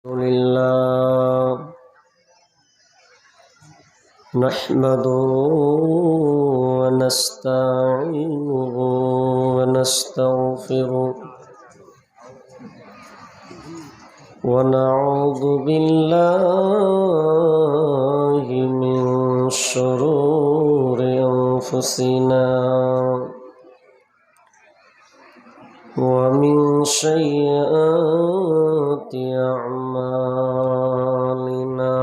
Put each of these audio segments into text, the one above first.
لله نحمده ونستعينه ونستغفره ونعوذ بالله من شرور أنفسنا ومن سيئات أعمالنا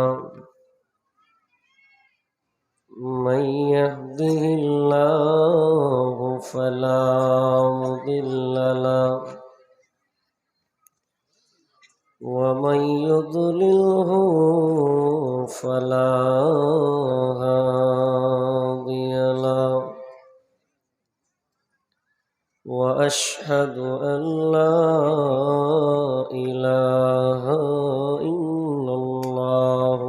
من يهده الله فلا مضل له ومن يضلله فلا هادي له وأشهد أن لا إله إلا الله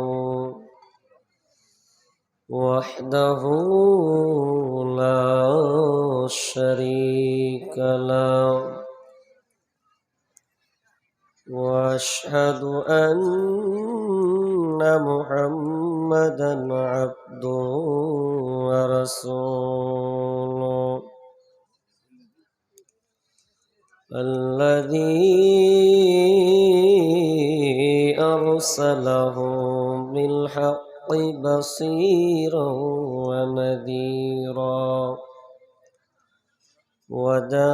وحده لا شريك له وأشهد أن محمدا عبده ورسوله الذي أرسله بالحق بصيرا ونذيرا وداعيا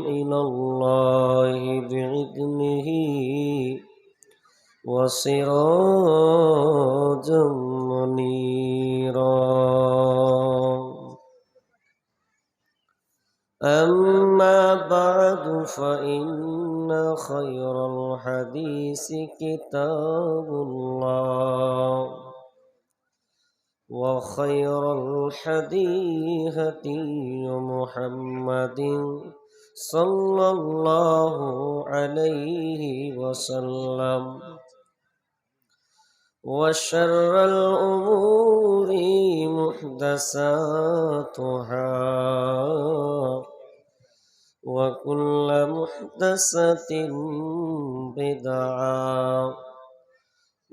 إلى الله بإذنه وسراجا منيرا أما بعد فإن خير الحديث كتاب الله وخير الهدي هدي محمد صلى الله عليه وسلم وشر الأمور محدثاتها وكل محدثة بدعة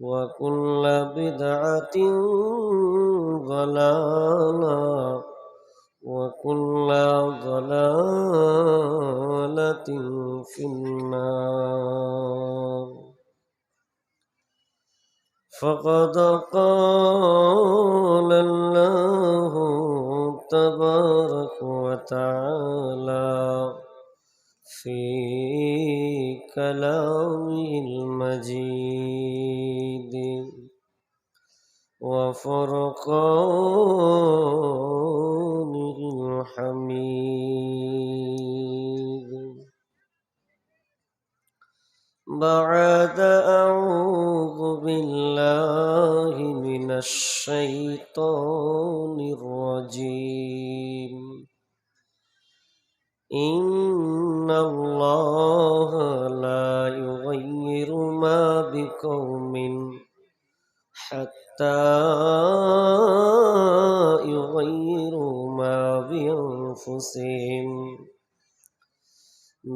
وكل بدعة ضلالة وكل ضلالة في النار فقد قال الله تبارك وتعالى في كلامه المجيد وفرقانه الحميد بعد أعوذ بالله من الشيطان الرجيم إن الله لا يغير ما بقوم حتى يغيروا ما بأنفسهم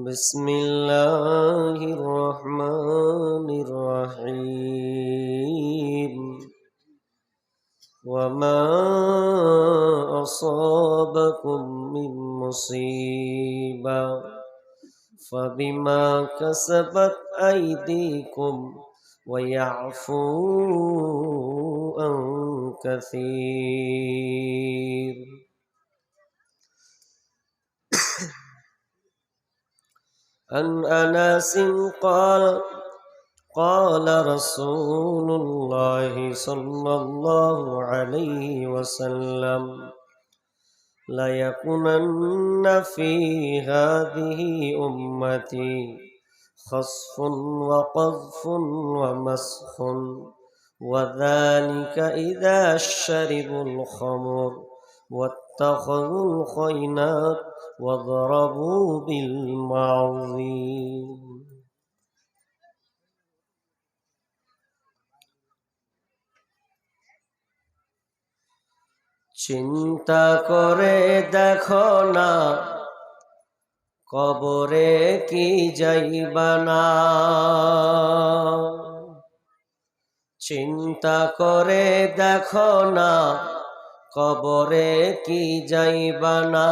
بسم الله الرحمن الرحيم وما أصابكم من مصيبة فبما كسبت أيديكم ويعفو عن كثير عن أنس قال قال رسول الله صلى الله عليه وسلم ليكونن في هذه أمتي خصف وقذف ومسخ وذلك إذا شربوا الخمر واتخذوا الخينات وضربوا بالمعظيم চিন্তা করে দেখো না কবরে কি যাইবা না। চিন্তা করে দেখো না, কবরে কি যাইবা না।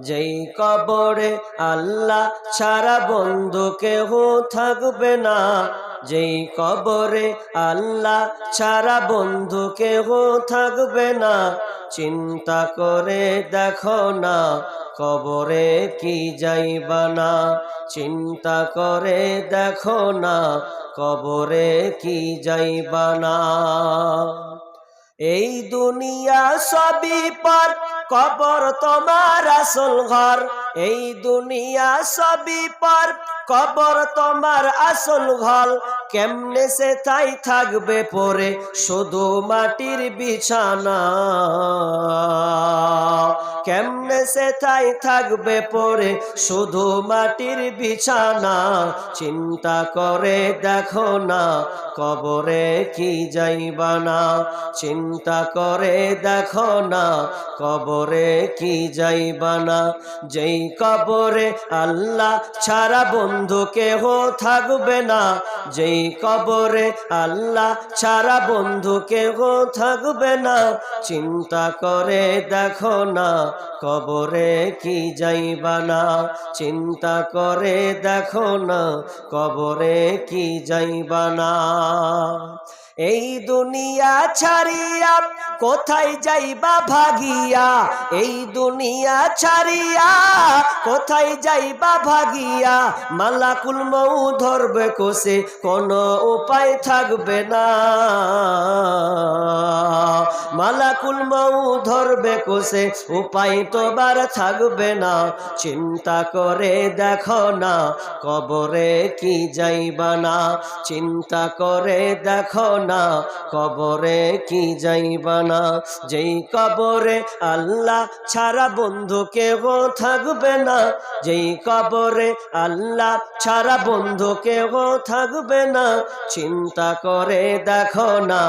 যেই কবরে আল্লাহ ছাড়া বন্ধু কেহ থাকবে না। যেই কবরে আল্লাহ ছাড়া বন্ধু কেহ থাকবে না। চিন্তা করে দেখো না, কবরে কি যাইবা না। চিন্তা করে দেখো না, কবরে কি যাইবা না। এই দুনিয়া সবই পর, কবর তোমার আসল ঘর। এই দুনিয়া সবই পর, কবর তোমার আসল ঘর। কেমনে সে তাই থাকবে পরে শুধু মাটির বিছানা। কেমনে সে তাই থাকবে পরে শুধু মাটির বিছানা। চিন্তা করে দেখো না, কবরে কি যাইবা না। চিন্তা করে দেখো না, কবরে কি যাইবা না। যেই কবরে আল্লাহ ছাড়া বন্ধু কেহ থাকবে না। যেই কবরে আল্লাহ ছাড়া বন্ধু কেহ থাকবে না। চিন্তা করে দেখো না, কবরে কি যাইবা না। চিন্তা করে দেখো না, কবরে কি যাইবা না। এই দুনিয়া ছাড়িয়া কোথায় যাইবা ভাগিয়া। এই দুনিয়া ছাড়িয়া কোথায় যাইবা ভাগিয়া। মালাকুল মউত ধরবে কোষে, কোনো উপায় থাকবে না। মালাকুল মউত ধরবে কোষে, উপায় তোমার থাকবে না। চিন্তা করে দেখো না, কবরে কি যাইবা না। চিন্তা করে দেখো না, কবরে কি যাইবা না। যেই কবরে আল্লাহ ছাড়া বন্ধু কেহ থাকবে না। যেই কবরে আল্লাহ ছাড়া বন্ধু কেহ থাকবে না। চিন্তা করে দেখো না,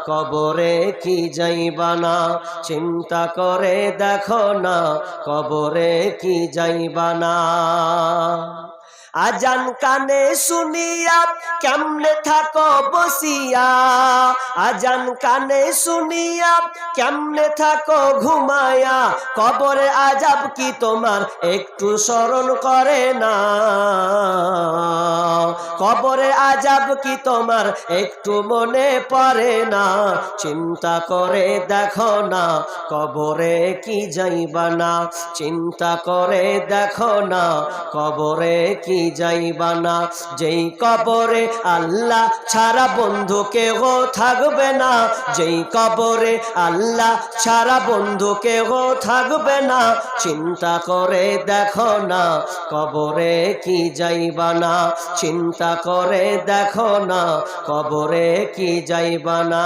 কবরে কি যাইবা না। চিন্তা করে দেখো না, কবরে কি যাইবা না। আজান কানে শুনিয়া কেমনে থাকো বসিয়া। আজান কানে শুনিয়া কেমনে থাকো ঘুমায়া। কবরে আজাব কি তোমার একটু স্মরণ করে না। কবরে আজাব কি তোমার একটু মনে পড়ে না। চিন্তা করে দেখো না, কবরে কি যাইবা না। চিন্তা করে দেখো না, কবরে কি যাইবা না। যেই কবরে আল্লাহ ছাড়া বন্ধু কেহ থাকবে না। যেই কবরে আল্লাহ ছাড়া বন্ধু কেহ থাকবে না। চিন্তা করে দেখো না, কবরে কি যাইবা না। চিন্তা করে দেখো না, কবরে কি যাইবা না।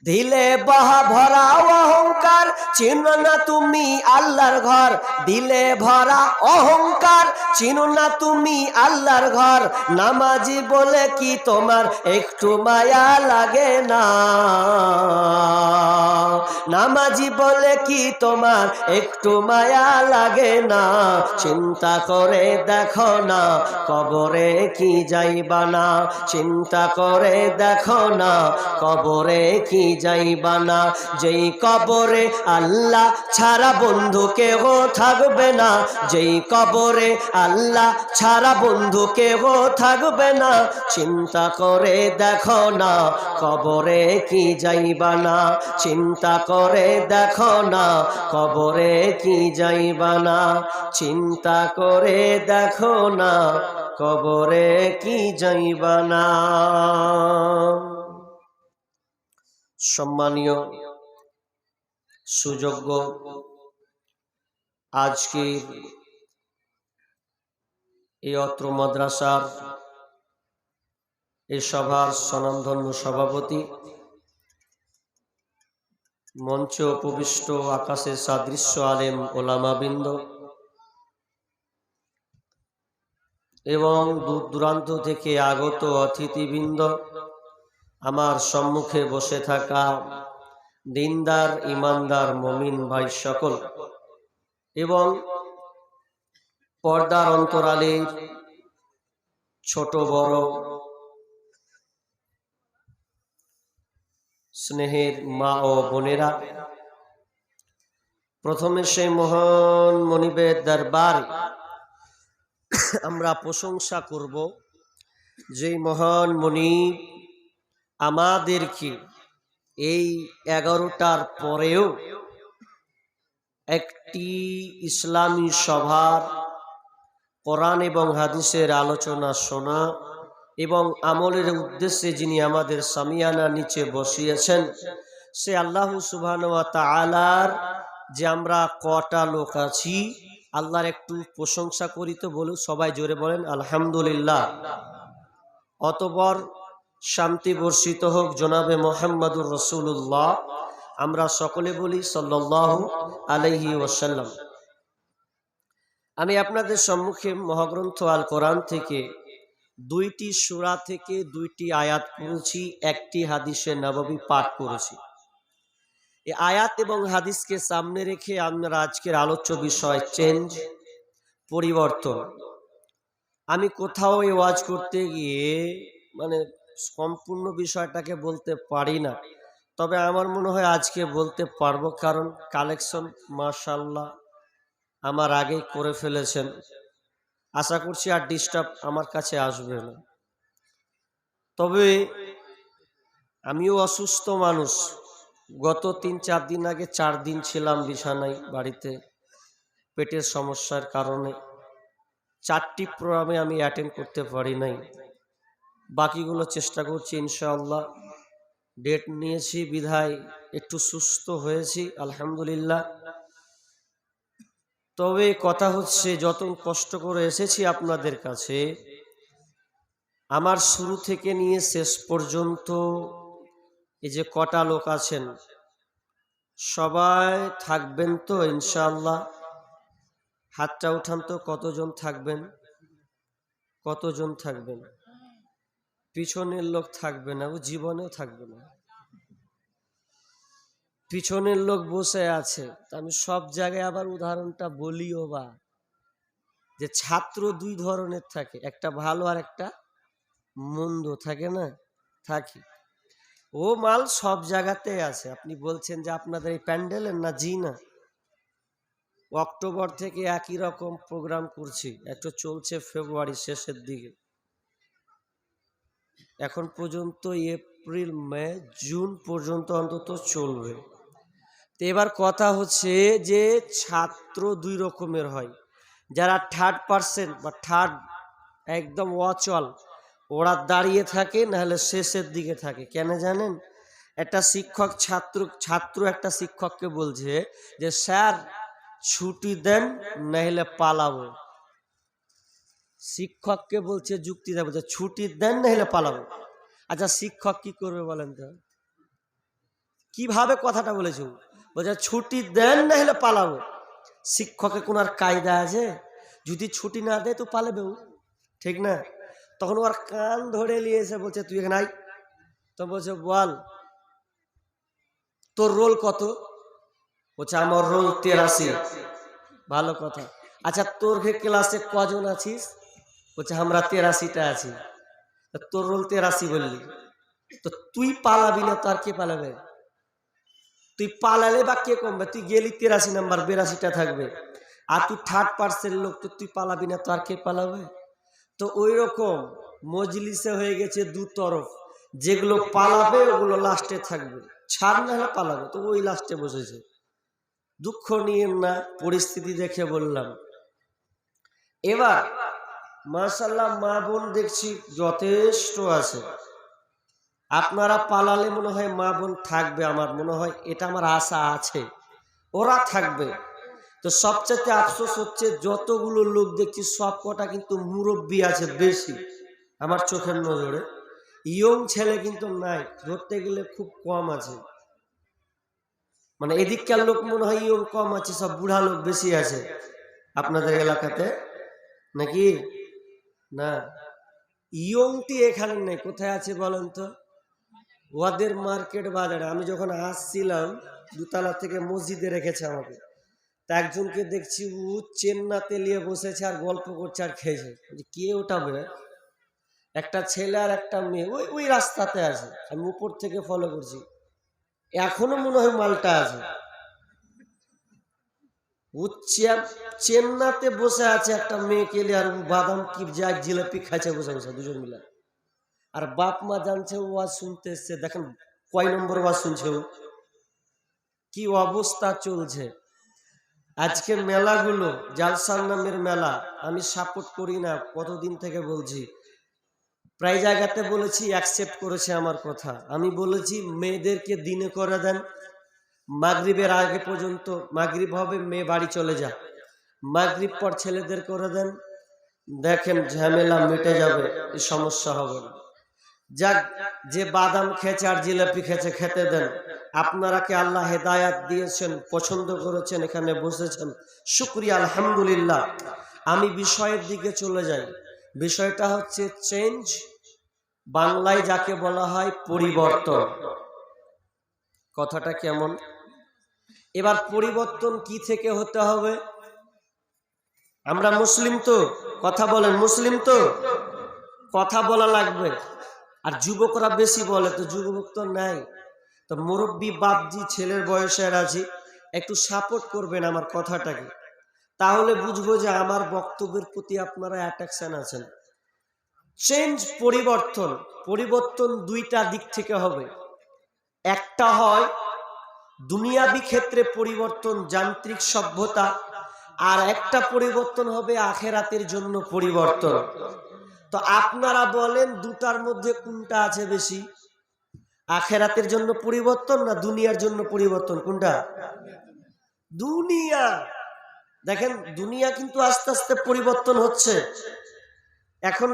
দিলে বাহা ভরা অহংকার, চিনো না তুমি আল্লাহর ঘর। দিলে ভরা অহংকার, চিনো না তুমি আল্লাহর ঘর। নামাজি বলে কি তোমার একটু মায়া লাগে না। নামাজি বলে কি তোমার একটু মায়া লাগে না। চিন্তা করে দেখো না, কবরে কি যাইবা না। চিন্তা করে দেখো না, কবরে কি যাইবা না। যেই কবরে আল্লাহ ছাড়া বন্ধু কেহ থাকবে না। যেই কবরে আল্লাহ ছাড়া বন্ধু কেহ থাকবে না। চিন্তা করে দেখো না, কবরে কি যাইবা না। চিন্তা করে দেখো না, কবরে কি যাইবা না। চিন্তা করে দেখো না, কবরে কি যাইবা না। সম্মানীয় সুযোগ্য আজকের এই অত্র মাদ্রাসার এই সভার স্বনামধন্য সভাপতি, মঞ্চে উপবিষ্ট আকাশের সাদৃশ্য আলেম ওলামাবৃন্দ এবং দূর দূরান্ত থেকে আগত অতিথিবৃন্দ, আমার সম্মুখে বসে থাকা দিনদার ইমানদার মুমিন ভাই সকল, এবং পর্দার অন্তরালে ছোট বড় স্নেহের মা ও বোনেরা, প্রথমে সেই মহান মনিবের দরবার আমরা প্রশংসা করব, যেই মহান মনিব আমাদেরকে এই 11টার পরেও একটি ইসলামী সভার কোরআন এবং হাদিসের আলোচনা শোনা এবং আমলের উদ্দেশ্যে যিনি আমাদের সামিয়ানা নিচে বসিয়েছেন, সে আল্লাহ সুবহানাহু ওয়া তাআলার যে আমরা কটা লোক আছি, আল্লাহর একটু প্রশংসা করি তো বলুন, সবাই জোরে বলেন আলহামদুলিল্লাহ। অতঃপর শান্তি বর্ষিত হোক জনাবে মুহাম্মদুর রাসূলুল্লাহ, আমরা সকলে বলি সাল্লাল্লাহু আলাইহি ওয়াসাল্লাম। আমি আপনাদের সম্মুখে মহাগ্রন্থ আল কোরআন থেকে 2টি সূরা থেকে 2টি আয়াত পড়েছি, একটি হাদিসে নববী পাঠ করেছি। এই আয়াত এবং হাদিসকে সামনে রেখে আমরা আজকের আলোচ্য বিষয় পরিবর্তন। আমি কোথাও এই ওয়াজ করতে গিয়ে সম্পূর্ণ বিষয়টাকে বলতে পারি না, তবে আমার মনে হয় আজকে বলতে পারবো, কারণ কালেকশন মাশাআল্লাহ আমার আগেই করে ফেলেছেন। আশা করছি আর ডিস্টার্ব আমার কাছে আসবে না। তবে আমিও অসুস্থ মানুষ, গত 3-4 দিন আগে 4 দিন ছিলাম বিছানায় বাড়িতে পেটের সমস্যার কারণে। 4টি প্রোগ্রামে আমি অ্যাটেন্ড করতে পারি নাই, বাকিগুলো চেষ্টা করছি ইনশাআল্লাহ। ডেট নিয়েছি বিধায় একটু সুস্থ হয়েছি আলহামদুলিল্লাহ। তবে কথা হচ্ছে, যত কষ্ট করে এসেছি আপনাদের কাছে, আমার শুরু থেকে নিয়ে শেষ পর্যন্ত এই যে কটা লোক আছেন সবাই থাকবেন তো ইনশাআল্লাহ? হাতটা উঠান তো, কতজন থাকবেন? কতজন থাকবেন? পিছনের লোক থাকবে না, ও জীবনেও থাকবে না। পিছনের লোক বসে আছে। আমি সব জায়গায় আবার উদাহরণটা বলিও বা, যে ছাত্র 2 ধরনের থাকে, একটা ভালো আর একটা মন্দ, থাকে না? থাকে। ও মাল সব জায়গাতে আছে। আপনি বলছেন যে আপনাদের এই প্যান্ডেলের না? জি না, অক্টোবর থেকে একই রকম প্রোগ্রাম করছি, একটু চলছে ফেব্রুয়ারি শেষের দিকে, এখন পর্যন্ত এপ্রিল মে জুন পর্যন্ত অন্তত চলবে। তো এবার কথা হচ্ছে যে ছাত্র 2 রকমের হয়, যারা 3rd% বা থার্ড একদম অচল, ওরা দাঁড়িয়ে থাকে, নাহলে শেষের দিকে থাকে। কেন জানেন? একটা শিক্ষক ছাত্র একটা শিক্ষককে বলছে যে স্যার ছুটি দেন, নাহলে পালাবো। শিক্ষককে বলছে, যুক্তি দেয়, বলছে ছুটি দেন নাহলে পালাবো। আচ্ছা শিক্ষক কি করবে বলেন তো? কিভাবে কথাটা বলেছে? বলছে ছুটি দেন নাহলে পালাবো। শিক্ষকের কোন আর কায়দা আছে? যদি ছুটি না দেয় তো পালাবেও, ঠিক না? তখন ওর কান ধরে নিয়েছে, বলছে তুই এখানে আয়। তো বলছে বল তোর রোল কত? বলছে আমার রোল 83। ভালো কথা। আচ্ছা তোর ক্লাসে কজন আছিস? বলছে আমরা 83টা আছি। তোর রোল 83 বললি, তো তুই পালাবি না তো আর কে পালাবে? তুই পালালে বা কে কমবে? তুই গেলি 83 নাম্বার, 82টা থাকবে। আর তুই 3rd% লোক, তো তুই পালাবি না তো আর কে পালাবে? তো ওই রকম মজলিসে হয়ে গেছে 2 তরফ, যেগুলো পালাবে ওগুলো লাস্টে থাকবে, ছাড় না হলে পালাবে, তো ওই লাস্টে বসেছে। দুঃখ নিয়েন না, পরিস্থিতি দেখে বললাম। এবার মাশাআল্লাহ মা বোন দেখছি যথেষ্ট আছে। আপনারা পালালে মনে হয় মা বোন থাকবে, আমার মনে হয়, এটা আমার আশা আছে, ওরা থাকবে। তো সবচেয়ে আফসোস হচ্ছে যতগুলো লোক দেখছি সব কটা কিন্তু মুরব্বী আছে বেশি, আমার চোখের নজরে। ইয়ং ছেলে কিন্তু নাই, ধরতে গেলে খুব কম আছে। এদিককার লোক মনে হয় ইয়ং কম আছে, সব বুড়া লোক বেশি আছে আপনাদের এলাকাতে নাকি? না, ইয়ংটি এখানে নেই। কোথায় আছে বলেন তো? ওয়াদের মার্কেট বাজারে। আমি যখন আসছিলাম 2 তলা থেকে মসজিদে রেখেছে আমাকে, তা একজনকে দেখছি ও চেন্নাতে নিয়ে বসেছে আর গল্প করছে আর খেয়েছে। কে ওঠাবে? একটা ছেলে আর একটা মেয়ে ওই ওই রাস্তাতে আছে, আমি উপর থেকে ফলো করছি, এখনো মনে হয় মালটা আছে। ও চেন্নাতে বসে আছে একটা মেয়েকে নিয়ে, আর বাদাম কি যা জিলাপি খাইছে বসে বসে দুজন মিলে। আর বাপ মা জানছে ও ওয়াজ শুনতে এসছে, দেখেন কয় নম্বর ওয়াজ শুনছে ও, কি অবস্থা চলছে। আজকে মেলাগুলো জালসার নামের মেলা, আমি সাপোর্ট করি না, কতদিন থেকে বলছি, প্রায় জায়গাতে বলেছি, অ্যাকসেপ্ট করেছে আমার কথা। আমি বলেছি মেয়েদেরকে দিনে করে দেন, মাগরিবের আগে পর্যন্ত, মাগরিব হবে মেয়ে বাড়ি চলে যা, মাগরিব পর ছেলেদের করে দেন, দেখেন ঝামেলা মিটে যাবে, এই সমস্যা হবে না। যাক, যে বাদাম খেয়েছে আর জিলাপি খেয়েছে খেতে দেন। আপনারা কে আল্লাহ হেদায়াত দিয়েছেন, পছন্দ করেছেন, এখানে বসেছেন, শুকরিয়া আলহামদুলিল্লাহ। আমি বিষয়ের দিকে চলে যাই। বিষয়টা হচ্ছে চেঞ্জ, বাংলায় যাকে বলা হয় পরিবর্তন। কথাটা কেমন? এবার পরিবর্তন কি থেকে হতে হবে? আমরা মুসলিম তো, কথা বলেন, মুসলিম তো, কথা বলা লাগবে। আর যুবকরা বেশি বলে, তো যুবক তো নাই, তো মুরব্বী বাপজি ছেলের বয়সের আছি, একটু সাপোর্ট করবেন আমার কথাটাকে, তাহলে বুঝবো যে আমার বক্তব্যের প্রতি আপনারা অ্যাট্রাকশন আছেন। চেঞ্জ, পরিবর্তন, পরিবর্তন দুইটা দিক থেকে হবে। একটা হয় দুনিয়াবি ক্ষেত্রে পরিবর্তন, যান্ত্রিক সভ্যতা, আর একটা পরিবর্তন হবে আখেরাতের জন্য পরিবর্তন। তো আপনারা বলেন দুটার মধ্যে কোনটা আছে বেশি? আখেরাতের জন্য পরিবর্তন না দুনিয়ার জন্য পরিবর্তন? কোনটা? দুনিয়া। দেখেন দুনিয়া কিন্তু আস্তে আস্তে পরিবর্তন হচ্ছে। এখন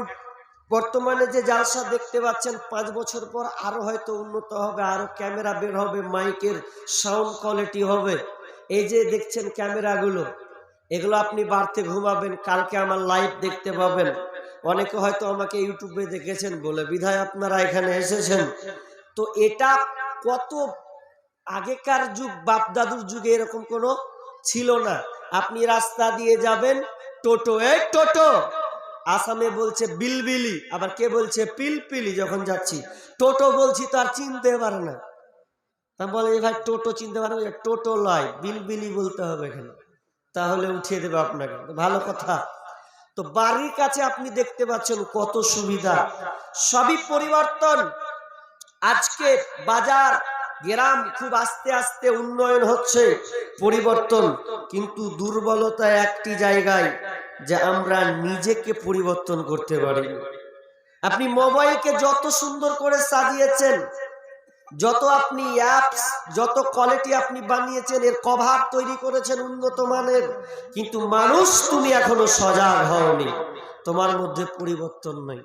বর্তমানে যে জালসা দেখতে পাচ্ছেন, 5 বছর পর আরো হয়তো উন্নত হবে, আরো ক্যামেরা বের হবে, মাইকের সাউন্ড কোয়ালিটি হবে। এই যে দেখছেন ক্যামেরাগুলো, এগুলো আপনি বাড়তে ঘুমাবেন, কালকে আমার লাইভ দেখতে পাবেন। অনেকে হয়তো আমাকে ইউটিউবে দেখেছেন বলে বিধায় আপনারা এখানে এসেছেন। তো এটা কত আগেকার যুগ, বাপ দাদুর যুগে এরকম কোনো ছিল না। আপনি রাস্তা দিয়ে যাবেন, টোটো, এই টোটো, আসামে বলছে বিলবিলি, আবার কে বলছে পিলপিলি। যখন যাচ্ছি টোটো বলছি তো আর চিনতে পারে না, তা বলে ভাই টোটো চিনতে পারে না, টোটো লয়, বিলবিলি বলতে হবে এখানে, তাহলে উঠিয়ে দেবে আপনাকে। ভালো কথা। তো বাড়ির কাছে আপনি দেখতে পাচ্ছেন কত সুবিধা, সবই পরিবর্তন। আজকে বাজার গ্রাম খুব আস্তে আস্তে উন্নয়ন হচ্ছে, পরিবর্তন, কিন্তু দুর্বলতা একটি জায়গায়, যে আমরা নিজেকে পরিবর্তন করতে পারি। আপনি মোবাইলকে যত সুন্দর করে সাজিয়েছেন, যত আপনি অ্যাপস, যত কোয়ালিটি আপনি বানিয়েছেন, এর কভার তৈরি করেছেন উন্নত মানের, কিন্তু মানুষ তুমি এখনো সজাগ হওনি, তোমার মধ্যে পরিবর্তন নেই।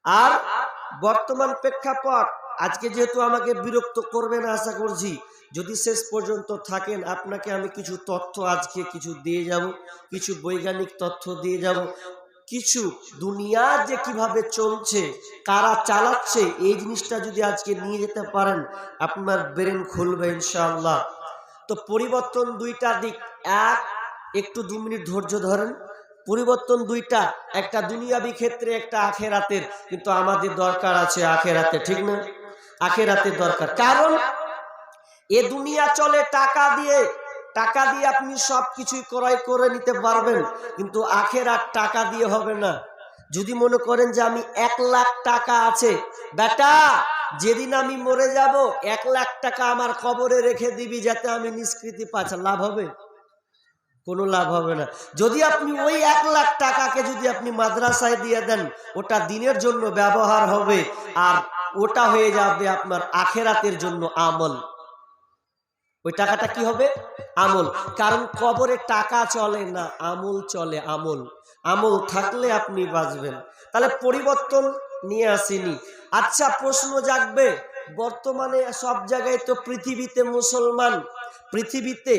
আর বর্তমান প্রেক্ষাপট, আজকে যেহেতু আমাকে বিরক্ত করবেন আশা করছি, যদি শেষ পর্যন্ত থাকেন আপনাকে আমি কিছু তথ্য আজকে কিছু দিয়ে যাব, কিছু বৈজ্ঞানিক তথ্য দিয়ে যাব, কিছু দুনিয়া যে কিভাবে চলছে, কারা চালাচ্ছে, এই জিনিসটা যদি আজকে নিয়ে যেতে পারেন আপনার ব্রেন খুলবে ইনশাআল্লাহ। তো পরিবর্তন দুইটা দিক, একটু 2 মিনিট ধৈর্য ধরেন। পরিবর্তন দুইটা, একটা দুনিয়াবি ক্ষেত্রে, একটা আখেরাতের, কিন্তু আমাদের দরকার আছে আখেরাতে, ঠিক না? আখেরাতের দরকার, কারণ এ দুনিয়া চলে টাকা দিয়ে, টাকা দিয়ে আপনি সবকিছুই ক্রয় করে নিতে পারবেন, কিন্তু আখেরাত টাকা দিয়ে হবে না। যদি মনে করেন যে আমি 1 লাখ টাকা আছে, বেটা যেদিন আমি মরে যাব 1 লাখ টাকা আমার কবরে রেখে দিবি যাতে আমি নিষ্কৃতি পাচ্ছি, লাভ হবে? কোনো লাভ হবে না। যদি আপনি ওই 1 লাখ টাকাকে যদি আপনি মাদ্রাসায় দিয়ে দেন, ওটা দিনের জন্য ব্যবহার হবে, আর ওটা হয়ে যাবে আপনার আখেরাতের জন্য আমল। ওই টাকাটা কি হবে? আমল। কারণ কবরে টাকা চলে না, আমল চলে, আমল। আমল থাকলে আপনি বাঁচবেন। তাহলে পরিবর্তন নিয়ে আসেনি। আচ্ছা, প্রশ্ন জাগবে, বর্তমানে সব জায়গায় তো পৃথিবীতে মুসলমান, পৃথিবীতে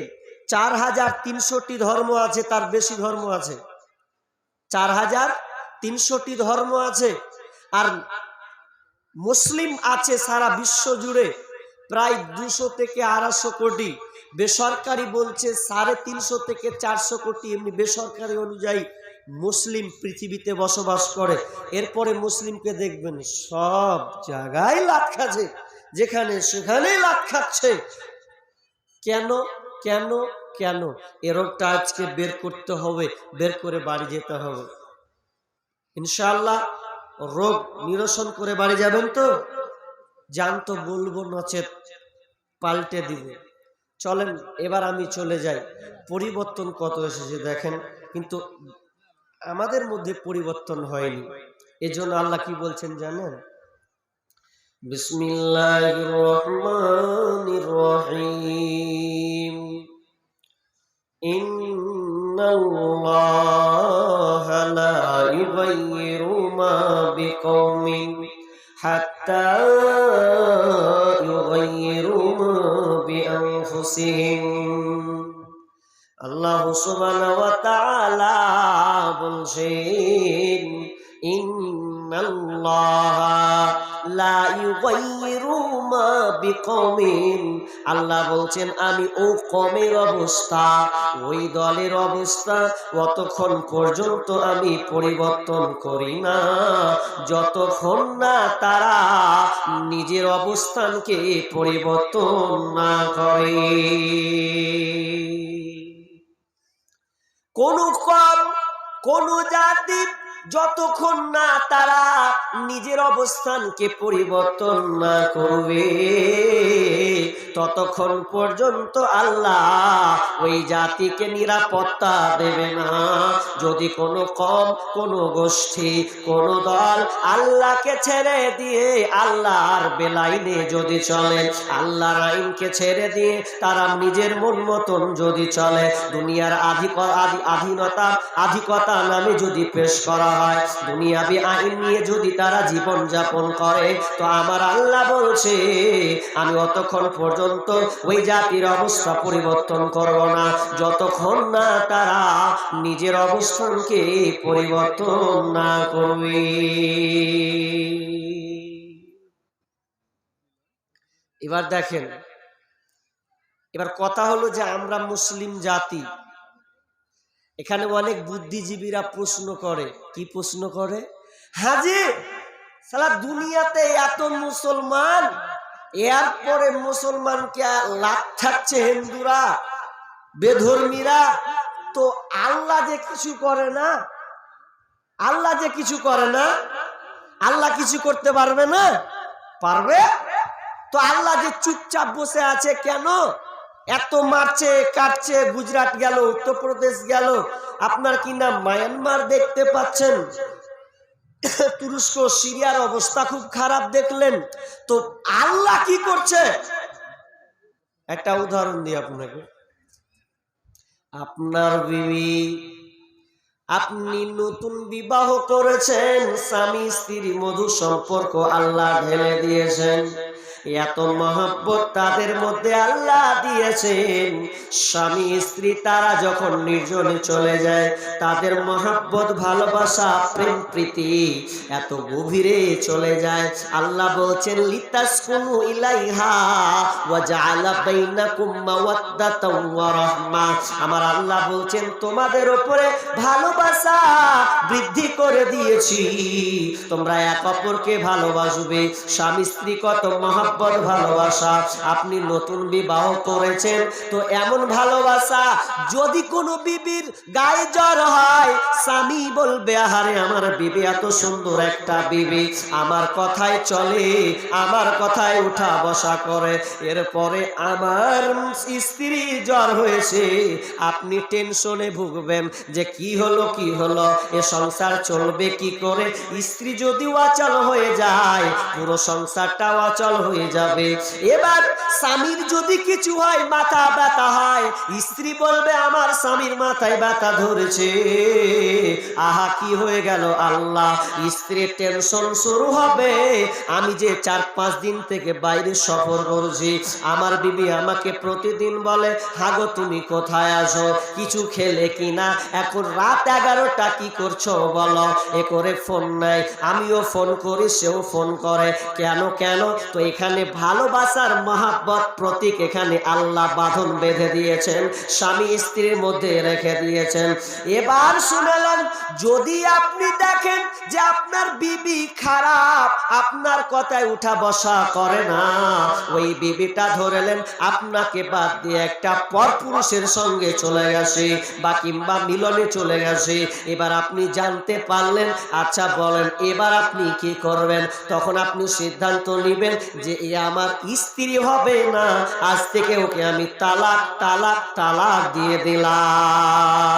4300টি ধর্ম আছে, তার বেশি ধর্ম আছে, 4300টি ধর্ম আছে, আর মুসলিম আছে সারা বিশ্ব জুড়ে প্রায় 200 থেকে 250 কোটি, বেসরকারি বলছে 350 থেকে 400 কোটি, এমনি বেসরকারি অনুযায়ী মুসলিম পৃথিবীতে বসবাস করে। এরপরে মুসলিমকে দেখবেন সব জায়গায় লাট খাচ্ছে, যেখানে সেখানেই লাট খাচ্ছে। কেন কেন কেন? এ রোগটা আজকে বের করতে হবে, বের করে বাড়ি যেতে হবে ইনশাআল্লাহ। রোগ নিরসন করে বাড়ি যাবেন তো? জানতো বলবো, নচেত পাল্টে দিব। চলেন এবার আমি চলে যাই। পরিবর্তন কত এসেছে দেখেন, কিন্তু আমাদের মধ্যে পরিবর্তন হয়নি। এজন্য আল্লাহ কি বলছেন জানেন? বিসমিল্লাহির রহমানির রহিম। ইন্নাল্লাহা লা ইউগাইয়িরু মা বিকওমিন হাত্তা ইউগাইয়িরু মা বিআনফুসিহিম। আল্লাহ সুবহানাহু ওয়া তাআলা বলছেন, ইন্নাল্লাহা লা ইউগাইয়িরু মা বিকওমিন। আল্লাহ বলছেন আমি ও কমের অবস্থা, ওই দলের অবস্থা অতক্ষণ পর্যন্ত আমি পরিবর্তন করি না, যতক্ষণ না তারা নিজের অবস্থানকে পরিবর্তন না করে। কোন কম কোন জাতি যতক্ষণ না তারা নিজের অবস্থানকে পরিবর্তন না করবে, ততক্ষণ পর্যন্ত আল্লাহ ওই জাতিকে নিরাপত্তা দেবে না। যদি কোনো কম, কোনো গোষ্ঠী, কোনো দল আল্লাহকে ছেড়ে দিয়ে আল্লাহর বেলাইনে যদি চলে, আল্লাহর আইনকে ছেড়ে দিয়ে তারা নিজের মন মতন যদি চলে, দুনিয়ার আধিকতা নামে যদি পেশ করা হয়, দুনিয়াবি আইন নিয়ে যদি তারা জীবন যাপন করে, তো আমার আল্লাহ বলছে আমি অতক্ষণ পর্যন্ত ওই জাতির অবস্থা পরিবর্তন করব না, যতক্ষণ না তারা নিজের অবস্থানকে পরিবর্তন না করবে। এবার দেখেন, এবার কথা হলো যে আমরা মুসলিম জাতি, এখানে অনেক বুদ্ধিজীবীরা প্রশ্ন করে। কি প্রশ্ন করে? হাজি সালা দুনিয়াতে এত মুসলমান, এরপরে মুসলমানকে লাচ্ছাচ্ছে হিন্দুরা, বেধর্মীরা, তো আল্লাহ যে কিছু করে না, আল্লাহ যে কিছু করে না, আল্লাহ কিছু করতে পারবে না? পারবে তো। আল্লাহ যে চুপচাপ বসে আছে কেন? এত মারছে কাটছে, গুজরাট গেল, উত্তরপ্রদেশ গেল, আপনার কি না মায়ানমার দেখতে পাচ্ছেন, তুরস্ক সিরিয়ার অবস্থা খুব খারাপ দেখলেন, তো আল্লাহ কি করছে? একটা উদাহরণ দিই আপনাকে। আপনার বিবি, আপনি নতুন বিবাহ করেছেন, স্বামী স্ত্রীর মধুর সম্পর্ক আল্লাহ ঢেলে দিয়েছেন, এত মহব্বত তাদের মধ্যে আল্লাহ দিয়েছেন। স্বামী স্ত্রী তারা যখন নির্জনে চলে যায়, তাদের মহব্বত ভালোবাসা প্রেম প্রীতি এত গভীরে চলে যায়, আল্লাহ বলছেন লিতাসকুনু ইলাইহা ওয়া জাআলা বাইনাকুম মাওয়াদ্দাতাও ওয়া রাহমা। আমার আল্লাহ বলছেন তোমাদের উপরে ভালোবাসা বৃদ্ধি করে দিয়েছি, তোমরা এক অপরকে ভালোবাসবে। স্বামী স্ত্রী কত মহব্বত ভালোবাসা, আপনি নতুন বিবাহ করেছেন, তো এমন ভালোবাসা, যদি কোনো বিবির গায়ে জ্বর হয়, স্বামী বলবে আহারে আমার বিবি এত সুন্দর একটা বিবি, আমার কথায় চলে, আমার কথায় উঠা বসা করে। এরপরে আমার স্ত্রী জ্বর হয়েছে, আপনি টেনশনে ভুগবেন যে কি হলো কি হলো, এ সংসার চলবে কি করে। স্ত্রী যদি অচল হয়ে যায়, পুরো সংসারটা অচল হয়ে যাবে। এবার স্বামীর যদি কিছু হয়, মাথা ব্যথা হয়, স্ত্রী বলবে আমার স্বামীর মাথায় ব্যথা ধরেছে, আহা কি হয়ে গেল আল্লাহ। স্ত্রীর টেনশন শুরু হবে, আমি যে 4-5 দিন থেকে বাইরে সফর করছি, আমার বিবি আমাকে প্রতিদিন বলে হাগো তুমি কোথায় আছো, কিছু খেলে কিনা, এখন রাত 11টা কি করছো বলো, এ করে ফোন নাই, আমিও ফোন করি সেও ফোন করে, কেন কেন, তো এখানে এখানে ভালোবাসার মহাব্বত প্রতীক এখানে আল্লাহ বাঁধন বেঁধে দিয়েছেন, স্বামী স্ত্রীর মধ্যে রেখে দিয়েছেন। এবার শুনলেন, যদি আপনি দেখেন যে আপনার বিবি খারাপ, আপনার কথায় উঠা বসা করে না, ওই বিবিটা ধরলেন আপনাকে বাদ দিয়ে একটা পরপুরুষের সঙ্গে চলে গেছে বা কিংবা মিলনে চলে গেছে, এবার আপনি জানতে পারলেন, আচ্ছা বলেন এবার আপনি কি করবেন? তখন আপনি সিদ্ধান্ত নেবেন যে এ আমার স্ত্রী হবে না, আজ থেকে ওকে আমি তালাক তালাক তালাক দিয়ে দিলাম।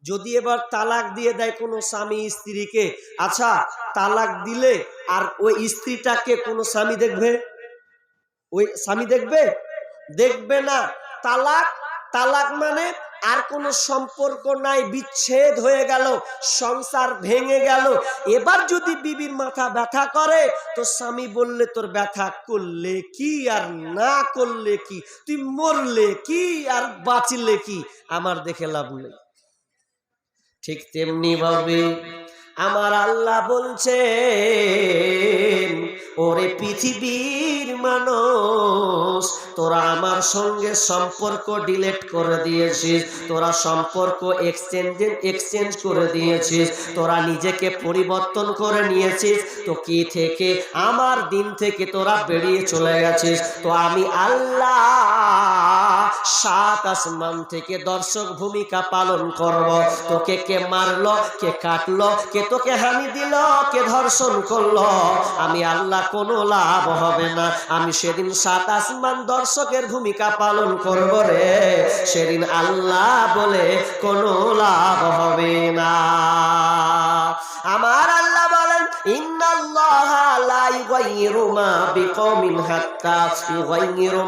যদি এবার তালাক দিয়ে দেয় কোনো স্বামী স্ত্রীকে, আচ্ছা তালাক দিলে আর ওই স্ত্রীটাকে কোনো স্বামী দেখবে? ওই স্বামী দেখবে? দেখবে না। তালাক, তালাক মানে আর কোনো সম্পর্ক নাই, বিচ্ছেদ হয়ে গেল, সংসার ভেঙে গেল। এবার যদি বিবির মাথা ব্যথা করে তো স্বামী বললে তোর ব্যথা করলে কি আর না করলে কি, তুই মরলে কি আর বাঁচলে কি, আমার দেখে লাভ নেই। ঠিক তেমনি ভাবে আমার আল্লাহ বলছেন, ওরে পৃথিবীর মানুষ, তোরা আমার সঙ্গে সম্পর্ক ডিলিট করে দিয়েছিস, তোরা সম্পর্ক এক্সচেঞ্জ করে দিয়েছিস, তোরা নিজেকে পরিবর্তন করে নিয়েছিস, তো কি থেকে আমার দিন থেকে তোরা বেরিয়ে চলে গেছিস। তো আমি আল্লাহ সাত আসমান থেকে দর্শক ভূমিকা পালন করব। তোকে কে মারলো, কে কাটলো, কে তোকে হানি দিল, কে ধর্ষণ করলো, আমি আল্লাহ কোনো লাভ হবে না। আমি সেদিন সাত আসমান দর্শকের ভূমিকা পালন করব রে, সেদিন আল্লাহ বলে কোনো লাভ হবে না। আমার আল্লাহ বলেন, ইন্নাল্লাহা লা ইউগাইয়িরু মা বিকওমিন হাত্তা ইউগাইয়িরু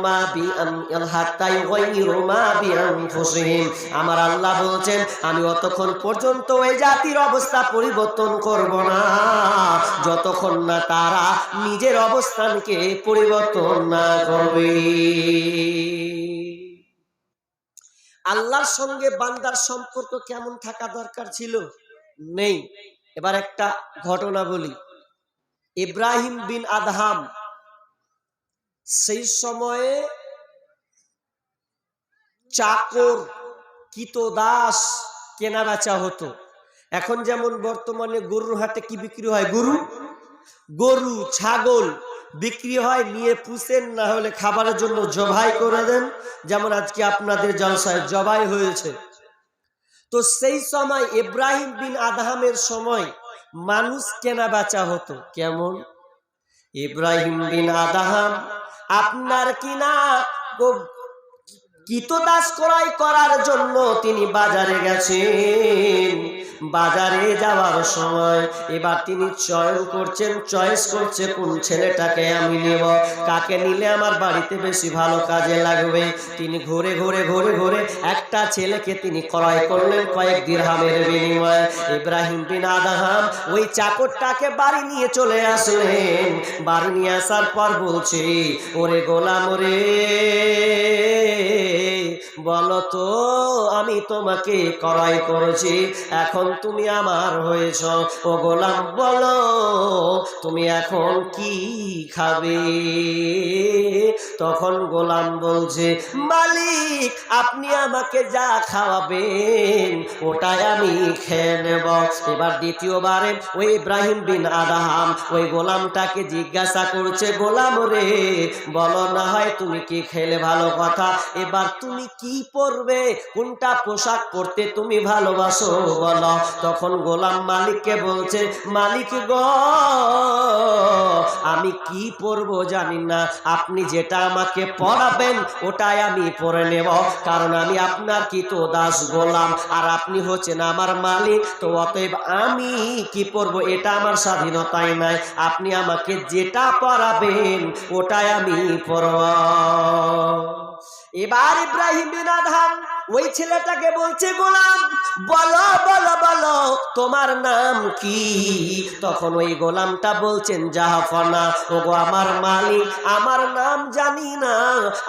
মা বিআনফুসিহিম। আমার আল্লাহ বলছেন, আমি অতক্ষণ পর্যন্ত ওই জাতির অবস্থা পরিবর্তন করব না যতক্ষণ না তারা নিজের অবস্থানকে পরিবর্তন না করবে। আল্লাহর সঙ্গে বান্দার সম্পর্ক কেমন থাকা দরকার ছিল? নেই। এবার একটা ঘটনা বলি। ইব্রাহিম বিন আদহাম, সেই সময়ে চাকর কিতদাস কেনা বেচা হতো। এখন যেমন বর্তমানে গরুর হাটে কি বিক্রি হয়, গরু ছাগল বিক্রি হয়, নিয়ে পুষেন, না হলে খাবারের জন্য জবাই করে দেন, যেমন আজকে আপনাদের জলসায় জবাই হয়েছে। তো সেই সময় ইব্রাহিম বিন আদহামের সময় মানুষ কেনা বেচা হতো কেমন? ইব্রাহিম বিন আদহাম আপনার কিনা কিতদাস ক্রয় করার জন্য তিনি বাজারে গেছেন। বাজারে যাওয়ার সময় এবার তিনি চয়েস করছে কোন ছেলেটাকে আমি নেব, কাকে নিলে আমার বাড়িতে বেশি ভালো কাজে লাগবে। তিনি ঘুরে ঘুরে ঘুরে ঘুরে একটা ছেলেকে তিনি ক্রয় করলেন কয়েক দিরহামের বিনিময়ে। ইব্রাহিম বিন আদহাম ওই চাকরটাকে বাড়ি নিয়ে চলে আসলেন। বাড়ি নিয়ে আসার পর বলছি, ওরে গোলাম রে, বলো তো আমি তোমাকে ক্রয় করেছি, এখন তুমি আমার হয়েছ। ও গোলাম বলো তুমি এখন কি খাবে? তখন গোলাম বলছে, মালিক আপনি আমাকে যা খাওয়াবেন ওটাই আমি খেয়ে নেব। এবার দ্বিতীয়বারে ওই ইব্রাহিম বিন আদহাম ওই গোলামটাকে জিজ্ঞাসা করছে, গোলাম রে বলো না হয় তুমি কি খেলে ভালো কথা, এবার তুমি কি পরবে, কোনটা পোশাক পরতে তুমি ভালোবাসো বলো। তখন গোলাম মালিককে বলছে, মালিক গো আমি কি পরবো জানি না, আপনি যেটা আমাকে পরাবেন ওটাই আমি পরে নেব, কারণ আমি আপনার কিতদাস গোলাম আর আপনি হচ্ছেন আমার মালিক। তো অতএব আমি কি পরবো এটা আমার স্বাধীনতাই নাই, আপনি আমাকে যেটা পরাবেন ওটাই আমি পরব। এবার ইব্রাহিম বিন আদহাম ওই ছেলেটাকে বলছে গোলাম বলো বলো বলো তোমার নাম কি? তখন ওই গোলামটা বলছেন জাহাফনা, ওগো আমার মালিক আমার নাম জানি না,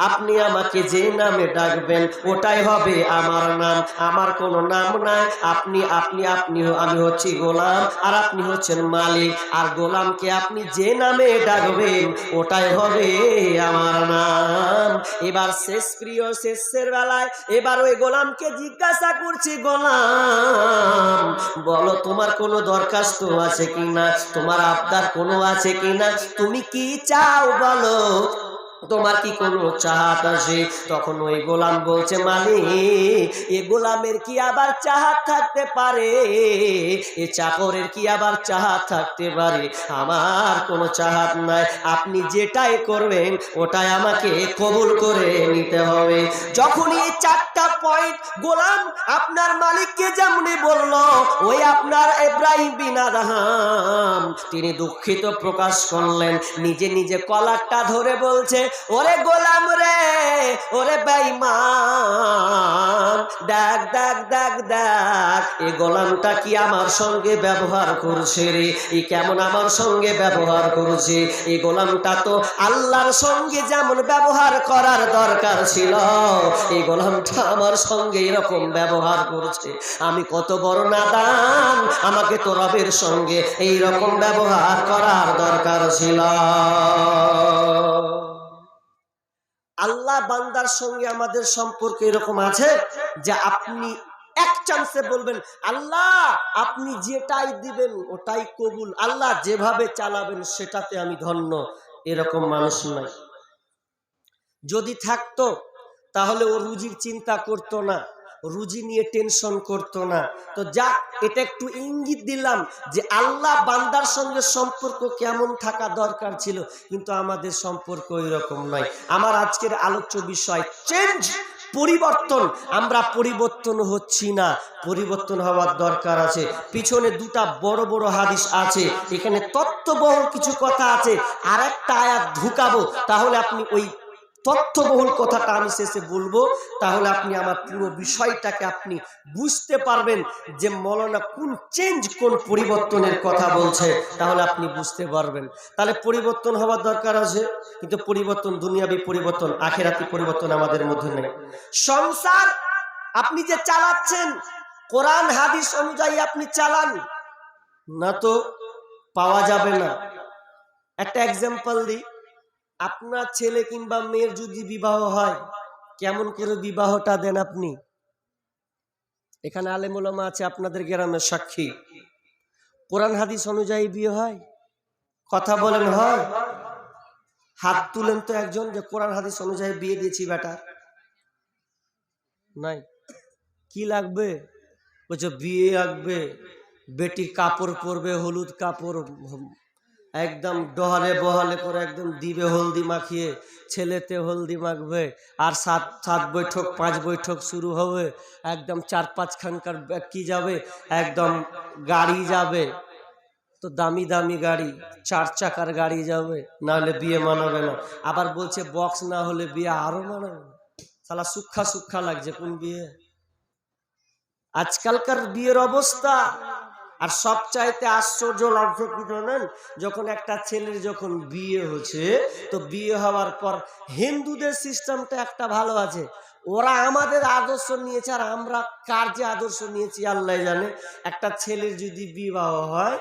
আপনি আমাকে যে নামে ডাকবেন ওটাই হবে আমার নাম, আমার কোনো নাম নাই, আপনি আপনি আপনি আমি হচ্ছি গোলাম আর আপনি হচ্ছেন মালিক, আর গোলামকে আপনি যে নামে ডাকবেন ওটাই হবে আমার নাম। এবার শেষ প্রিয় শেষের বেলায় এবার ওই গোলামকে জিজ্ঞাসা করছি গোলাম বলো তোমার কোনো দরখাস্ত আছে কিনা, তোমার আবদার কোনো আছে কিনা, তুমি কি চাও বলো, তোমার কি কোনো চাহাত আছে? তখন ওই গোলাম বলছে মালিক এ গোলামের কি আবার চাহাত থাকতে পারে, এ চাকরের কি আবার চাহাত থাকতে পারে, আমার কোনো চাহাত নাই, আপনি যেটাই করবেন ওটাই আমাকে কবুল করে নিতে হবে। যখন এই চারটা পয়েন্ট গোলাম আপনার মালিককে যেমনি বলল, ওই আপনার ইব্রাহিম বিন আদহাম তিনি দুঃখিত প্রকাশ করলেন, নিজে নিজে কলারটা ধরে বলছে ওরে গোলাম রে, ওরে বেঈমান, দেখ দেখ দেখ দেখ এই গোলামটা কি আমার সঙ্গে ব্যবহার করছে রে, এই কেমন আমার সঙ্গে ব্যবহার করছে, এই গোলামটা তো আল্লাহর সঙ্গে যেমন ব্যবহার করার দরকার ছিল এই গোলামটা আমার সঙ্গে এরকম ব্যবহার করছে, আমি কত বড় নাদান, আমাকে তো রবের সঙ্গে এই রকম ব্যবহার করার দরকার ছিল। আল্লাহ বান্দার সঙ্গে আমাদের সম্পর্ক এরকম আছে যে আপনি এক চান্সে বলবেন আল্লাহ আপনি যেটাই দিবেন ওটাই কবুল, আল্লাহ যেভাবে চালাবেন সেটাতে আমি ধন্য, এরকম মানুষ নাই। যদি থাকতো তাহলে ও রুজির চিন্তা করতো না, রুজি নিয়ে টেনশন করতো না। তো যাক এটা একটু ইঙ্গিত দিলাম যে আল্লাহ বান্দার সঙ্গে সম্পর্ক কেমন থাকা দরকার ছিল, কিন্তু আমাদের সম্পর্ক এরকম নয়। আমার আজকের আলোচ্য বিষয় চেঞ্জ, পরিবর্তন। আমরা পরিবর্তন হচ্ছি না, পরিবর্তন হওয়ার দরকার আছে। পিছনে দুটা বড় বড় হাদিস আছে, এখানে তত্ত্ববহুল কিছু কথা আছে, আর একটা আয়াত ঢুকাবো, তাহলে আপনি ওই তথ্যবহুল কথাটা আমি শেষে বলবো, তাহলে আপনি আমার পুরো বিষয়টাকে আপনি বুঝতে পারবেন যে মৌলানা কোন চেঞ্জ কোন পরিবর্তনের কথা বলছে, তাহলে আপনি বুঝতে পারবেন। তাহলে পরিবর্তন হওয়ার দরকার আছে, কিন্তু পরিবর্তন দুনিয়াবি পরিবর্তন, আখেরাতি পরিবর্তন আমাদের মধ্যে নেই। সংসার আপনি যে চালাচ্ছেন কোরআন হাদিস অনুযায়ী আপনি চালান না, তো পাওয়া যাবে না। একটা এক্সাম্পল দিই, আপনার ছেলে কিংবা মেয়ের যদি বিবাহ হয় কেমন করে বিবাহটা দেন আপনি? এখানে আলেম ওলামা আছে আপনাদের গ্রামের সাক্ষী, কোরআন হাদিস অনুযায়ী বিয়ে হয়? কথা বলেন হয়? হাত তুলেন তো একজন যে কোরআন হাদিস অনুযায়ী বিয়ে দিয়েছি বেটা। নাই। কি লাগবে? বলছে বিয়ে লাগবে, বেটির কাপড় পরবে হলুদ কাপড়, একদম ডহলে বহলে করে একদম দিবে হলদি মাখিয়ে, ছেলেতে হলদি মাখবে, আর সাত বৈঠক 5 বৈঠক শুরু হবে, একদম 4-5 খানকার কি যাবে, একদম গাড়ি যাবে, তো দামি দামি গাড়ি 4 চাকার গাড়ি যাবে, নাহলে বিয়ে মানাবে না। আবার বলছে বক্স না হলে বিয়ে আরো মানাবে না। শালা সুক্ষা সুক্ষা লাগছে কোন বিয়ে? আজকালকার বিয়ের অবস্থা। আর সবচাইতে আশ্চর্য লাগছে কি জানেন, যখন একটা ছেলের যখন বিয়ে হচ্ছে, তো বিয়ে হওয়ার পর হিন্দুদের সিস্টেমটা একটা ভালো আছে, ওরা আমাদের আদর্শ নিয়েছে আর আমরা কার যে আদর্শ নিয়েছি আল্লাহ জানে। একটা ছেলের যদি বিবাহ হয়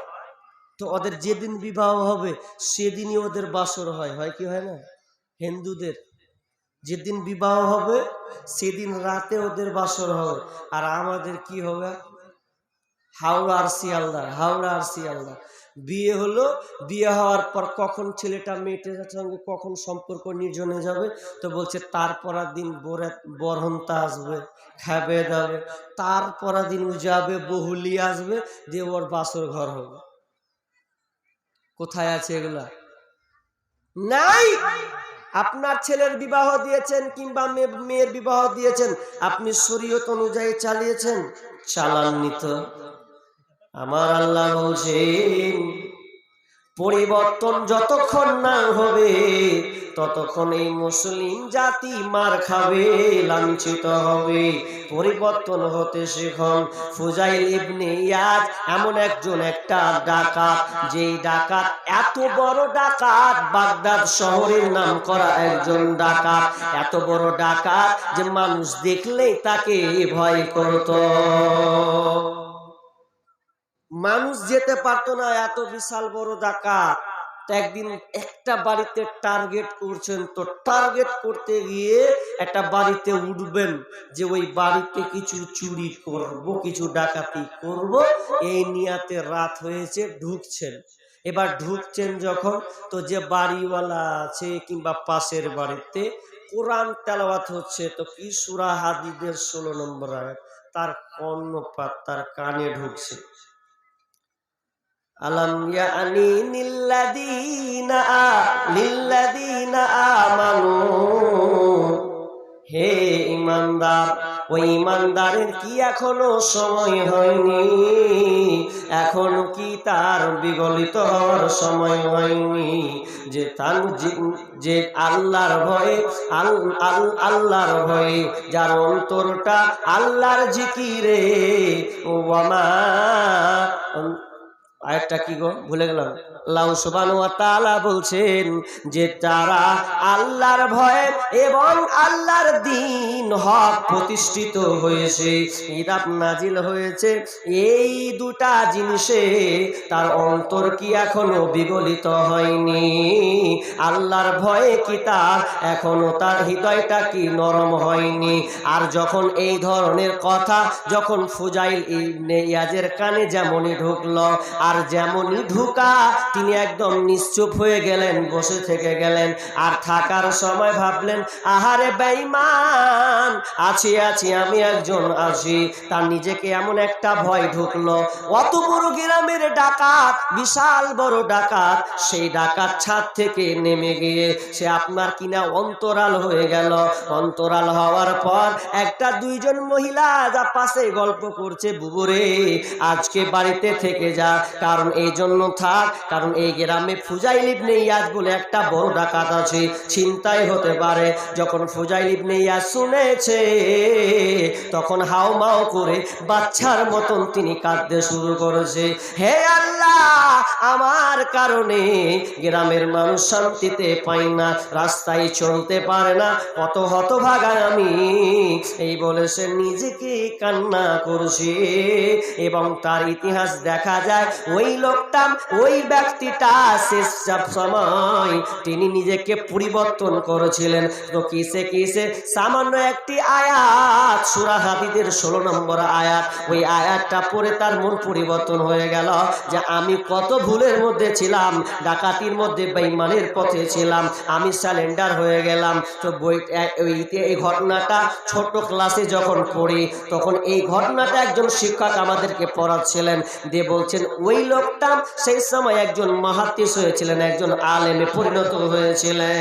তো ওদের যেদিন বিবাহ হবে সেদিনই ওদের বাসর হয়, হয় কি হয় না? হিন্দুদের যেদিন বিবাহ হবে সেদিন রাতে ওদের বাসর হবে, আর আমাদের কি হবে? হাওড়া আর শিয়ালদা, হাওড়া আর শিয়ালদা। বিয়ে হলো, বিয়ে হওয়ার পর কখন ছেলেটা মেয়েটার সঙ্গে কখন সম্পর্ক নির্জনে যাবে, তো বলছে তারপর দিন বরহন্তা আসবে, খাবে দাবে, তারপর দিন যাবে বহুলি আসবে, দিয়ে ওর বাসর ঘর হবে। কোথায় আছে এগুলা? নাই। আপনার ছেলের বিবাহ দিয়েছেন কিংবা মেয়ের বিবাহ দিয়েছেন, আপনি শরীয়ত অনুযায়ী চালিয়েছেন? চালাননি তো। আমার আল্লাহ বলছেন পরিবর্তন যতক্ষণ না হবে ততক্ষণ এই মুসলিম জাতি মার খাবে, লাঞ্ছিত হবে। পরিবর্তন হতে শিখুন। ফুজাইল ইবনে ইয়াদ এমন একটা ডাকাত, যেই ডাকাত এত বড় ডাকাত, বাগদাদ শহরের নাম করা একজন ডাকাত, এত বড় ডাকাত যে মানুষ দেখলেই তাকে ভয় করত। মানুষ যেতে পারতো না, এত বিশাল বড় ডাকাত। একদিন একটা বাড়িতে টার্গেট করছেন, তো টার্গেট করতে গিয়ে একটা বাড়িতে উঠবেন, যে ওই বাড়িতে কিছু চুরি করব, কিছু ডাকাতি করব, এই নিয়াতে রাত হয়েছে, ঢুকছেন। এবার ঢুকছেন যখন, তো যে বাড়িওয়ালা আছে কিংবা পাশের বাড়িতে কোরআন তেলাওয়াত হচ্ছে, তো কি সূরা হাদীদের 16 নম্বর আয়াত তার কর্ণপাত তার কানে ঢুকছে। আলাম ইয়ানি লিল্লাযীনা আমানু, হে ঈমানদার, ওই ঈমানদারের কি এখনো সময় হয়নি? এখন কি তার বিগলিত হওয়ার সময় হয়নি? যে তার যে আল্লাহর ভয়ে, আল্লাহর ভয়ে যার অন্তরটা আল্লাহর জিকিরে, ওয়ামা আরেকটা কি গো ভুলে গেলাম। আল্লাহ সুবহানাহু ওয়া তাআলা বলছেন যে তারা আল্লাহর ভয়ে এবং আল্লাহর দ্বীন হক প্রতিষ্ঠিত হয়েছে, কিতাব নাজিল হয়েছে, এই দুটা জিনিসে তার অন্তর কি এখনো বিগলিত হয়নি? আল্লাহর ভয়ে কি তার এখনো তার হৃদয়টা কি নরম হয়নি? আর যখন এই ধরনের কথা যখন ফুজাইল ইবনে ইয়াজের কানে যেমনই ঢুকলো, আর যেমনই ঢুকা তিনি একদম নিশ্চুপ হয়ে গেলেন, বসে থেকে গেলেন। আর থাকার সময় ভাবলেন, আহারে বেঈমান, আছি আমি একজন আছি। তার নিজেকে এমন একটা ভয় ঢুকলো, অত বড় গ্রামের ডাকাত, বিশাল বড় ডাকাত, সেই ডাকাত ছাদ থেকে নেমে গিয়ে সে আপনার কিনা অন্তরাল হয়ে গেল। অন্তরাল হওয়ার পর একটা দুইজন মহিলা যা পাশে গল্প করছে, বুবুরে আজকে বাড়িতে থেকে যা, কারণ এই জন্য থাক, কারণ এই গ্রামে ফুজাইল ইবনে ইয়াজ বলে একটা বড় ডাকাত আছে, ছিনতাই হতে পারে। যখন ফুজাইল ইবনে ইয়াজ শুনেছে, তখন হাউমাউ করে বাচ্চার মতন তিনি কাঁদতে শুরু করেছে, হে আল্লাহ, আমার কারণে গ্রামের মানুষ শান্তিতে পায় না, রাস্তায় চলতে পারে না, কত হতভাগা আমি, এই বলে সে নিজেকে কান্না করছে। এবং তার ইতিহাস দেখা যায়, ওই লোকটা, ওই ব্যক্তিটা শেষ সময় তিনি নিজেকে পরিবর্তন করেছিলেন। তো কিসে সামান্য একটি আয়াত, সূরা হাদীদের 16 নম্বর আয়াত, ওই আয়াতটা পড়ে তার মন পরিবর্তন হয়ে গেল, যে আমি কত ভুলের মধ্যে ছিলাম, ডাকাতির মধ্যে, বেঈমানের পথে ছিলাম, আমি সারেন্ডার হয়ে গেলাম। তো এই ঘটনাটা ছোট ক্লাসে যখন পড়ি, তখন এই ঘটনাটা একজন শিক্ষক আমাদেরকে পড়াচ্ছিলেন, দিয়ে বলছেন ওই লোকটা সেই সময় একজন মুহাদ্দিস হয়েছিলেন, একজন আলেমে পরিণত হয়েছিলেন।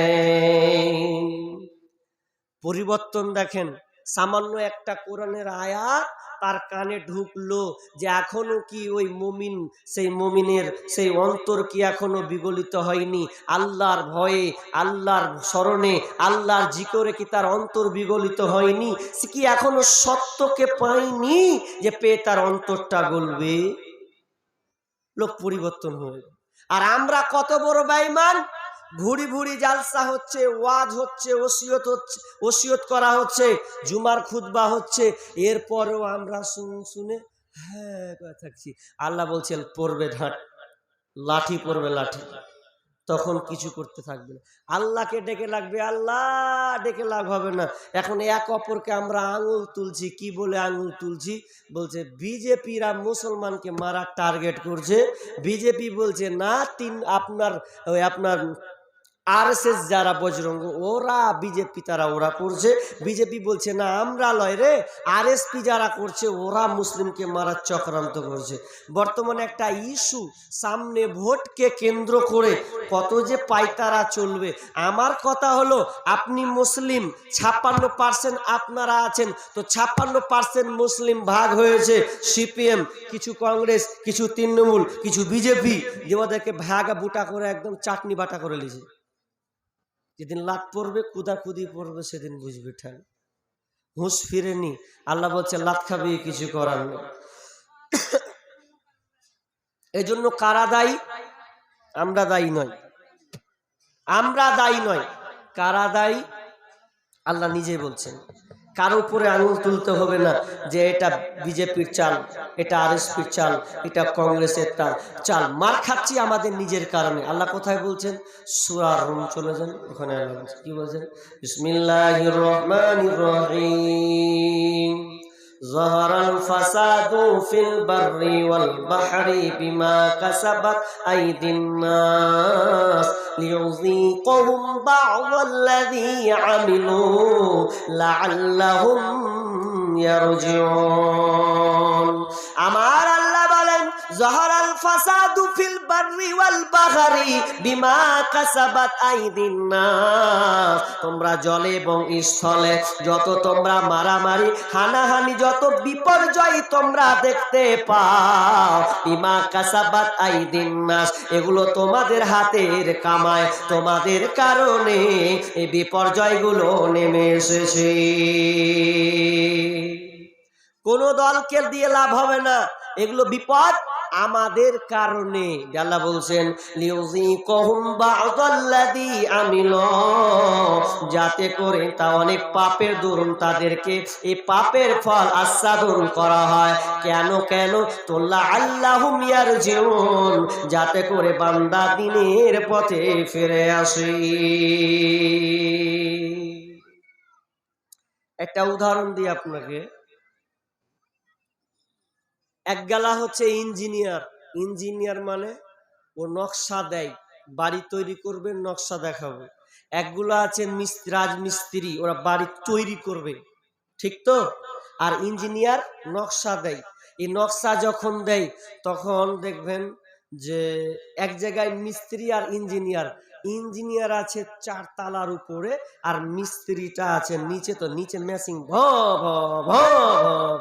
পরিবর্তন দেখেন, সামান্য একটা কোরআনের আয়াত তার কানে ঢুকলো, যে এখনো কি ওই মুমিন, সেই মুমিনের সেই অন্তর কি এখনো বিগলিত হয়নি? আল্লাহর ভয়ে, আল্লাহর স্মরণে, আল্লাহর জিকিরে কি তার অন্তর বিগলিত হয়নি? সে কি এখনো সত্যকে পায়নি যে পেয়ে তার অন্তরটা গলবে? লোক পরিবর্তন হয়ে। আর আমরা কত বড় বেঈমান, ভুরি ভুরি জালসা হচ্ছে, ওয়াজ হচ্ছে, ওসিয়ত করা হচ্ছে, জুমার খুতবা হচ্ছে, এরপরেও আমরা শুনে হ্যাঁ থাকছি। আল্লাহ বলছেন পড়বে ঢাট, লাঠি পড়বে লাঠি, তখন কিছু করতে থাকবে না। আল্লাহকে ডেকে লাগবে, আল্লাহ ডেকে লাভ হবে না। এখন এক অপরকে আমরা আঙুল তুলছি, কি বলে আঙুল তুলছি? বলছে বিজেপিরা মুসলমানকে মারার টার্গেট করছে। বিজেপি বলছে না, আপনার আরএসএস যারা বজরঙ্গ ওরা বিজেপি তারা ওরা করছে, বিজেপি বলছে না আমরা লয় রে, আরএসপি যারা করছে ওরা মুসলিমকে মারার চক্রান্ত করছে। বর্তমানে একটা ইস্যু সামনে, ভোটকে কেন্দ্র করে কত যে পাইতারা চলবে। আমার কথা হলো আপনি মুসলিম, 56% আপনারা আছেন, তো 56% মুসলিম ভাগ হয়েছে, সিপিএম, কিছু কংগ্রেস, কিছু তৃণমূল, কিছু বিজেপি, যে ওদেরকে ভাগা বুটা করে একদম চাটনি বাটা করে লিছে। যেদিন লাট পড়বে, কুদাকুদি পড়বে, সেদিন বুঝবে ঠেল। হুঁশ ফিরেনি, আল্লাহ বলছে লাট খাবি, কিছু করার নেই। এই জন্য কারা দায়ী? আমরা দায়ী নয়, আমরা দায়ী নয়। কারা দায়ী? আল্লাহ নিজে বলছেন। কারো উপরে আঙুল তুলতে হবে না যে এটা বিজেপির চাল, এটা আরএসপির চাল, এটা কংগ্রেসের চাল। মার খাচ্ছি আমাদের নিজের কারণে। আল্লাহ কোথায় বলছেন? সূরা রুম চলে যান, ওখানে আল্লাহ কি বলছেন? বিসমিল্লাহির রহমানির রহিম। ظهر الفساد في البر والبحر بما كسبت أيدي الناس ليذيقهم بعض الذي عملوا لعلهم يرجعون আমার আল্লাহ বলেন জহরাল ফাসাদু ফিল বাররি ওয়াল বাহরি বিমা কাসাবাত আইদিন নাস, তোমরা জলে এবং স্থলে যত তোমরা মারামারি হানাহানি যত বিপর্যয় তোমরা দেখতে পাও, বিমা কাসাবাত আইদিন নাস, এগুলো তোমাদের হাতের কামাই, তোমাদের কারণে এই বিপর্যয়গুলো নেমে এসেছে। কোন দলকে দিয়ে লাভ হবে না, এগুলো বিপদ আমাদের কারণে। আল্লাহ বলছেন লিউযীকুহুম বা'দাল্লাযী আমিলু, যাতে করে তা অনেক পাপের দরুন তাদেরকে এই পাপের ফল আস্বাদন করা হয়। কেন কেন? তো লাআল্লাহুম ইয়ারজিউন, যাতে করে বান্দা দ্বীনের পথে ফিরে আসে। একটা উদাহরণ দিই আপনাকে। এক গেলা হচ্ছে ইঞ্জিনিয়ার। ইঞ্জিনিয়ার মানে ও নকশা দেয়, বাড়ি তৈরি করবে, নকশা দেখাবে। একগুলো আছে রাজমিস্ত্রি, ওরা বাড়ি তৈরি করবে, ঠিক তো? আর ইঞ্জিনিয়ার নকশা দেয়। এই নকশা যখন দেয় তখন দেখবেন যে এক জায়গায় মিস্ত্রি আর ইঞ্জিনিয়ার, ইঞ্জিনিয়ার আছে 4 তলার উপরে আর মিস্ত্রিটা আছে নিচে। তো নিচে মেশিন ভ ভ ভ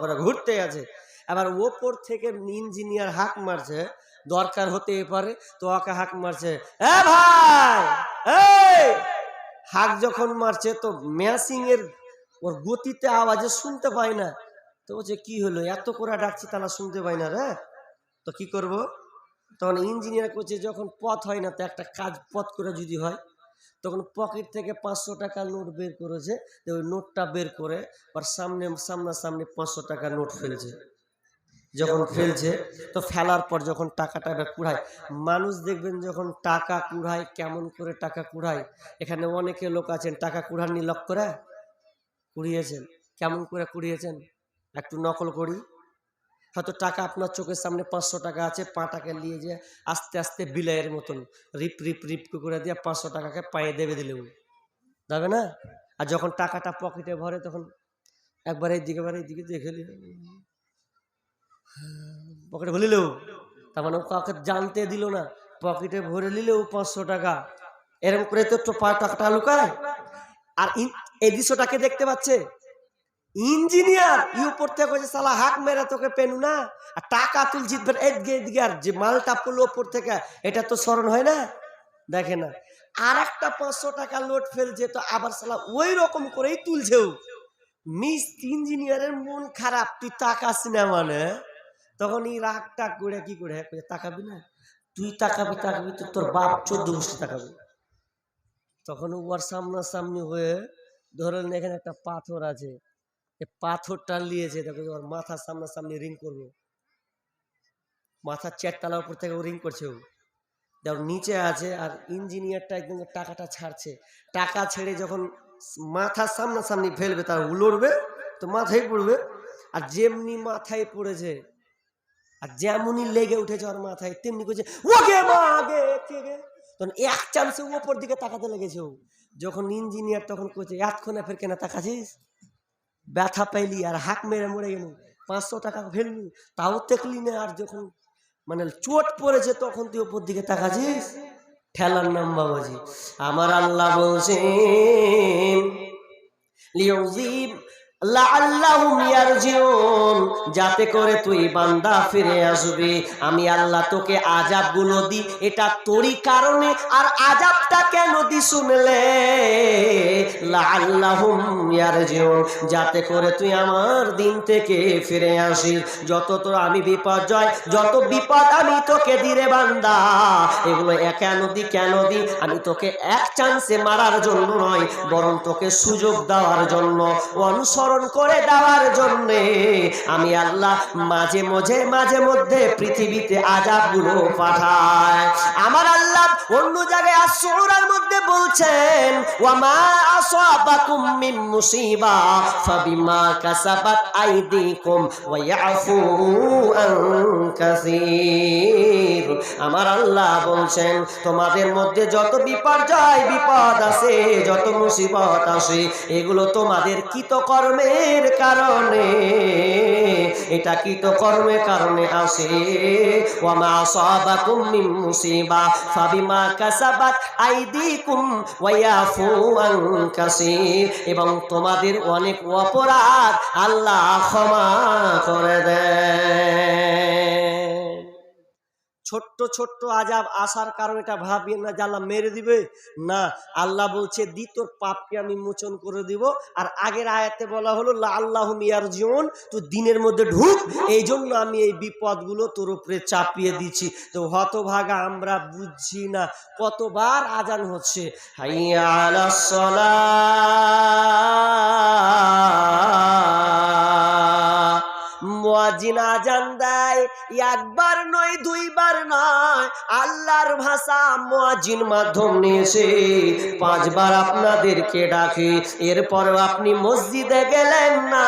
করে ঘুরতে আছে। আবার ওপর থেকে ইঞ্জিনিয়ার হাঁক মারছে, দরকার হতে পারে, তো ওকে হাঁক মারছে, এ ভাই এই, হাঁক যখন মারছে তো মেশিং এর ওর গতিতে আওয়াজে শুনতে পায় না। তো বলছে কি হলো, এত করে ডাকছি তারা শুনতে পায় না রে, তো কি করব? তখন ইঞ্জিনিয়ার করছে যখন পথ হয় না, তো একটা কাজ পথ করে যদি হয়, তখন পকেট থেকে 500 টাকা নোট বের করেছে। ওই নোটটা বের করে ওর সামনাসামনি 500 টাকা নোট ফেলছে। যখন ফেলছে তো ফেলার পর যখন টাকাটা কুড়ায়, মানুষ দেখবেন যখন টাকা কুড়ায় কেমন করে টাকা কুড়ায়। এখানে অনেকে লোক আছেন টাকা কুড়াননি, লক করে কুড়িয়েছেন। কেমন করে কুড়িয়েছেন একটু নকল করি। হয়তো টাকা আপনার চোখের সামনে 500 টাকা আছে, পাটাকে নিয়ে যে আস্তে আস্তে বিলাইয়ের মতন রিপ রিপ রিপ করে দিয়ে 500 টাকাকে পায়ে দেবে দিলে যাবে না। আর যখন টাকাটা পকেটে ভরে তখন একবার এইদিকে এইদিকে দেখে পকেটে ভরে নিলেও, তার মানে কাউকে জানতে দিল না, পকেটে ভরে নিলেও 500 টাকা। এরকম করে তো টাকাটা লুকায়। আর এই দৃশ্যটাকে দেখতে পাচ্ছে ইঞ্জিনিয়ার, উপর থেকে কইছে শালা হাক মেরে তোকে পেনু না, আর টাকা তুলছি এদিকে, আর যে মালটা পড়লো উপর থেকে, এটা তো স্মরণ হয় না, দেখে না। আর একটা 500 টাকা নোট ফেলছে, তো আবার শালা ওই রকম করেই তুলছেও। ইঞ্জিনিয়ারের মন খারাপ, তুই তাকাস না মানে। তখন এই রাগ টাক করে কি করে তাকাবি না, তুই তাকাবি তো তোর বাপ 14 গোষ্ঠী তাকাবি। তখন ওর সামনাসামনি হয়ে ধরেন এখানে একটা পাথর আছে, এই পাথরটা নিয়েছে, দেখো ওর মাথার সামনাসামনি রিং করবো, মাথার 4 তলার উপর থেকে ও রিং করছে, ও দেখো নিচে আছে। আর ইঞ্জিনিয়ারটা একদম টাকাটা ছাড়ছে, টাকা ছেড়ে যখন মাথার সামনাসামনি ফেলবে তার উলড়বে, তো মাথায় পড়বে। আর যেমনি মাথায় পড়েছে আর যেমনই লেগে উঠেছে ওর মাথায়, তেমনি করছে ওকে মা আগে কে গে, তখন এক চান্সে উপর দিকে তাকাতে লেগেছে। যখন ইঞ্জিনিয়ার তখন কইছে এতক্ষণে ফের কেনা তাকাছিস, ব্যথা পাইলি আর হাঁক মেরে মরে গেল, 500 টাকা ফেললি তাও দেখলি না, আর যখন মানে চোট পড়েছে তখন তুই উপর দিকে তাকাছিস, ঠেলার নাম বাবাজি। আমার আল্লাহ বলছেন লিউযিব লাআল্লাহুম ইয়ারজিউন, যাতে করে তুই বান্দা ফিরে আসবি। আমি আল্লাহ তোকে আযাবগুলো দি, এটা তোরই কারণে। আর আযাবটা কেন দি শুনলে, লাআল্লাহুম ইয়ারজিউন, যাতে করে তুই আমার দিন থেকে ফিরে আসিস। যত তোর আমি বিপর্যয়, যত বিপদ আমি তোকে দিরে বান্দা, এগুলো কেন দি, আমি তোকে এক চান্সে মারার জন্য নয়, বরং তোকে সুযোগ দেওয়ার জন্য, অনুসরণ করে দেওয়ার জন্য আমি আল্লাহ মাঝে মধ্যে পৃথিবীতে আযাবগুলো পাঠায়। আমার আল্লাহ অন্য জায়গায় সূরার মধ্যে বলছেন ওয়ামা আসাবাকুম মিন মুসিবা ফাবিমা কাসাবাত আইদিকুম ওয়া ইয়াফু আন কাসীর। আমার আল্লাহ বলছেন তোমাদের মধ্যে যত বিপদ আছে, যত মুসিবত আসে, এগুলো তোমাদের কৃতকর্মের কারণে, এটা কৃতকর্মের কারণে আসে। ওয়ামা আসাবাকুম মিন মুসিবা ফাবিমা কাসাবাত আইদিকুম ওয়া ইয়াফু আন কাসীর, এবং তোমাদের অনেক অপরাধ আল্লাহ ক্ষমা করে দেন। ছোট্ট ছোট্ট আযাব আসার কারণে এটা ভাবিয়ে না যে আল্লাহ মেরে দিবে, না, আল্লাহ বলছে দি তোর পাপকে আমি মোচন করে দিব। আর আগের আয়াতে বলা হলো লাআল্লাহুম ইয়ারজিউন, তুই দিনের মধ্যে ঢুক, এই জন্য আমি এই বিপদগুলো তোর উপরে চাপিয়ে দিচ্ছি। তো হতভাগা আমরা বুঝছি না, কতবার আজান হচ্ছে হাইয়া আলাস সালাহ, মুয়াজ্জিন আজান দেয়, একবার নয় দুইবার নয়, আল্লাহর ভাষা মুয়াজ্জিন মাধ্যম নিয়েছে 5 বার আপনাদেরকে ডাকে। এরপরেও আপনি মসজিদে গেলেন না,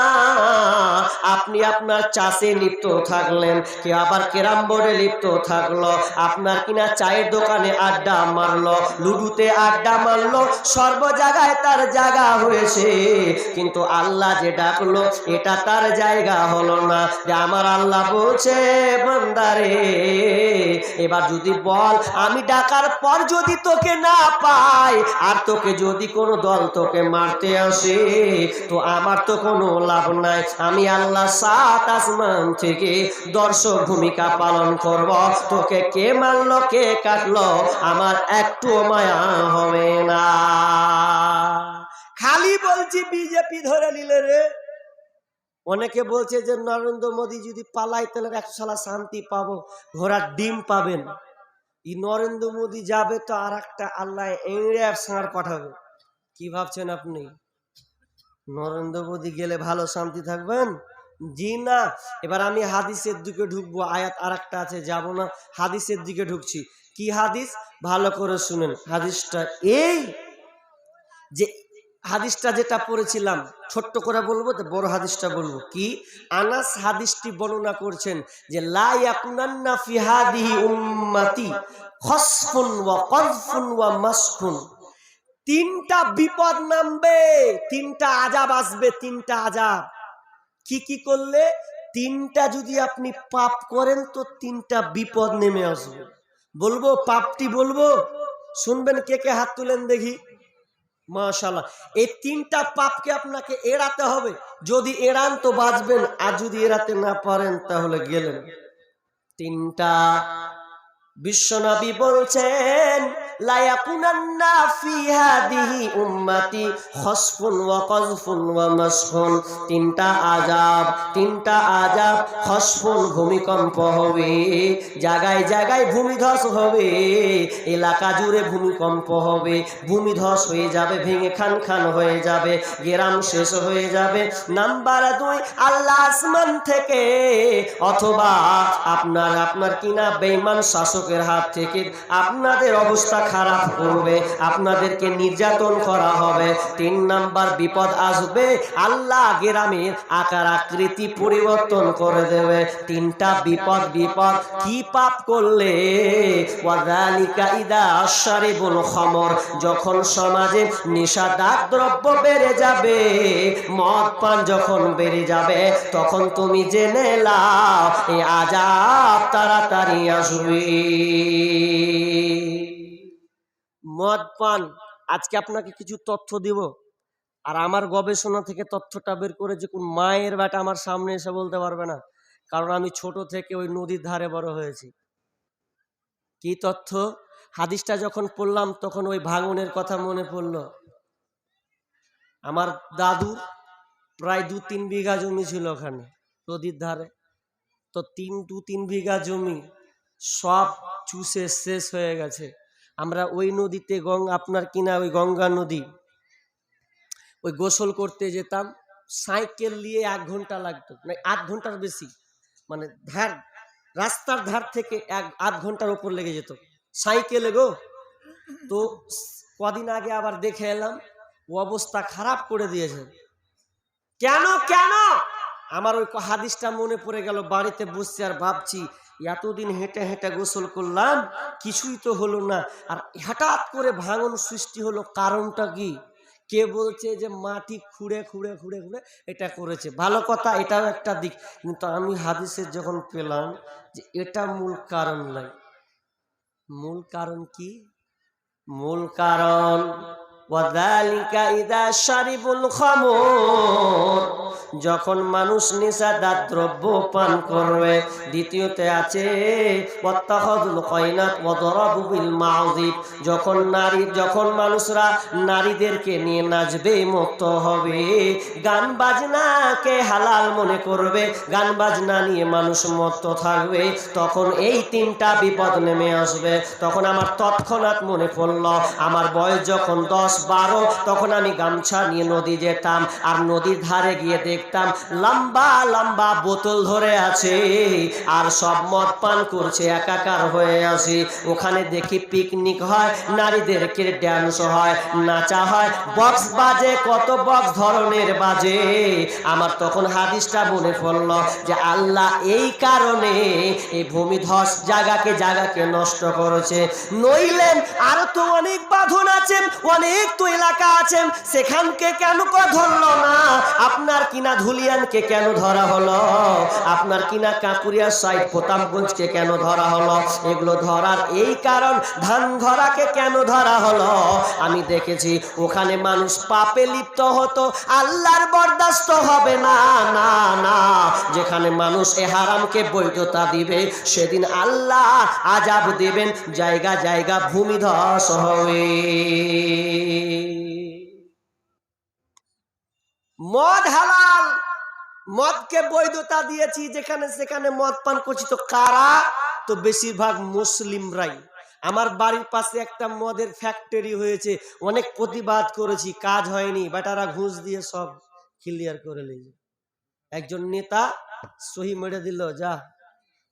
আপনি আপনার চাষে লিপ্ত থাকলেন, কে আবার ক্যারাম বোর্ডে লিপ্ত থাকলো, আপনার কিনা চায়ের দোকানে আড্ডা মারলো, লুডুতে আড্ডা মারলো, সর্ব জায়গায় তার জায়গা হয়েছে, কিন্তু আল্লাহ যে ডাকলো এটা তার জায়গা হলো না। যে আমার আল্লাহ বলছে বান্দারে এবার যদি বল, আমি ডাকার পর যদি তোকে না পাই, আর তোকে যদি কোনো দল তোকে মারতে আসে, তো আমার তো কোনো লাভ নাই। আমি আল্লাহ 7 আসমান থেকে দর্শক ভূমিকা পালন করব, তোকে কে মারলো কে কাটলো আমার একটু মায়া হবে না। খালি বলছি বিজেপি ধরে নিলে রে। অনেকে বলছে যে নরেন্দ্র মোদী যদি পালায় তাহলে 100 সালা শান্তি পাবো, ঘোড়ার ডিম পাবেন। এই নরেন্দ্র মোদী যাবে তো আর একটা আল্লাহ এড়ে সাঁড় পাঠাবে। কি ভাবছেন আপনি? নরেন্দ্র মোদী গেলে ভালো শান্তি থাকবেন? জি না। এবার আমি হাদিসের দিকে ঢুকবো, আয়াত আর একটা আছে, যাব না, হাদিসের দিকে ঢুকছি। কি হাদিস? ভালো করে শুনেন। হাদিসটা এই যে হাদিসটা যেটা পড়েছিলাম, ছোট্ট করে বলবো তো বড় হাদিসটা বলবো। কি? আনাস হাদিসটি বর্ণনা করছেন যে লা ইয়াকুনান্না ফি হাদিহি উম্মতি খাসফুন ওয়া কাযফুন ওয়া মাসখুন, 3টা বিপদ নামবে, 3টা আযাব আসবে, 3টা আযাব। কি কি করলে? 3টা যদি আপনি পাপ করেন তো 3টা বিপদ নেমে আসবে। বলবো পাপটি বলবো, শুনবেন কে কে হাত তুলেন দেখি। মাশাআল্লাহ, এই 3টা পাপকে আপনাকে এড়াতে হবে। যদি এড়ান তো বাঁচবেন, আর যদি এড়াতে না পারেন তাহলে গেলেন। 3টা বিশ্বনবী বলছেন লা ইয়াকুনান্না ফি হাদিহি উম্মতি খাসফুন ওয়া কাযফুন ওয়া মাসখুন, 3টা আযাব। খাসফুন ভূমিকম্প হবে, জায়গায় জায়গায় ভূমিধস হবে, এলাকা জুড়ে ভূমিকম্প হবে, ভূমিধস হয়ে যাবে, ভেঙে খান খান হয়ে যাবে, গ্রাম শেষ হয়ে যাবে। নাম্বার 2, আল্লাহ আসমান থেকে অথবা আপনার কিনা বেঈমান শাসক শাসকের হাত থেকে আপনাদের অবস্থা খারাপ করবে, আপনাদেরকে নির্যাতন করা হবে। 3 নাম্বার বিপদ আসবে, আল্লাহ গ্রামের আকার আকৃতি পরিবর্তন করে দেবে। 3টা বিপদ কি পাপ করলে? ওয়াযালিকা ইদা আশরাবুল খামর, যখন সমাজে নেশাদার দ্রব্য বেড়ে যাবে, মদ পান যখন বেড়ে যাবে, তখন তুমি জেনে নাও এই আযাব তাড়াতাড়ি আসবে। মদ পান, আজকে আপনাকে কিছু তথ্য দিব, আর আমার গবেষণা থেকে তথ্যটা বের করে যে কোন মায়ের বেটা আমার সামনে এসে বলতে পারবে না, কারণ আমি ছোট থেকে ওই নদীর ধারে বড় হয়েছি। কি তথ্য? হাদিসটা যখন পড়লাম তখন ওই ভাঙনের কথা মনে পড়লো। আমার দাদুর প্রায় 2-3 বিঘা জমি ছিল ওখানে নদীর ধারে। তো 2-3 বিঘা জমি সব চুষে শেষ হয়ে গেছে। আমরা ওই নদীতে আপনার কিনা ওই গঙ্গা নদী, ওই গোসল করতে যেতাম। সাইকেল নিয়ে 1 ঘন্টা লাগতো, মানে 8 ঘন্টার বেশি, মানে রাস্তার ধার থেকে 1-8 ঘন্টার উপর লেগে যেত সাইকেলে গো। তো কদিন আগে আবার দেখে এলাম ও অবস্থা খারাপ করে দিয়েছে। কেন? আমার ওই হাদিসটা মনে পড়ে গেল। বাড়িতে বসছি আর ভাবছি, এতদিন হেঁটে হেঁটে গোসল করলাম, কিছুই তো হলো না, আর হঠাৎ করে ভাঙন সৃষ্টি হলো। কারণটা কি? কে বলছে যে মাটি খুঁড়ে খুঁড়ে খুঁড়ে খুঁড়ে এটা করেছে, ভালো কথা, এটাও একটা দিক, কিন্তু আমি হাদিসে যখন পেলাম যে এটা মূল কারণ নয়। মূল কারণ কি? মূল কারণ ওয়াযালিকা ইদা শারিবুল খামর, যখন মানুষ নেশাদার দ্রব্য পান করবে। দ্বিতীয়তে আছে ওয়াত্তাখাযুল কায়নাত ওয়া দারাবু বিল মাযিব, যখন মানুষরা নারীদেরকে নিয়ে নাচবে, মুক্ত হবে, গান বাজনাকে হালাল মনে করবে, গান বাজনা নিয়ে মানুষ মুক্ত থাকবে, তখন এই 3টা বিপদ নেমে আসবে। তখন আমার তৎক্ষণাৎ মনে পড়ল, আমার বয়স যখন 10-12, তখন আমি গামছা নিয়ে নদী যেতাম, আর নদীর ধারে গিয়ে দেখতাম লম্বা লম্বা বোতল ধরে আছে, আর সব মদ পান করছে, একাকার হয়ে আসি। ওখানে দেখি পিকনিক হয়, নারীদেরকে ড্যান্স হয়, নাচা হয়, বক্স বাজে, কত বক্স ধরনের বাজে। আমার তখন হাদিসটা মনে পড়ল যে আল্লাহ এই কারণে এই ভূমিধস জায়গাকে নষ্ট করেছে। নইলেন আরো তো অনেক বাঁধন আছে, অনেক তো এলাকা আছে, সেখানকে কেন ধরলো না? আপনার কিনা ধুলিয়ানকে কেন ধরা হলো? আপনার কিনা কাকুরিয়া সাইড প্রতাপগঞ্জকে কেন ধরা হলো? এগুলো ধরার এই কারণ, ধান ধরাকে কেন ধরা হলো? আমি দেখেছি ওখানে মানুষ পাপে লিপ্ত হতো, আল্লাহর বরদাস্ত হবে না, না না। যেখানে মানুষ এ হারামকে বৈধতা দিবে, সেদিন আল্লাহ আযাব দেবেন, জায়গা জায়গা ভূমিধস হবে। মদ হালাল, মদকে বৈধতা দিয়েছি, যেখানে সেখানে মদ পান করছি। তো কারা? তো বেশিরভাগ মুসলিমরাই। আমার বাড়ির পাশে একটা মদের ফ্যাক্টরি হয়েছে, অনেক প্রতিবাদ করেছি, কাজ হয়নি, বেটারা ঘুষ দিয়ে সব ক্লিয়ার করে নিয়েছে। একজন নেতা সহি মেরে দিল, যা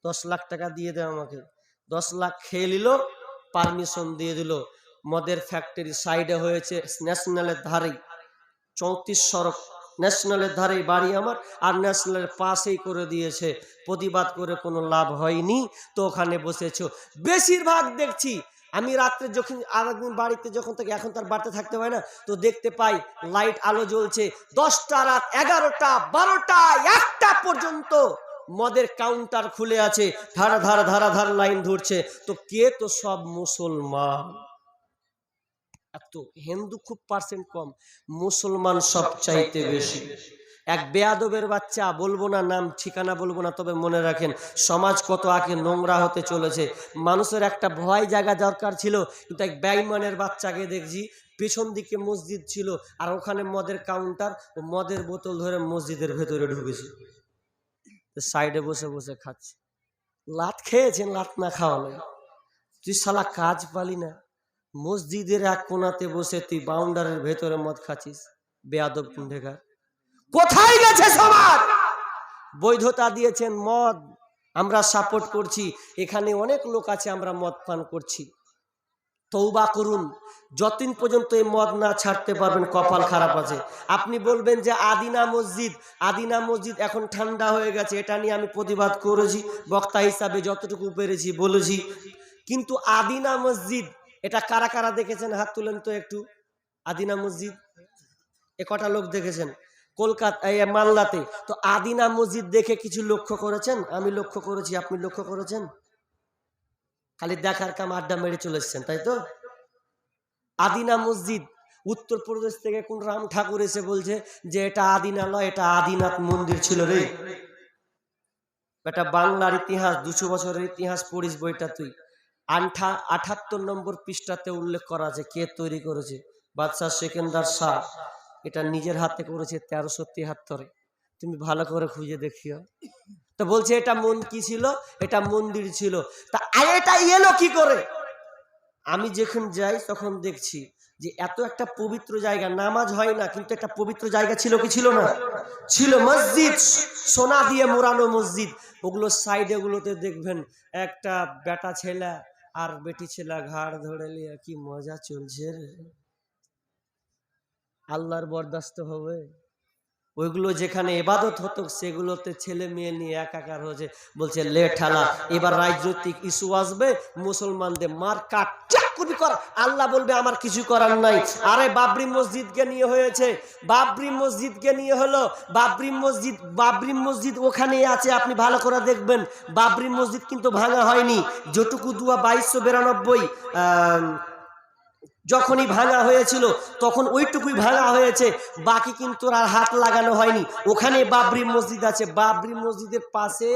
10 লাখ টাকা দিয়ে দে আমাকে। 10 লাখ খেয়ে নিল, পারমিশন দিয়ে দিল। মদের ফ্যাক্টরি সাইডে হয়েছে ন্যাশনালের ধারেই, 34 সড়ক, ন্যাশনালের ধারেই বাড়ি আমার, আর ন্যাশনালের পাশেই করে দিয়েছে। প্রতিবাদ করে কোনো লাভ হয়নি, তো ওখানে বসেছ। বেশিরভাগ দেখছি আমি রাত্রে যখন আরেকদিন বাড়িতে যখন থেকে, এখন তার বাড়িতে থাকতে হয় না, তো দেখতে পাই লাইট আলো জ্বলছে, 10টা রাত, 11টা, 12টা, 1টা পর্যন্ত মদের কাউন্টার খুলে আছে, ধারা ধারা ধারা ধারা লাইন ধরছে। তো কে? তো সব মুসলমান। তো হিন্দু খুব পার্সেন্ট কম, মুসলমান সব চাইতে বেশি। এক বেয়াদবের বাচ্চা, বলবো না নাম, ঠিকানা বলবো না, তবে মনে রাখেন সমাজ কত আগে নোংরা হতে চলেছে। মানুষের একটা ভয় জায়গা দরকার ছিল, কিন্তু এক বেঈমানের বাচ্চাকে দেখছি, পেছন দিকে মসজিদ ছিল, আর ওখানে মদের কাউন্টার, ও মদের বোতল ধরে মসজিদের ভেতরে ঢুকেছে, সাইডে বসে বসে খাচ্ছে। লাত খেয়েছেন, লাত না খাওয়া নয়। তুই শালা কাজ পালি না, মসজিদের এক কোনাতে বসে তুই বাউন্ডারির ভেতরে মদ খাচ্ছিস, বেয়াদব কুণ্ঠেকার। কোথায় গেছে সমাজ? বৈধতা দিয়েছেন মদ, আমরা সাপোর্ট করছি, এখানে অনেক লোক আছে আমরা মদ পান করছি। তওবা করুন, যতদিন পর্যন্ত এই মদ না ছাড়তে পারবেন কপাল খারাপ আছে। আপনি বলবেন যে আদিনা মসজিদ এখন ঠান্ডা হয়ে গেছে, এটা নিয়ে আমি প্রতিবাদ করেছি, বক্তা হিসাবে যতটুকু পেরেছি বলেছি। কিন্তু আদিনা মসজিদ এটা কারা কারা দেখেছেন হাত তুলেন তো একটু। আদিনা মসজিদ এ কটা লোক দেখেছেন কলকাতা মালদাতে? তো আদিনা মসজিদ দেখে কিছু লক্ষ্য করেছেন? আমি লক্ষ্য করেছি, আপনি লক্ষ্য করেছেন? খালি দেখার কাম, আড্ডা মেরে চলে এসছেন, তাই তো? আদিনা মসজিদ উত্তরপ্রদেশ থেকে কোন রাম ঠাকুর এসে বলছে যে এটা আদিনা নয়, এটা আদিনাথ মন্দির ছিল রে। এটা বাংলার ইতিহাস, 200 বছরের ইতিহাস পড়িস বইটা তুই। 78 নম্বর পৃষ্ঠাতে উল্লেখ করা আছে কে তৈরি করেছে। বাদশাহ সেকেন্দার শাহ এটা নিজের হাতে করেছে 1373। তুমি ভালো করে খুঁজে দেখিও। তো বলছে এটা কি ছিল? এটা মন্দির ছিল। তা এটা এলো কি করে? আমি যখন যাই তখন দেখছি যে এত একটা পবিত্র জায়গা, নামাজ হয় না কিন্তু একটা পবিত্র জায়গা ছিল কি ছিল না? ছিল। মসজিদ, সোনা দিয়ে মোড়ানো মসজিদ। ওগুলো সাইডে গুলোতে দেখবেন একটা বেটা ছেলে আর বেটি ছেলে ঘাড় ধরে নিয়ে কি মজা চলছে রে। আল্লাহর বরদাস্ত হবে? ওইগুলো যেখানে ইবাদত হতো সেগুলোতে ছেলে মেয়ে নিয়ে একাকার হয়েছে। বলছে লে ঠালা, এবার রাজনৈতিক ইস্যু আসবে, মুসলমানদের মার কাট চাকুরি কর। আল্লাহ বলবে আমার কিছু করার নাই। আরে বাবরি মসজিদকে নিয়ে হয়েছে, বাবরি মসজিদকে নিয়ে হলো। বাবরি মসজিদ ওখানেই আছে, আপনি ভালো করে দেখবেন। বাবরি মসজিদ কিন্তু ভাঙা হয়নি। যেটুকু দুয়া 2292 যখনই ভাঙা হয়েছিল তখন ওইটুকুই ভাঙা হয়েছে, বাকি কিন্তু আর হাত লাগানো হয়নি। ওখানে বাবরি মসজিদ আছে, বাবরি মসজিদের পাশে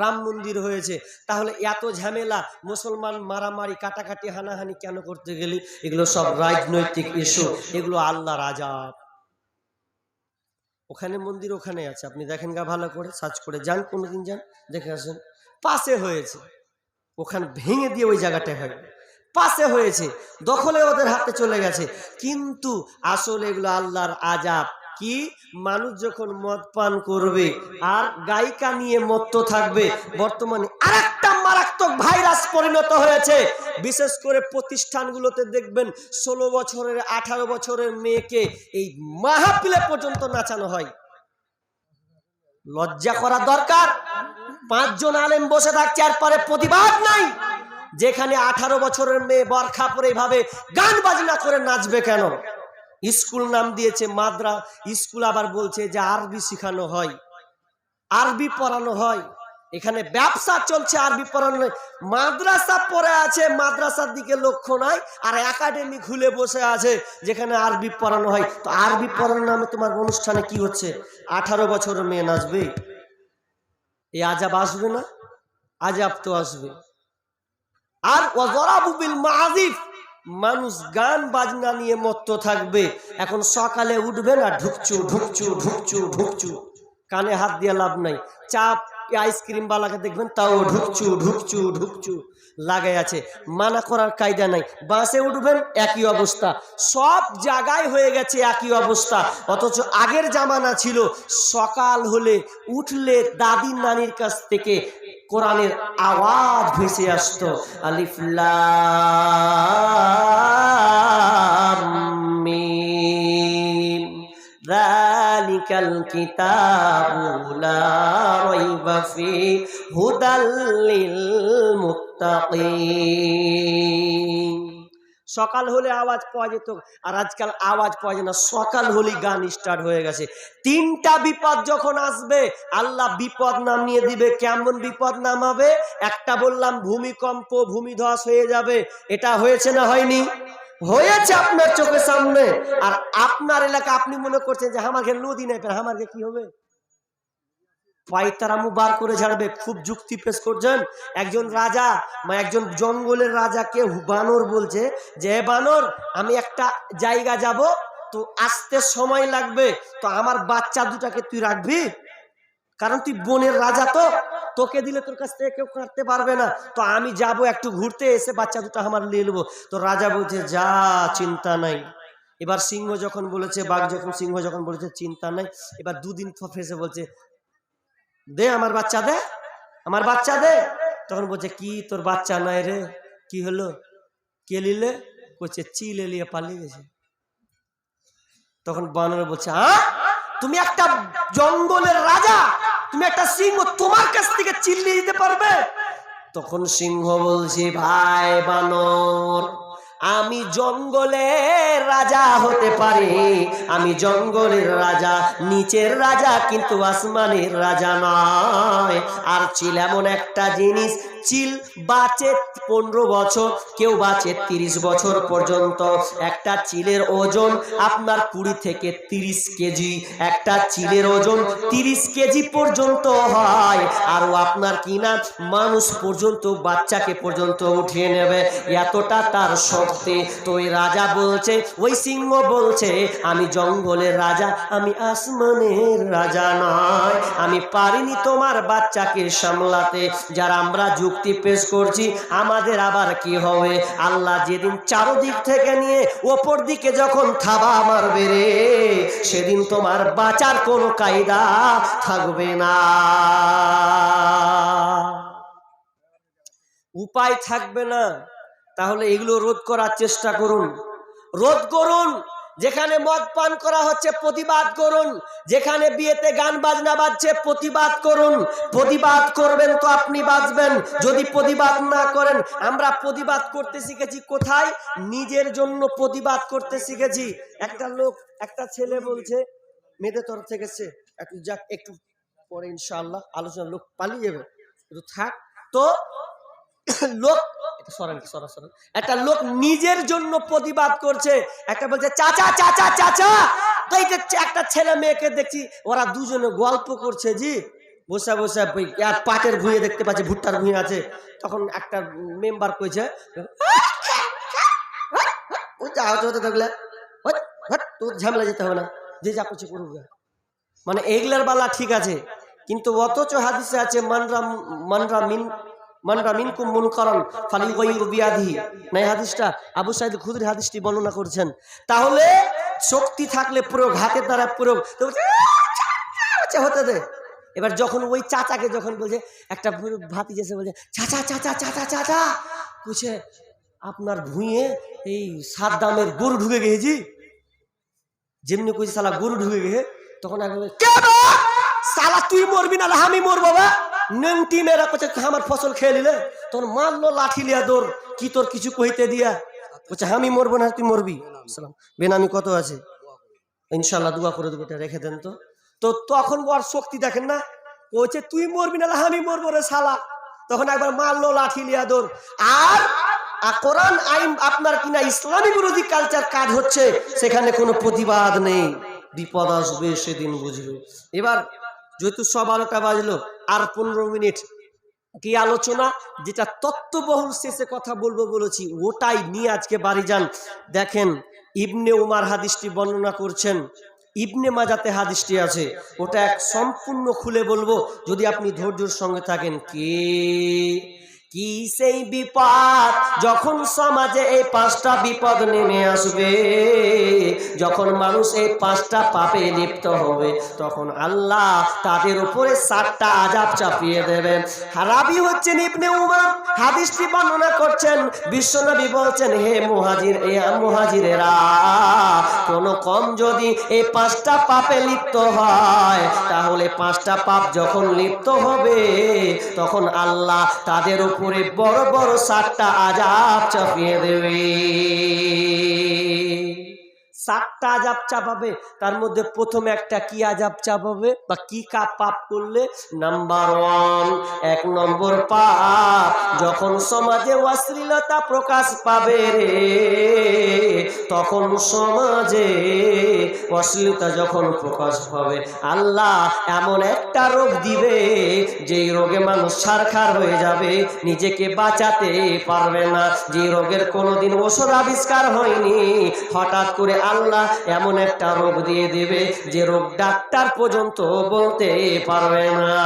রাম মন্দির হয়েছে। তাহলে এত ঝামেলা, মুসলমান মারামারি কাটাকাটি হানাহানি কেন করতে গেলি? এগুলো সব রাজনৈতিক ইস্যু, এগুলো আল্লাহর আযাব। ওখানে মন্দির ওখানে আছে, আপনি দেখেন গা, ভালো করে সার্চ করে যান, কোনোদিন যান দেখে আসেন। পাশে হয়েছে, ওখানে ভেঙে দিয়ে ওই জায়গাটা হয়, পাশে হয়েছে, দখলে ওদের হাতে চলে গেছে। কিন্তু আসলে এগুলো আল্লাহর আযাব। কি? মানুষ যখন মদ পান করবে আর গায়িকা নিয়ে মত্ত থাকবে। বর্তমানে আরেকটা মারাত্মক ভাইরাস পরিণত হয়েছে। বিশেষ করে প্রতিষ্ঠানগুলোতে দেখবেন 16 বছরের 18 বছরের মেয়েকে এই মাহফিলে পর্যন্ত নাচানো হয়। লজ্জা করা দরকার। 5 জন আলেম বসে থাকছে আর পরে প্রতিবাদ নাই। যেখানে 18 বছরের মেয়ে বরখা পরে এইভাবে গান বাজনা করে নাচবে কেন? স্কুল নাম দিয়েছে মাদ্রা স্কুল, আবার বলছে যে আরবি শেখানো হয়, আরবি পড়ানো হয়। এখানে ব্যবসা চলছে, আরবি পড়ানো নয়। মাদ্রাসা পড়ে আছে, মাদ্রাসার দিকে লক্ষ্য নাই, আর একাডেমি খুলে বসে আছে যেখানে আরবি পড়ানো হয়। তো আরবি পড়ানোর নামে তোমার অনুষ্ঠানে কি হচ্ছে? 18 বছরের মেয়ে নাচবে? এই আযাব আসবে না? আযাব তো আসবে। আর ওয়াজরাবু বিল মাযিফ, মানুষ গান বাজনা নিয়ে মত্ত থাকবে। এখন সকালে উঠবে না, ঢুকচু ঢুকচু ঢুকচু ঢুকচু, কানে হাত দিয়ে লাভ নাই। চাপ আইসক্রিম বালাকে দেখবেন তাও ঢুকচু ঢুকচু ঢুকচু লাগাই আছে, মানা করার কায়দা নাই। বাসে উঠবেন একই অবস্থা, সব জায়গায় হয়ে গেছে একই অবস্থা। অথচ আগের জামানা ছিল সকাল হলে উঠলে দাদি নানির কাছ থেকে কোরআনের আওয়াজ ভেসে আসতো, আলিফ লাম মিম যালিকাল কিতাবু লা রাইবা ফীহি হুদাল লিল মুত্তাকিন। সকাল হলে আওয়াজ পাওয়া যেত, আর আজকাল আওয়াজ পাওয়া যায় না, সকাল হলেই গান স্টার্ট হয়ে গেছে। 3টা বিপদ যখন আসবে আল্লাহ বিপদ নামিয়ে দিবে। কেমন বিপদ নামাবে? একটা বললাম ভূমিকম্প, ভূমিধস হয়ে যাবে। এটা হয়েছে না হয়নি? হয়েছে আপনার চোখের সামনে। আর আপনার এলাকা আপনি মনে করছেন যে আমাকে নদী নেই, আমাকে কি হবে? পায়তারামু বার করে ঝাড়বে। খুব যুক্তি পেশ করছেন। একজন রাজা, একজন জঙ্গলের রাজাকে বানর বলছে যে বানর, আমি একটা জায়গা যাব, তো আসতে সময় লাগবে, তো আমার বাচ্চা দুটাকে তুই রাখবি, কারণ তুই বনের রাজা, তো তোকে দিলে তোর কাছ থেকে কেউ কাটতে পারবে না, তো আমি যাব একটু ঘুরতে, এসে বাচ্চা দুটো আমার নিয়ে নেবো। তো রাজা বলছে যা, চিন্তা নাই। এবার সিংহ যখন বলেছে, বাঘ যখন সিংহ যখন বলেছে চিন্তা নাই, এবার 2 দিন ফেসে বলছে দে আমার বাচ্চা দে। আমার বাচ্চা দে। তখন বলছে কি তোর বাচ্চা নাই রে? কি হলো? কে নিলে? বলছে চিল এলিয়ে পালিয়ে গেছে। তখন বানর বলছে তুমি একটা জঙ্গলের রাজা, তুমি একটা সিংহ, তোমার কাছ থেকে চিল্লিয়ে দিতে পারবে? তখন সিংহ বলছে ভাই বানর, আমি জঙ্গলের রাজা হতে পারি, আমি জঙ্গলের রাজা, নিচের রাজা কিন্তু আসমানের রাজা নয়। আর চিল এমন একটা জিনিস, চিল বাঁচে 15 বছর, কেউ বাঁচে 30 বছর পর্যন্ত। একটা চিলের ওজন আপনার 20 থেকে 30 কেজি, একটা চিলের ওজন 30 কেজি পর্যন্ত হয়। আর আপনার কিনা মানুষ পর্যন্ত, বাচ্চাকে পর্যন্ত উঠিয়ে নেবে, এতটা তার শক্তি। তো ওই রাজা বলছে, ওই সিংহ বলছে আমি জঙ্গলের রাজা, আমি আসমানের রাজা নয়, আমি পারিনি তোমার বাচ্চাকে সামলাতে। যারা আমরা যুক্তি পেশ করছি, আমাদের আবার কি হবে? আল্লাহ যেদিন চারদিক থেকে নিয়ে ওপর দিকে যখন থাবা মারবে রে, সেদিন তোমার বাঁচার কোনো কায়দা থাকবে না, উপায় থাকবে না। তাহলে এগুলো রোধ করার চেষ্টা করুন, রোধ করুন। যেখানে মদ পান করা হচ্ছে প্রতিবাদ করুন, যেখানে বিয়েতে গান বাজনা বাজছে প্রতিবাদ করুন। প্রতিবাদ করবেন তো আপনি বাঁচবেন, যদি প্রতিবাদ না করেন। আমরা প্রতিবাদ করতে শিখেছি কোথায়? নিজের জন্য প্রতিবাদ করতে শিখেছি। একটা লোক, একটা ছেলে বলছে মেয়েদের তরফ থেকে, সে একটু যাক, একটু পরে ইনশাআল্লাহ আলোচনা, লোক পালিয়ে যাবে, একটু থাক। তো লোক একটা লোক নিজের জন্য প্রতিবাদ করছে। একটা বলছে চাচা চাচা চাচা, তো এই যে একটা ছেলে মেয়েকে দেখছি ওরা দুজনে গল্প করছে, জি বসে বসে পাটের ভুঁয়ে দেখতে পাচ্ছে, ভুট্টার ভুঁয়ে আছে। তখন একটা মেম্বার কইছে থাকলে তোর ঝামেলা যেতে হবে না, যে যা করছে করুক। মানে এগুলার বালা ঠিক আছে, কিন্তু অথচ হাদিসে আছে মানরা মিনকুম মুনকারান ফালিয়ুগাইয়িরু বিয়াদিহি। না, এই হাদিসটা আবু সাঈদ খুদরি হাদিসটি বর্ণনা করেছেন। তাহলে শক্তি থাকলে প্রয়োগ, হাতের দ্বারা প্রয়োগ, তো হতে দে। এবার যখন ওই চাচাকে যখন বলছে, একটা ভাতিজা এসে বলছে চাচা চাচা চাচা চাচা, বুঝছে আপনার ভুঁয়ে এই সাদ্দামের গরু ঢুকে গেছি, যেমনি কইছে সালা গরু ঢুকে গেছে। তখন সালা তুই মরবি না আমি মরবো, বা নেংটি মেয়েরা করছে আমার ফসল খেয়ে নিলে। তখন মারলো লাঠি লিয়া দৌড়, কি তোর কিছু কইতে দিয়া? বলছে আমি মরবো না, তুই মরবি। বেনামি কত আছে, ইনশাল্লাহ দোয়া করে দেবো, রেখে দেন তো। তো তখন ওর শক্তি দেখেন না, বলছে তুই মরবি না আমি মরবো রে শালা। তখন একবার মারলো লাঠি লিয়া দৌড়। আর কোরআন আইন আপনার কিনা ইসলামী বিরোধী কালচার কাজ হচ্ছে, সেখানে কোনো প্রতিবাদ নেই। বিপদ আসবে সেদিন বুঝবে। এবার যেহেতু 12টা বাজলো, আর 15 মিনিট কি আলোচনা, যেটা তত্ত্ববহুল শেষে কথা বলবো বলেছি, ওটাই নিয়ে আজকে বাড়ি যান। দেখেন ইবনে উমার হাদিসটি বর্ণনা করছেন, ইবনে মাজাতে হাদিসটি আছে, ওটা এক সম্পূর্ণ খুলে বলবো যদি আপনি ধৈর্যের সঙ্গে থাকেন। কি সেই বিপদ যখন সমাজে এই 5টা বিপদ নেমে আসবে, যখন মানুষ এই 5টা পাপে লিপ্ত হবে, তখন আল্লাহ তাদের উপরে 7টা আযাব চাপিয়ে দেবেন। রাবী হচ্ছেন ইবনে উমার, হাদিসটি বর্ণনা করছেন। বিশ্বনবী বলছেন, হে মুহাজিরেরা, কোন কম যদি এই 5টা পাপে লিপ্ত হয়, তাহলে 5টা পাপ যখন লিপ্ত হবে, তখন আল্লাহ তাদের উপরে বড় বড় 7টা আযাব চাপিয়ে দেবে। 7টা আযাব চাপাবে। তার মধ্যে প্রথমে একটা কি আযাব চাপাবে, বা কি পাপ করলে? নাম্বার 1, 1 নম্বর পাপ, যখন সমাজে অশ্লীলতা প্রকাশ পাবে রে, তখন সমাজে অশ্লীলতা যখন প্রকাশ পাবে, আল্লাহ এমন একটা রোগ দিবে, যেই রোগে মানুষ ছারখার হয়ে যাবে, নিজেকে বাঁচাতে পারবে না। যে রোগের কোনোদিন ওষুধ আবিষ্কার হয়নি, হঠাৎ করে আল্লাহ এমন একটা রোগ দিয়ে দেবে, যে রোগ ডাক্তার পর্যন্ত বলতে পারবে না।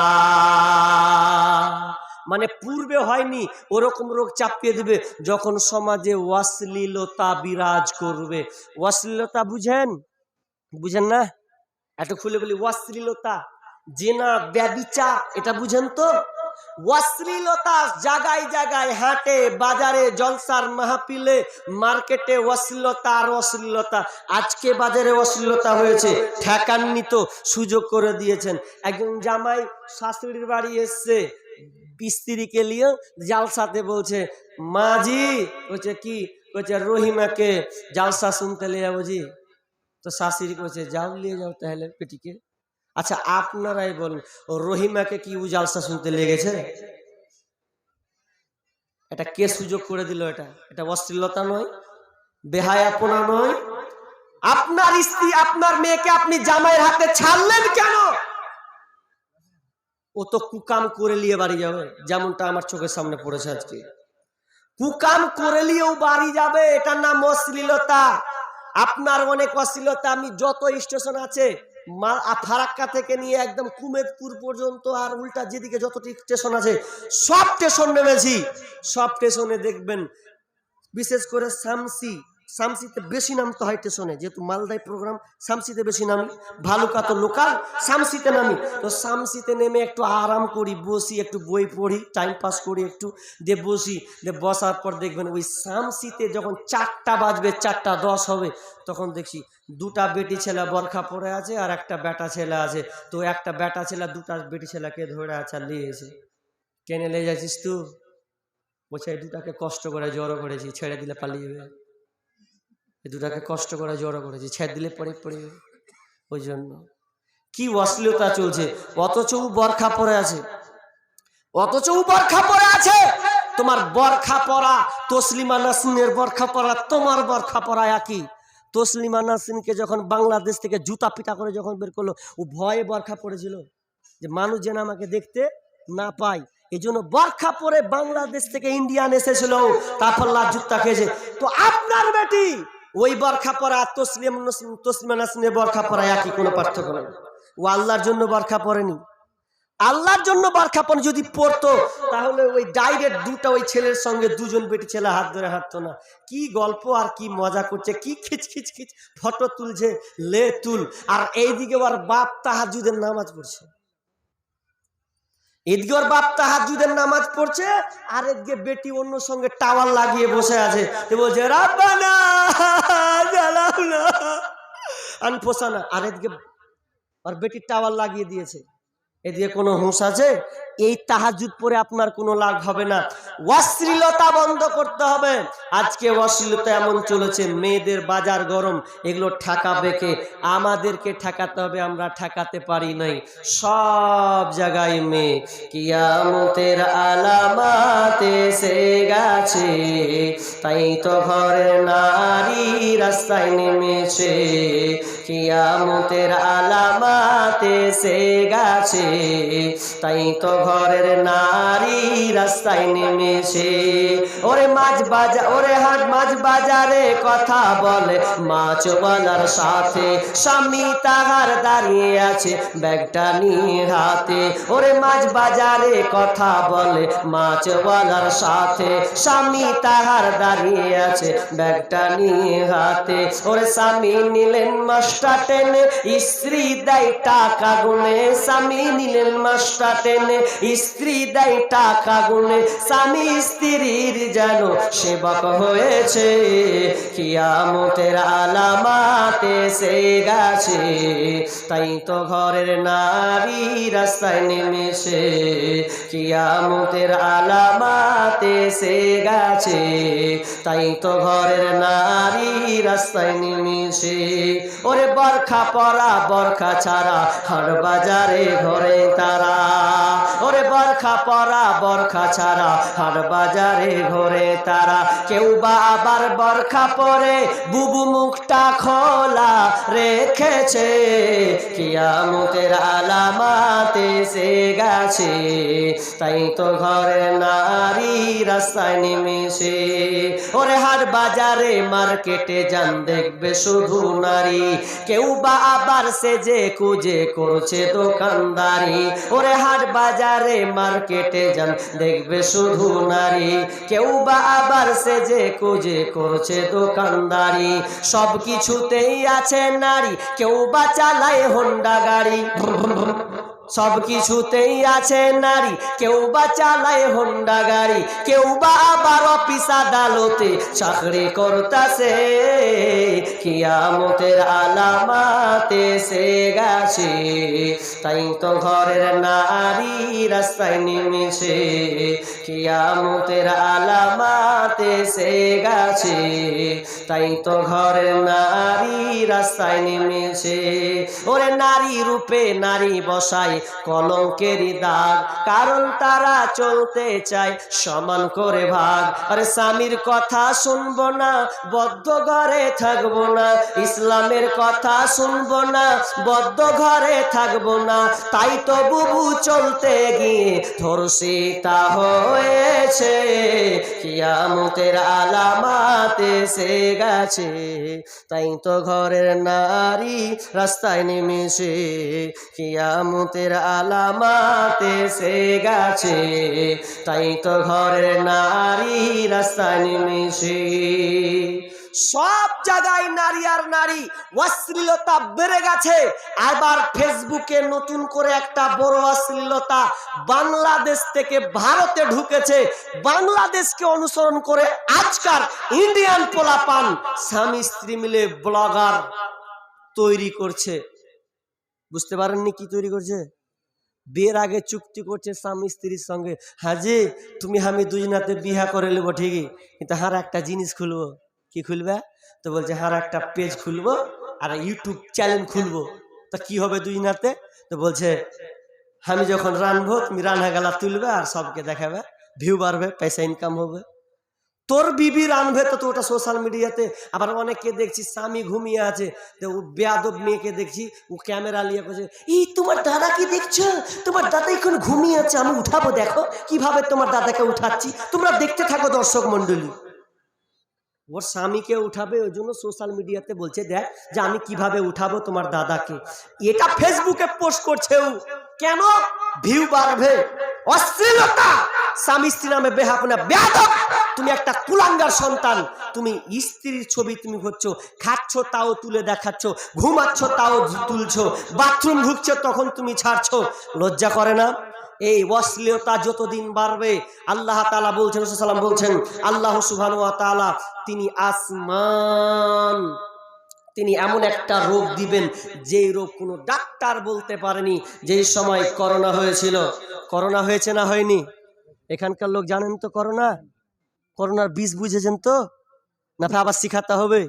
মানে পূর্বে হয়নি, ওরকম রোগ চাপিয়ে দেবে যখন সমাজে অশ্লীলতা বিরাজ করবে। অশ্লীলতা বুঝেন না? একটু খুলে বলি, অশ্লীলতা, জেনা, ব্যভিচার, এটা বুঝেন তো? অশ্লীলতা জায়গায় জায়গায়, হাটে বাজারে, জলসার মাহফিলে, মার্কেটে অশ্লীলতা আর অশ্লীলতা। আজকে বাজারে অশ্লীলতা হয়েছে, ঠেকান্বিত সুযোগ করে দিয়েছেন। একজন জামাই শাশুড়ির বাড়ি এসছে, স্ত্রীকে নিয়ে জালসাতে বলছে, মাজি বলছে কি, বলছে রহিমাকে জালসা শুনতে লিয়ে বুঝি। তো শাশুড়ি বলছে যাও, নিয়ে যাও তাহলে পেটিকে। আচ্ছা আপনারাই বলুন, রহিমাকে কি ও জালসা শুনতে লেগেছে? এটা কে সুযোগ করে দিল? এটা অশ্লীলতা নয়, বেহায়াপনা নয়? আপনার স্ত্রী, আপনার মেয়েকে আপনি জামাইয়ের হাতে ছাড়লেন কেন? ও তো কুকাম করে নিয়ে বাড়ি যাবে, যেমনটা আমার চোখের সামনে পড়েছে আজকে। কুকাম করে নিয়েও বাড়ি যাবে, এটার নাম অশ্লীলতা। আপনার অনেক অশ্লীলতা। আমি যত স্টেশন আছে, ফারাক্কা থেকে নিয়ে একদম কুমেদপুর পর্যন্ত আর উল্টা যেদিকে যতটি স্টেশন আছে সব স্টেশন নেমেছি। সব স্টেশনে দেখবেন, বিশেষ করে শামসিতে বেশি নামতে হয় স্টেশনে, যেহেতু মালদায় প্রোগ্রাম, শামসিতে বেশি নামি। ভালুকা তো লোকাল, শামসিতে নামি। তো শামসিতে নেমে একটু আরাম করি, বসি, একটু বই পড়ি, টাইম পাস করি একটু, দিয়ে বসি। দিয়ে বসার পর দেখবেন ওই শামসিতে যখন 4টা বাজবে, 4:10 হবে, তখন দেখছি দুটা বেটি ছেলে বরখা পরে আছে আর একটা বেটা ছেলে আছে। তো একটা বেটা ছেলে দুটা বেটি ছেলেকে ধরে আছে, নিয়ে এসে, কেনে লে যাচ্ছিস তুই? বলছে এই দুটাকে কষ্ট করে জড়ো করেছি, ছেড়ে দিলে পালিয়ে যাবে। এই দুটাকে কষ্ট করে জড়ো করেছি, ছেড়ে দিলে পড়ে পড়ে। ওই জন্য কি অশ্লীলতা চলছে, অথচ বরখা পরে আছে, অথচ বরখা পরে আছে। তোমার বরখা পরা, তসলিমা নাসরিনের বরখা পরা, তোমার বরখা পরা একই। তসলিমা নাসরিনকে যখন বাংলাদেশ থেকে জুতা পিটা করে যখন বের করলো, ও ভয়ে বরখা পড়েছিল যে মানুষ যেন আমাকে দেখতে না পায়। এই জন্য বরখা পরে বাংলাদেশ থেকে ইন্ডিয়ান এসেছিল, তারপর জুতা খেয়েছে। তো আপনার বেটি ওই বরখা পরা, তসলিমা নাসরিনের বরখা পরা একই, কোনো পার্থক্য নেই। ও আল্লাহর জন্য বরখা পরেনি, আল্লাহর জন্য বরখা পরে যদি পড়তো তাহলে ওই ডাইরেক্ট দুটা ওই ছেলের সঙ্গে দুজন বেটি ছেলে হাত ধরে হাঁটতো না। কি গল্প আর কি মজা করছে, কি খিচ খিচ খিচ ফটো তুলছে, লে তুল। আর এইদিকে ওর বাপ তাহাজ্জুদের নামাজ পড়ছে, এদিকে ওর বাপ তাহাজ্জুদের নামাজ পড়ছে, আর এদিকে বেটি অন্য সঙ্গে টাওয়াল লাগিয়ে বসে আছে। বলছে রাব্বানা জালালনা আনফুসানা, আর এদিকে আর বেটি টাওয়াল লাগিয়ে দিয়েছে। এদিকে কোনো হুঁশ আছে? এই তাহাজ্জুদ পরে আপনার কোনো লাভ হবে না। অশ্লীলতা বন্ধ করতে হবে। আজকে অশ্লীলতা এমন চলেছে, মেয়েদের বাজার গরম, এগুলো ঠেকাবে কে? আমাদেরকে ঠেকাতে হবে, আমরা ঠেকাতে পারি নাই। সব জায়গায় মেয়ে, কিয়ামতের আলামাত এসে গেছে, তাই তো ঘরের নারী রাস্তায় নেমেছে। কিয়ামতের আলামাত এসে গেছে, তাই তো ঘরের নারী রাস্তায় নেমেছে। ওরে মাছ বাজার, ওরে হাট মাছ বাজারে কথা বলে মাছওয়ালার সাথে, স্বামী তাহার দাঁড়িয়ে আছে ব্যাগটা নিয়ে হাতে। ওরে মাছ বাজারে কথা বলে মাছওয়ালার সাথে, স্বামী তাহার দাঁড়িয়ে আছে ব্যাগটা নিয়ে হাতে। ওরে স্বামী নিলেন মাস্টার টেনে, স্ত্রী দেয় টাকা গুনে, স্বামী নিলেন মাস্টার টেনে, স্ত্রী দেয় টাকা গুনে, স্বামী স্ত্রীর যেন সেবক হয়েছে। কিয়ামতের আলামাত এসে গেছে, তাই তো ঘরের নারী রাস্তায় নেমেছে। কিয়ামতের আলামাত এসে গেছে, তাই তো ঘরের নারী রাস্তায় নেমেছে। ওরে বরখা পরা বরখা ছাড়া হাট বাজারে ঘরে তারা, ওরে বরখা পরা বরখা ছাড়া হাট বাজারে ঘরে তারা। কেউ বা আবার বরখা পরে বুবু মুখটা খোলা রেখেছে। কিয়ামতের আলামাত এসে গেছে, তাই তো ঘরের নারী রাস্তায় নেমেছে। ওরে হাট বাজারে মার্কেটে যান দেখবে শুধু নারী, কেউ বা আবার সেজে কুজে করছে দোকানদারি। ওরে হাট বাজারে মার্কেটে যান দেখবে শুধু নারী, কেউ বা আবার সেজে কুজে করছে দোকানদারি। সব কিছুতেই আছে নারী, কেউ বা চালায় হোন্ডা গাড়ি, সব কিছুতেই আছে নারী, কেউ বা চালায় হোন্ডা গাড়ি, কেউ বা আবার অফিস আদালতে চাকরি করতাছে। কিয়ামতের আলামাত এসে গেছে, তাই তো ঘরের নারী রাস্তায় নেমেছে। কিয়ামতের আলামাত এসে গেছে, তাই তো ঘরের নারী রাস্তায় নেমেছে। ওরে নারী রূপে নারী বসায় কলঙ্কেরই দাগ, কারণ তারা চলতে চায় সমান করে ভাগ। আরে স্বামীর কথা শুনবো না, বদ্ধ ঘরে থাকবো না, ইসলামের কথা শুনবো না, বদ্ধ ঘরে থাকবো না, তাই তো বুবু চলতে গিয়ে ধর্ষিতা হয়েছে। কিয়ামতের আলামাত এসে গেছে, তাই তো ঘরের নারী রাস্তায় নেমেছে। কিয়ামতের আলামাত এসে গেছে, তাই তো ঘরের নারী রাস্তায় নেমেছে। সব জায়গায় নারী আর নারী, অশ্লীলতা বেড়ে গেছে। আবার ফেসবুকে নতুন করে একটা বড় অশ্লীলতা বাংলাদেশ থেকে ভারতে ঢুকেছে। বাংলাদেশকে অনুসরণ করে আজকাল ইন্ডিয়ান পোলাপান স্বামী স্ত্রী মিলে ব্লগার তৈরি করছে। বুঝতে পারেননি কি তৈরি করছে? বিয়ের আগে চুক্তি করছে স্বামী স্ত্রীর সঙ্গে, হাজি তুমি আমি দুজনাতে বিয়া করে নেবো ঠিকই, কিন্তু হার একটা জিনিস খুলবো। কি খুলবে? তো বলছে হার একটা পেজ খুলবো আর ইউটিউব চ্যানেল খুলবো। তা কি হবে দুজনাতে? তো বলছে আমি যখন রানবো তুমি রান্না গালা তুলবে আর সবকে দেখাবে, ভিউ বাড়বে, পয়সা ইনকাম হবে। তোর বিবি রানবে তো ওটা সোশ্যাল মিডিয়াতে। আবার অনেককে দেখছি স্বামী ঘুমিয়ে আছে, তো ও বেয়াদব মেয়েকে দেখছি ও ক্যামেরা নিয়ে করছে, এই তোমার দাদা কি দেখছো? তোমার দাদা এখন ঘুমিয়ে আছে, আমি উঠাবো, দেখো কিভাবে তোমার দাদাকে উঠাচ্ছি, তোমরা দেখতে থাকো দর্শক মন্ডলী। ওর স্বামীকে উঠাবে, ওই জন্য সোশ্যাল মিডিয়াতে বলছে দেখ যে আমি কিভাবে উঠাবো তোমার দাদাকে। এটা ফেসবুকে পোস্ট করছে ও, কেন? ভিউ বাড়বে। অশ্লীলতা, স্বামী স্ত্রী নামে বেহাপনা, বেয়াদব। তুমি একটা কুলাঙ্গার সন্তান। তুমি স্ত্রীর ছবি তুমি হচ্ছ, খাচ্ছ তাও তুলে দেখাচ্ছ, ঘুমাচ্ছ তাও তুলছো, বাথরুম ঢুকছো তখন তুমি ছাড়ছো। লজ্জা করে না? এই অশ্লীলতা যতদিন বাড়বে, আল্লাহ তাআলা বলছেন, রাসূল সাল্লাল্লাহু আলাইহি ওয়াসাল্লাম বলছেন, আল্লাহ সুবহানাহু ওয়া তাআলা তিনি আসমান, তিনি এমন একটা রোগ দিবেন যেই রোগ কোনো ডাক্তার বলতে পারেনি। যেই সময় করোনা হয়েছিল, করোনা হয়েছে না হয়নি? এখানকার লোক জানেন তো করোনা? করোনার বিষ বুঝেছেন তো? না আবার শিখাতে হবে?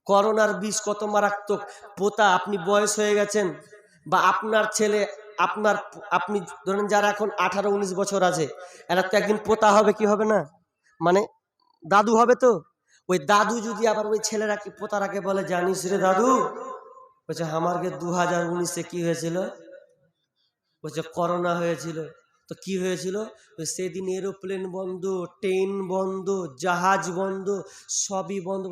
করোনার বিষ কত মারাত্মক। পোতা, আপনি বয়স হয়ে গেছেন বা আপনার ছেলে, আপনি ধরেন যারা এখন 18-19 বছর আছে, এরা তো একদিন পোতা হবে, কি হবে না, মানে দাদু হবে। তো ওই দাদু যদি আবার ওই ছেলেরা কি পোতারাকে বলে, জানিস রে দাদু, বলছে আমারকে 2019-এ কি হয়েছিল? বলছে করোনা হয়েছিল। তো কি হয়েছিল? সেদিন এরোপ্লেন বন্ধ, ট্রেন বন্ধ, জাহাজ বন্ধ, সবই বন্ধ।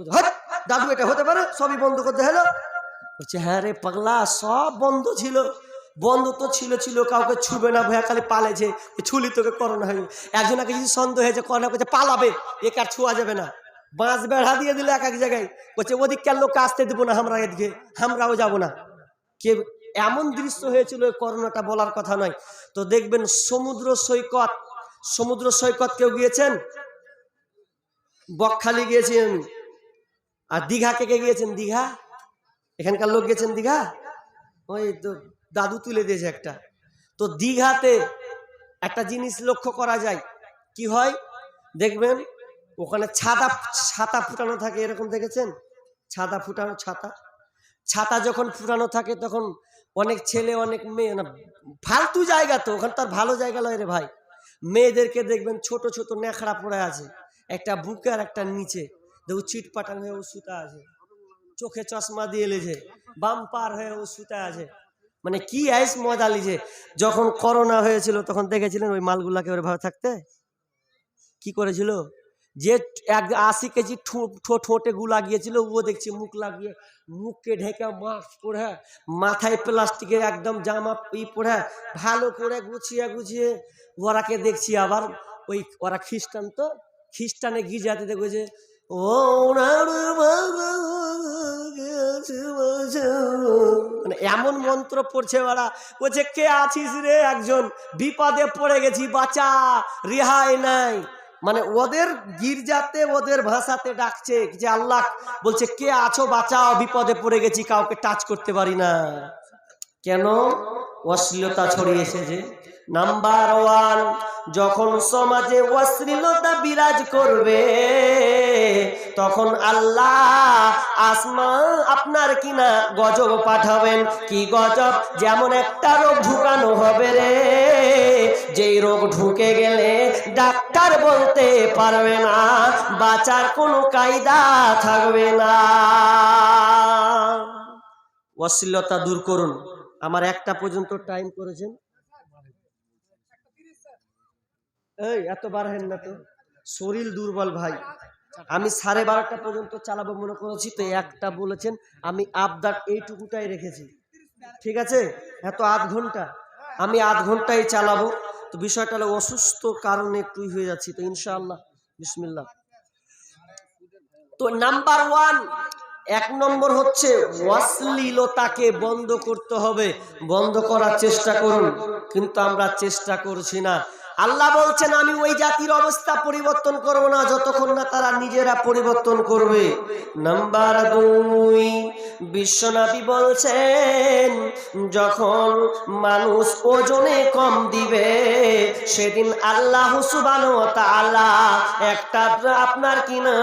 দাদু এটা হতে পারে? সবই বন্ধ করতে হলো? বলছে হ্যাঁ রে পাগলা, সব বন্ধ ছিল। বন্ধ তো ছিল, কাউকে ছুবে না ভয়া, খালি পালেছে, ছুলি তোকে করোনা হয়ে। একজনকে যদি সন্দেহ হয়েছে করোনা, করছে পালাবে, একে আর ছোঁয়া যাবে না। বাঁশ বেড়া দিয়ে দিলে এক এক জায়গায়, বলছে ওদিককার লোককে আসতে দেবো না, আমরা এদিকে আমরাও যাবো না। কে এমন দৃশ্য হয়েছিল করোনাটা বলার কথা নয়। তো দেখবেন সমুদ্র সৈকত কেউ গিয়েছেন? বকখালি গিয়েছি আমি। আর দীঘা কে কে গিয়েছেন? দীঘা এখানকার লোক গেছেন দীঘা? ওই তো দাদু তুলে দিয়েছে একটা। তো দীঘাতে একটা জিনিস লক্ষ্য করা যায়, কি হয় দেখবেন ওখানে ছাতা ফুটানো থাকে, এরকম দেখেছেন? ছাতা ফুটানো, ছাতা যখন ফুটানো থাকে তখন অনেক ছেলে অনেক মেয়ে, না ফালতু জায়গা তো, ওখানে তার ভালো জায়গা লয় রে ভাই। মেয়েদেরকে দেখবেন ছোট ছোট ন্যাকড়া পড়ে আছে, একটা বুকে আর একটা নিচে, দেখো চিটপাটাং হয়ে ও সুতা আছে, চোখে চশমা দিয়ে লেছে, বাম পার হয়ে ও সুতা আছে। মানে কি আইস মজা লিছে। যখন করোনা হয়েছিল তখন দেখেছিলেন ওই মালগুলাকে ওর ভাবে থাকতে কি করেছিল? যে 80 কেজি ঠোঁটে গুলা গিয়েছিল, ও দেখছি মুখ লাগিয়ে, মুখকে ঢেকে মাস্ক পরে, মাথায় প্লাস্টিকের একদম জামা পরে ভালো করে গুছিয়ে ওরাকে দেখছি। আবার ওই ওরা খ্রিস্টান, তো খ্রিস্টানে গির্জাতে দেখেছে, ও মানে এমন মন্ত্র পড়ছে ওরা, বলছে কে আছিস রে, একজন বিপদে পড়ে গেছি, বাঁচা, রেহাই নাই। মানে ওদের গির্জাতে ওদের ভাষাতে ডাকছে যে আল্লাহ বলছে কে আছো, বাঁচাও, বিপদে পড়ে গেছি, কাউকে টাচ করতে পারি না। কেন? অশ্লীলতা ছড়িয়েছে যে। নাম্বার ওয়ান, যখন সমাজে অশ্লীলতা বিরাজ করবে তখন আল্লাহ আপনার কিনা গজব পাঠাবেন। কি গজব? যেমন একটা রোগ ঢুকানো হবে রে, যেই রোগ ঢুকে গেলে ডাক্তার বলতে পারবে না, বাঁচার কোনো কায়দা থাকবে না। অশ্লীলতা দূর করুন। আমার 1টা পর্যন্ত টাইম করেছেন, এই এত বাড়েন না তো, শরীর দুর্বল ভাই। আমি 12:30 পর্যন্ত চালাবো মনে করেছি, তো 1টা বলেছেন, আমি আবদার এইটুকুটাই রেখেছি, ঠিক আছে? এত আধ ঘন্টা, আমি আধ ঘন্টাই চালাবো। তো বিষয়টা হলো অসুস্থ কারণে একটু হয়ে যাচ্ছি, তো ইনশাআল্লাহ বিসমিল্লাহ। তো নাম্বার ওয়ান, 1 নম্বর হচ্ছে অশ্লীলতাকে বন্ধ করতে হবে। বন্ধ করার চেষ্টা করুন, কিন্তু আমরা চেষ্টা করছি না। আল্লাহ বলছেন আমি ওই জাতির অবস্থা পরিবর্তন করব না যতক্ষণ না তারা নিজেরা পরিবর্তন করবে। নাম্বার 2, বিশ্বনবী বলছেন যখন মানুষ ওজনে কম দিবে সেদিন আল্লাহ সুবহানাহু ওয়া তাআলা একটা আপনার কিনা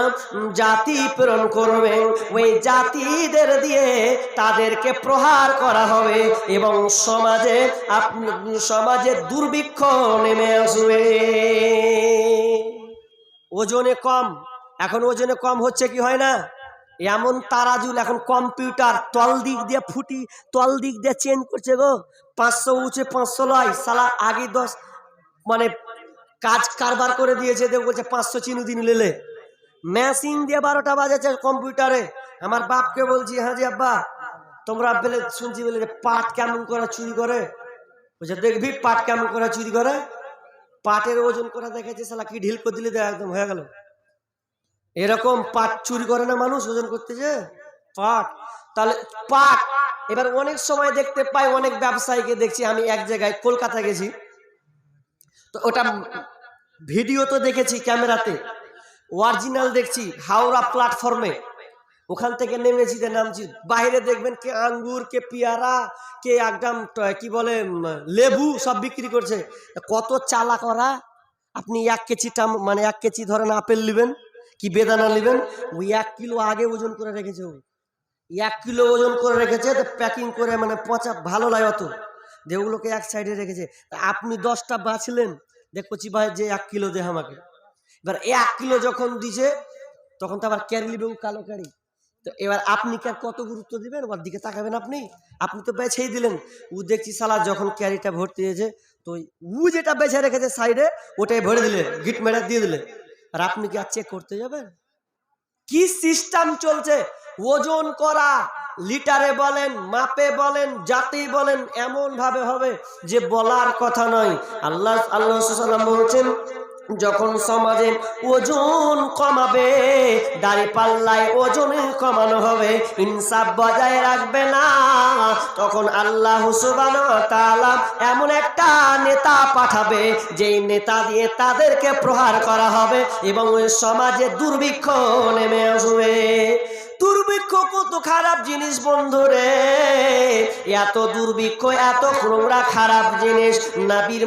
জাতি প্রেরণ করবেন, ওই জাতিদের দিয়ে তাদেরকে প্রহার করা হবে এবং সমাজে দুর্ভিক্ষ নেমে আসবে। ওজনে কম, এখন ওজনে কম হচ্ছে কি হয় না? এমন তারাজুল এখন কম্পিউটার তল দিক দিয়ে তল দিক দিয়ে চেঞ্জ করছে গো। 500 উঁচে 500 লয়, সালা আগে 10 মানে কাজ কারবার করে দিয়েছে, দেখ বলছে 500 চিনি দিন লেলে। মেশিন দিয়ে 12টা বাজাচ্ছে কম্পিউটারে। আমার বাপকে বলছি, হ্যাঁ জি আব্বা, তোমরা বলে শুনছি বলে যে পাট কেমন করে চুরি করে, বলছে দেখবি পাট কেমন করে চুরি করে। পাটের ওজন করে দেখেছে, সালা কি ঢিল করে দিলে একদম হয়ে গেল। এরকম পাট চুরি করে না মানুষ ওজন করতেছে পাট। তাহলে পাট এবার অনেক সময় দেখতে পাই, অনেক ব্যবসায়ীকে দেখছি। আমি এক জায়গায় কলকাতা গেছি, তো ওটা ভিডিও তো দেখেছি ক্যামেরাতে, অরিজিনাল দেখছি হাওড়া প্ল্যাটফর্মে। ওখান থেকে নেমেছি, নামছি, বাইরে দেখবেন কে আঙ্গুর, কে পেয়ারা, কে একদম কি বলে লেবু সব বিক্রি করছে। কত চালা করা! আপনি 1 কেজি মানে 1 কেজি ধরেন আপেল নেবেন কি বেদানা নেবেন, ওই 1 কিলো আগে ওজন করে রেখেছে। 1 কিলো ওজন করে রেখেছে, তো প্যাকিং করে মানে পচা ভালো লাগে অত, যেগুলোকে এক সাইডে রেখেছে। আপনি 10টা বাঁচলেন, দেখছি ভাই যে 1 কিলো দে আমাকে। এবার 1 কিলো যখন দিছে তখন তো আবার ক্যারি লিবেন, কালো ক্যারি। তো এবার আপনি কত গুরুত্ব দিবেন, ওর দিকে তাকাবেন? আপনি তো বেছেই দিলেন। ও দেখছি সালা যখন ক্যারিটা ভর্তি হয়েছে, তো ও যেটা বেছে রেখেছে সাইডে ওটাই ভরে দিলে, গিট মেরে দিয়ে দিলে। আর আপনি কি আর চেক করতে যাবেন? কি সিস্টেম চলছে! ওজন করা, লিটারে বলেন, মাপে বলেন, জাতেই বলেন, এমন ভাবে হবে যে বলার কথা নয়। আল্লাহ বলছেন যখন সমাজে ওজন কমাবে, দাড়ি পাল্লায় ওজন কমানো হবে, ইনসাফ বজায় রাখবে না, তখন আল্লাহ সুবহানাহু ওয়া তাআলা এমন একটা নেতা পাঠাবে যেই নেতা দিয়ে তাদেরকে প্রহার করা হবে এবং ওই সমাজে দুর্ভিক্ষ নেমে আসবে। দুর্ভিক্ষ কত খারাপ জিনিস বন্ধুরে, এত দুর্ভিক্ষ, এত নোংরা খারাপ জিনিস। নবীর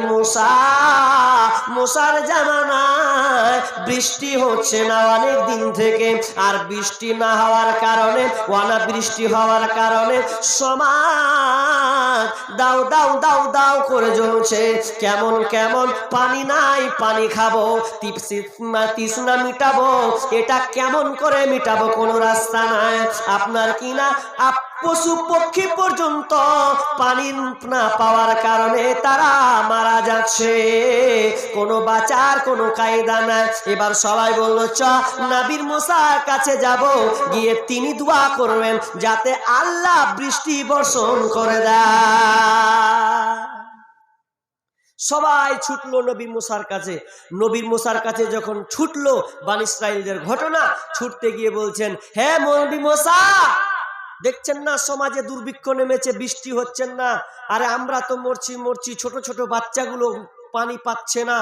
মুসার জামানায় বৃষ্টি হচ্ছে না অনেক দিন থেকে, আর বৃষ্টি না হওয়ার কারণে, অনাবৃষ্টি হওয়ার কারণে সমাজ দাও দাও দাও দাও করে জ্বলছে। কেমন কেমন পানি নাই, পানি খাবো, তৃষ্ণা মিটাবো, এটা কেমন করে মিটাবো, কোনো রাস্তা নাই। আপনার কিনা পশু পক্ষী পর্যন্ত পানি না পাওয়ার কারণে তারা মারা যাচ্ছে, কোনো বাঁচার কোনো কায়দা নাই। এবার সবাই বলল চ নবীর মুসার কাছে যাব, গিয়ে তিনি দোয়া করবেন যাতে আল্লাহ বৃষ্টি বর্ষণ করে দেয়। সবাই ছুটলো নবী মুসার কাছে। নবীর মুসার কাছে যখন ছুটলো, বনী ইসরাইলদের ঘটনা, ছুটতে গিয়ে বলছেন, হে নবী মুসা, দেখছেন না সমাজে দুর্ভিক্ষ নেমেছে, বৃষ্টি হচ্ছে না। আরে আমরা তো মরছি মরছি, ছোট ছোট বাচ্চাগুলো পানি পাচ্ছে না।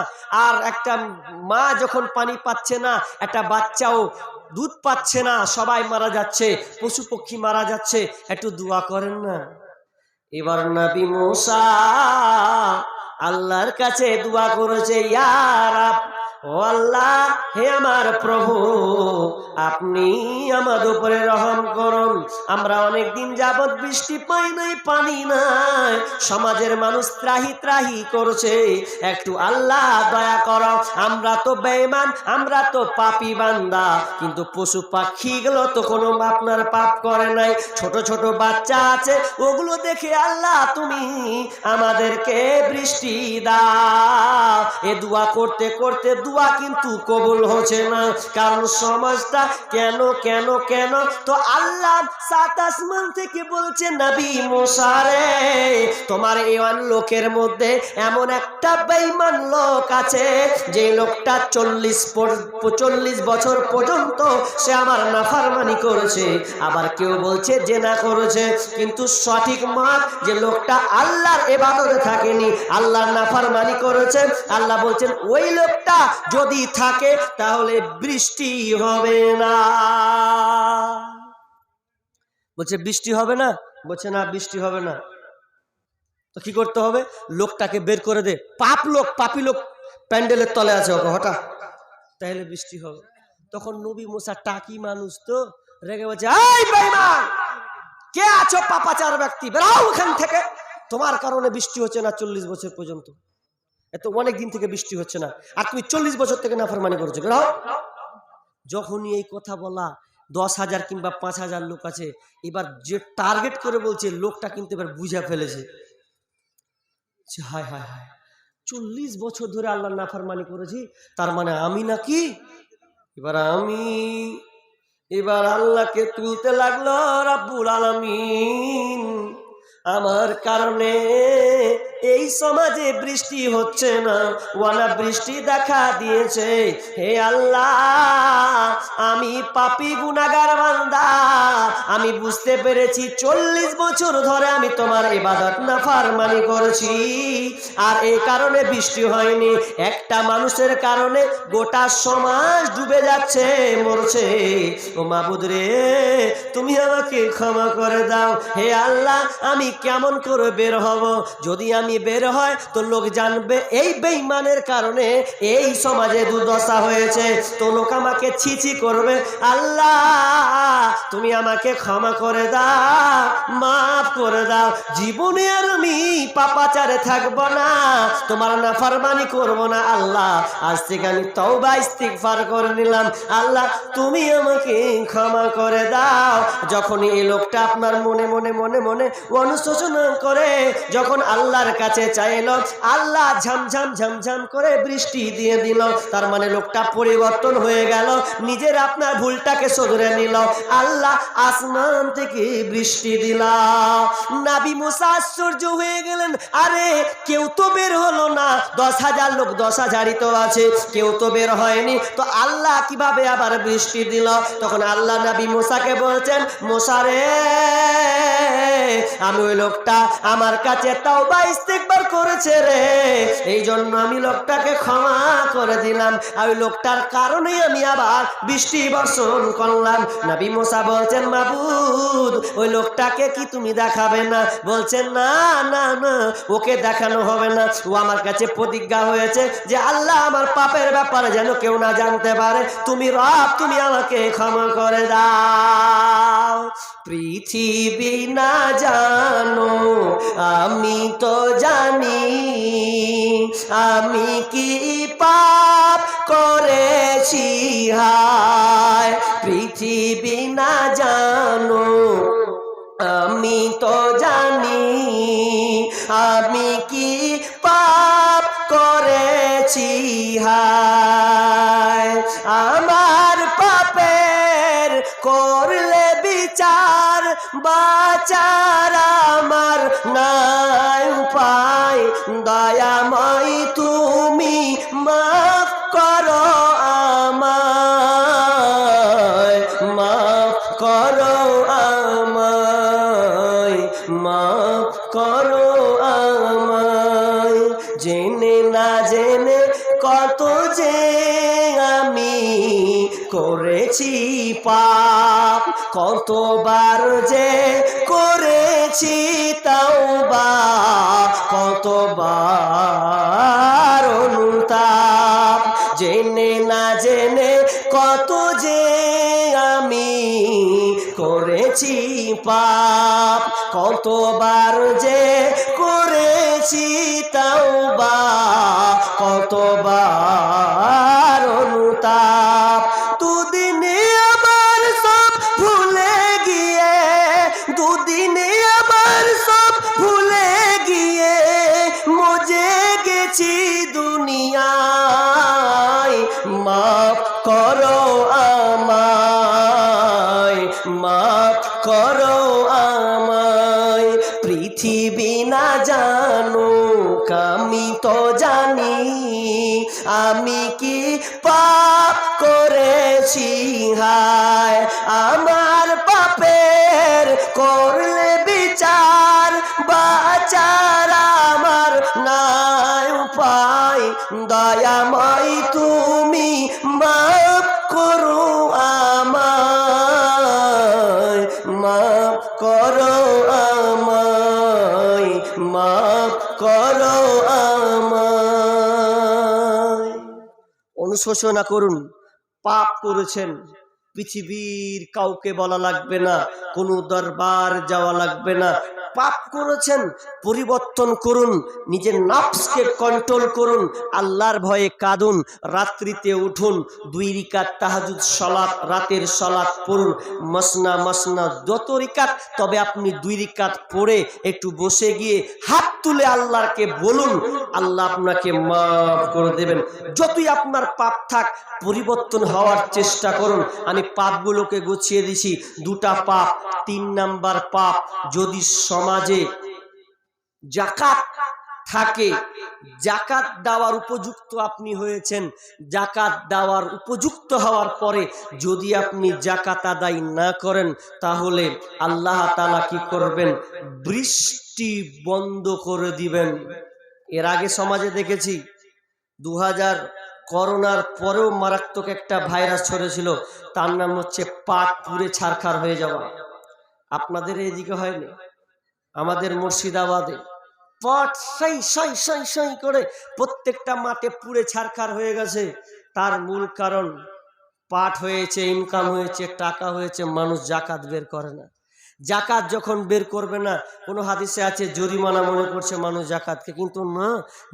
আর একটা মা যখন পানি পাচ্ছে না, একটা বাচ্চাও দুধ পাচ্ছে না, সবাই মারা যাচ্ছে, পশু পক্ষী মারা যাচ্ছে। একটু দোয়া করেন না। এবার নবী মুসা আল্লাহর কাছে দোয়া করেছে, ইয়া রাব, ও আল্লাহ, হে আমার প্রভু, আপনি আমাদের উপরে রহম করুন। আমরা অনেক দিন যাবত বৃষ্টি পাই নাই, পানি নাই, সমাজের মানুষ ত্রাহি ত্রাহি করছে, একটু আল্লাহ দয়া করো। আমরা তো বেঈমান, আমরা তো পাপী বান্দা, কিন্তু পশু পাখিগুলো তো কোনো আপনার পাপ করে নাই, ছোট ছোট বাচ্চা আছে, ওগুলো দেখে আল্লাহ তুমি আমাদেরকে বৃষ্টি দাও। এ দোয়া করতে করতে দোয়া কিন্তু কবুল হচ্ছে না। কারণ সমাজটা কেন কেন কেন? তো আল্লাহ সাত আসমান থেকে বলছে, নবী মুসা রে, তোমার এই লোকের মধ্যে এমন একটা বেঈমান লোক আছে, যে লোকটা 40 বছর পর্যন্ত সে আমার নাফরমানি করেছে। আবার কেউ বলছে জেনা করেছে, কিন্তু সঠিক মত যে লোকটা আল্লাহর ইবাদতে থাকেনি, আল্লাহর নাফরমানি করেছে। আল্লাহ বলছেন ওই লোকটা যদি থাকে তাহলে বৃষ্টি হবে না। বলছে বৃষ্টি হবে না, বলছে না বৃষ্টি হবে না। তো কি করতে হবে? লোকটাকে বের করে দে, পাপ লোক, পাপী লোক প্যান্ডেলের তলে আছে, ওকে হঠা, তাহলে বৃষ্টি হবে। তখন নবী মুসা টাকি মানুষ তো রেগে বলছে, এই বেঈমান, কে আছো পাপাচার ব্যক্তি, বেরাও ওখান থেকে, তোমার কারণে বৃষ্টি হচ্ছে না 40 বছর পর্যন্ত, এত অনেক দিন থেকে বৃষ্টি হচ্ছে না, আর তুমি 40 বছর থেকে নাফরমানি করছো, বেরাও। যখনই এই কথা বলা, 10,000 কিংবা 5,000 লোক আছে, এবার যে টার্গেট করে বলছে, লোকটা কিন্তু এবার বুঝে ফেলেছে, হায় হায় হায়, 40 বছর ধরে আল্লাহর নাফরমানি করেছি, তার মানে আমি নাকি, এবার আল্লাহকে তুলতে লাগলো, রাব্বুল আলামিন, আমার কারণে এই সমাজে বৃষ্টি হচ্ছে না, ওয়ানা বৃষ্টি দেখা দিয়েছে। হে আল্লাহ, আমি পাপী গুনাহগার বান্দা, আমি বুঝতে পেরেছি 40 বছর ধরে আমি তোমার ইবাদত নাফরমানি করেছি, আর এই কারণে বৃষ্টি হয়নি। একটা মানুষের কারণে গোটা সমাজ ডুবে যাচ্ছে, মরছে। ও মাবুদ রে, তুমি আমাকে ক্ষমা করে দাও। হে আল্লাহ, আমি কেমন করে বের হব? যদি আমি বের হয় তো লোক জানবে এই বেঈমানের কারণে এই সমাজে দুর্দশা হয়েছে, তো লোক আমাকে ছিছি করবে। আল্লাহ, তুমি আমাকে ক্ষমা করে দাও, মাফ করে দাও। জীবনে আর আমি পাপাচারে থাকবো না, তোমার নাফরমানি করব না। আল্লাহ, আজ থেকে আমি তওবা ইস্তিগফার করে নিলাম। আল্লাহ, তুমি আমাকে ক্ষমা করে দাও। যখন এই লোকটা আপনার মনে মনে মনে মনে অনুশোচনা করে যখন আল্লাহর কাছে চাইল, আল্লাহ ঝমঝম ঝমঝম করে বৃষ্টি দিয়ে দিল। তার মানে লোকটা পরিবর্তন হয়ে গেল, নিজের আপনার ভুলটাকে শুধরে নিল। আল্লাহ আসমান থেকে বৃষ্টি দিল। নবী মুসা আশ্চর্য হয়ে গেলেন, আরে কেউ তো বের হলো না, 10,000 লোক 10,000ই তো আছে, কেউ তো বের হয়নি, তো আল্লাহ কিভাবে আবার বৃষ্টি দিল? তখন আল্লাহ নবী মুসাকে বলছেন, মুসা রে, আমি ওই লোকটা আমার কাছে তওবা ইস্তিগফার করেছে রে, এই জন্য আমি লোকটাকে ক্ষমা করে দিলাম, আর ওই লোকটার কারণেই আমি আবার বৃষ্টি বর্ষণ করলাম। নবী মুসা বলছেন, মাবুদ, ওই লোকটাকে কি তুমি দেখাবে না? বলছেন, না না না, ওকে দেখানো হবে না। ও আমার কাছে প্রতিজ্ঞা হয়েছে যে আল্লাহ, আমার পাপের ব্যাপারে যেন কেউ না জানতে পারে। তুমি রব, তুমি আমাকে ক্ষমা করে দাও। পৃথিবী না জানো, আমি তো জানি, আমি কি পাপ করেছি হায়। পৃথিবী না জানো, আমি তো জানি, আমি কি পাপ করেছি হায়। আমার পাপের করলে বিচার, বাঁচার আমার নাই উপায়। দয়াময় তুমি মাফ করো আমায়, মাফ করো আমায়। করেছি পাপ, কতবার যে করেছি তাওবা, কতবার অনুতাপ, জেনে না জেনে কত যে আমি করেছি পাপ, কতবার যে করেছি তাওবা, কতবার অনুতাপ। দুদিনে আবার সব ভুলে গিয়ে, দুদিনে আবার সব ভুলে গিয়ে মজে গেছি দুনিয়ায়, মাফ করো আমায়, মাফ করো আমায়। পৃথিবী না জানুক আমি তো জানি, আমি কি পাপ করেছি হায়, আমার পাপের করলে বিচার, বাঁচার আমার নাই উপায়, দয়াময় তুমি মাফ করো আমায়, মাফ করো আমায়, মাফ করো আমায়। অনুশোচনা করুন, পাপ করেছেন, পৃথিবীর কাউকে বলা লাগবে না, কোনো দরবার যাওয়া লাগবে না। পাপ করেছেন, পরিবর্তন করুন, নিজের নফসকে কন্ট্রোল করুন, আল্লাহর ভয়ে কাঁদুন, রাত্রিতে উঠুন, 2 রাকাত তাহাজ্জুদ সালাত, রাতের সালাত পড়ুন, মাসনা মাসনা যত রাকাত, তবে আপনি 2 রাকাত পড়ে একটু বসে গিয়ে হাত তুলে আল্লাহকে বলুন, আল্লাহ আপনাকে মাফ করে দেবেন। যতই আপনার পাপ থাক, পরিবর্তন হওয়ার চেষ্টা করুন। আমি পাপগুলোকে গুছিয়ে দিছি, 2টা পাপ। 3 নাম্বার পাপ, যদি সমাজে যাকাত থাকে, যাকাত দেওয়ার উপযুক্ত আপনি হয়েছেন, যাকাত দেওয়ার উপযুক্ত হওয়ার পরে যদি আপনি যাকাত আদায় না করেন, তাহলে আল্লাহ তাআলা কি করবেন? বৃষ্টি বন্ধ করে দিবেন। এর আগে সমাজে দেখেছি 2000 করোনার পরেও মারাত্মক একটা ভাইরাস ছড়েছিল, তার নাম হচ্ছে পাট পুড়ে ছারখার হয়ে যাওয়া। আপনাদের এদিকে হয়নি? আমাদের মুর্শিদাবাদে পাট সাই করে প্রত্যেকটা মাঠে পুড়ে ছারখার হয়ে গেছে। তার মূল কারণ পাট হয়েছে, ইনকাম হয়েছে, টাকা হয়েছে, মানুষ যাকাত বের করে না। যাকাত যখন বের করবে না, কোনো হাদিসে আছে জরিমানা মনে করছে মানুষ যাকাতকে, কিন্তু না,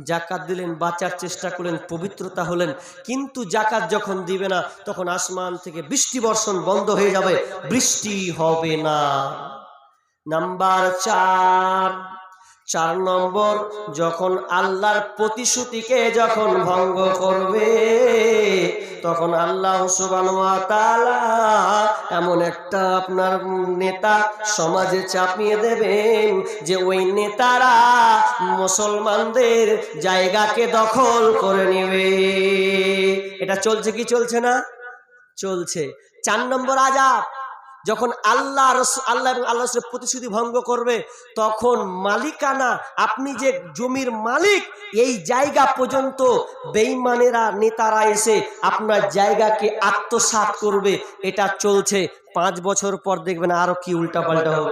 যাকাত দিলেন, বাঁচার চেষ্টা করলেন, পবিত্রতা হলেন। কিন্তু যাকাত যখন দিবে না, তখন আসমান থেকে বৃষ্টি বর্ষণ বন্ধ হয়ে যাবে, বৃষ্টি হবে না। নাম্বার 4 নম্বর, যখন আল্লাহর প্রতিশ্রুতিকে যখন ভঙ্গ করবে, তখন আল্লাহ সুবহানাহু ওয়া তাআলা এমন একটা আপনার নেতা সমাজে চাপিয়ে দেবেন যে ওই নেতারা মুসলমানদের জায়গাকে দখল করে নেবে। এটা চলছে কি চলছে না? চলছে। 4 নম্বর আযাব, যখন আল্লাহ এবং আল্লাহ রাসূলের প্রতিশ্রুতি ভঙ্গ করবে, তখন মালিকানা, আপনি যে জমির মালিক, এই জায়গা পর্যন্ত বেঈমানেরা, নেতারা এসে আপনার জায়গাকে আত্মসাৎ করবে। এটা চলছে। 5 বছর পর দেখবেন আরো কি উল্টাপাল্টা হবে,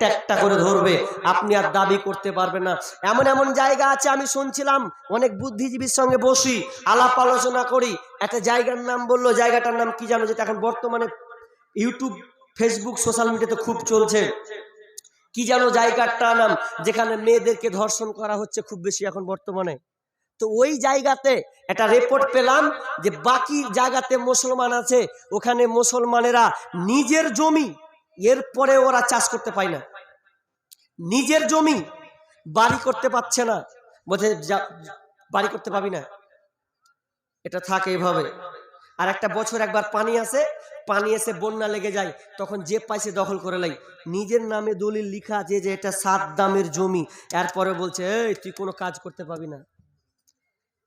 একটা করে ধরবে, আপনি আর দাবি করতে পারবেন না। এমন এমন জায়গা আছে, আমি শুনছিলাম, অনেক বুদ্ধিজীবীর সঙ্গে বসি, আলাপ আলোচনা করি, একটা জায়গার নাম বললো, জায়গাটার নাম কি জানো, যেটা এখন বর্তমানে ইউটিউব, ফেসবুক, সোশ্যাল মিডিয়াতে খুব চলছে, কি জানো জায়গাটার নাম, যেখানে মেয়েদেরকে ধর্ষণ করা হচ্ছে খুব বেশি এখন বর্তমানে। তো ওই জায়গাতে একটা রিপোর্ট পেলাম যে বাকি জায়গাতে মুসলমান আছে, ওখানে মুসলমানেরা নিজের জমি, এরপরে ওরা চাষ করতে পায় না, নিজের জমি বাড়ি করতে পারছে না, বলছে বাড়ি করতে পাবি না। এটা থাকে এইভাবে। আর একটা বছর একবার পানি আসে, পানি এসে বন্যা লেগে যায়, তখন যে পাইছে দখল করে লাই, নিজের নামে দলিল লিখা আছে যে এটা 7 দামের জমি, এরপরে বলছে এই তুই কোনো কাজ করতে পাবি না।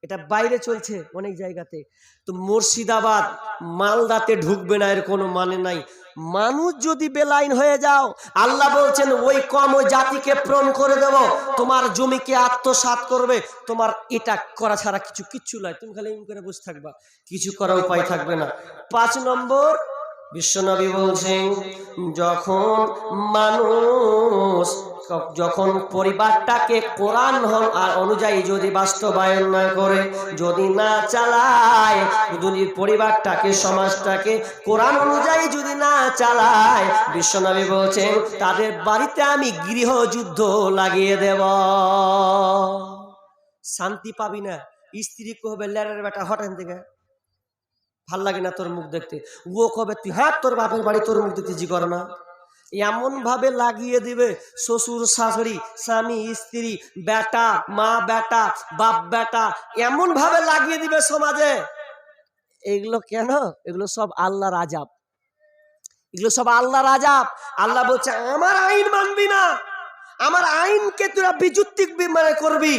এটা বাইরে চলছে অনেক জায়গাতে। তো মুর্শিদাবাদ মালদাতে ঢুকবে না এর কোনো মানে নাই। মানুষ যদি বেলাইন হয়ে যাও, আল্লাহ বলছেন ওই কম ওই জাতিকে প্রণ করে দেব, তোমার জমিকে আত্মসাৎ করবে, তোমার এটা করা ছাড়া কিচ্ছু নয়, তুমি খালি এমন করে বসে থাকবা, কিছু করার উপায় থাকবে না। 5 নম্বর, বিশ্বনবী বলছেন যখন মানুষ যখন পরিবারটাকে কোরআন আর অনুযায়ী যদি বাস্তবায়ন না করে, যদি না চালায়, যদি পরিবারটাকে সমাজটাকে কোরআন অনুযায়ী যদি না চালায়, বিশ্বনবী বলছেন তাদের বাড়িতে আমি গৃহযুদ্ধ লাগিয়ে দেব। শান্তি পাবি না। স্ত্রী কবে লেরের বেটা হঠাৎ থেকে ভাল লাগে না তোর মুখ দেখতে, ও কবে তুই হ্যাঁ তোর বাপের বাড়ি তোর মুখ দেখতে জি করে না, এমন ভাবে লাগিয়ে দিবে। শ্বশুর শাশুড়ি, স্বামী স্ত্রী, বেটা মা বেটা বাপ বেটা, এমন ভাবে লাগিয়ে দিবে সমাজে। এগুলো কেন? এগুলো সব আল্লাহর আযাব, এগুলো সব আল্লাহর আযাব। আল্লাহ বলছে আমার আইন মানবি না, আমার আইনকে তোরা বিযুক্তিক মানে করবি,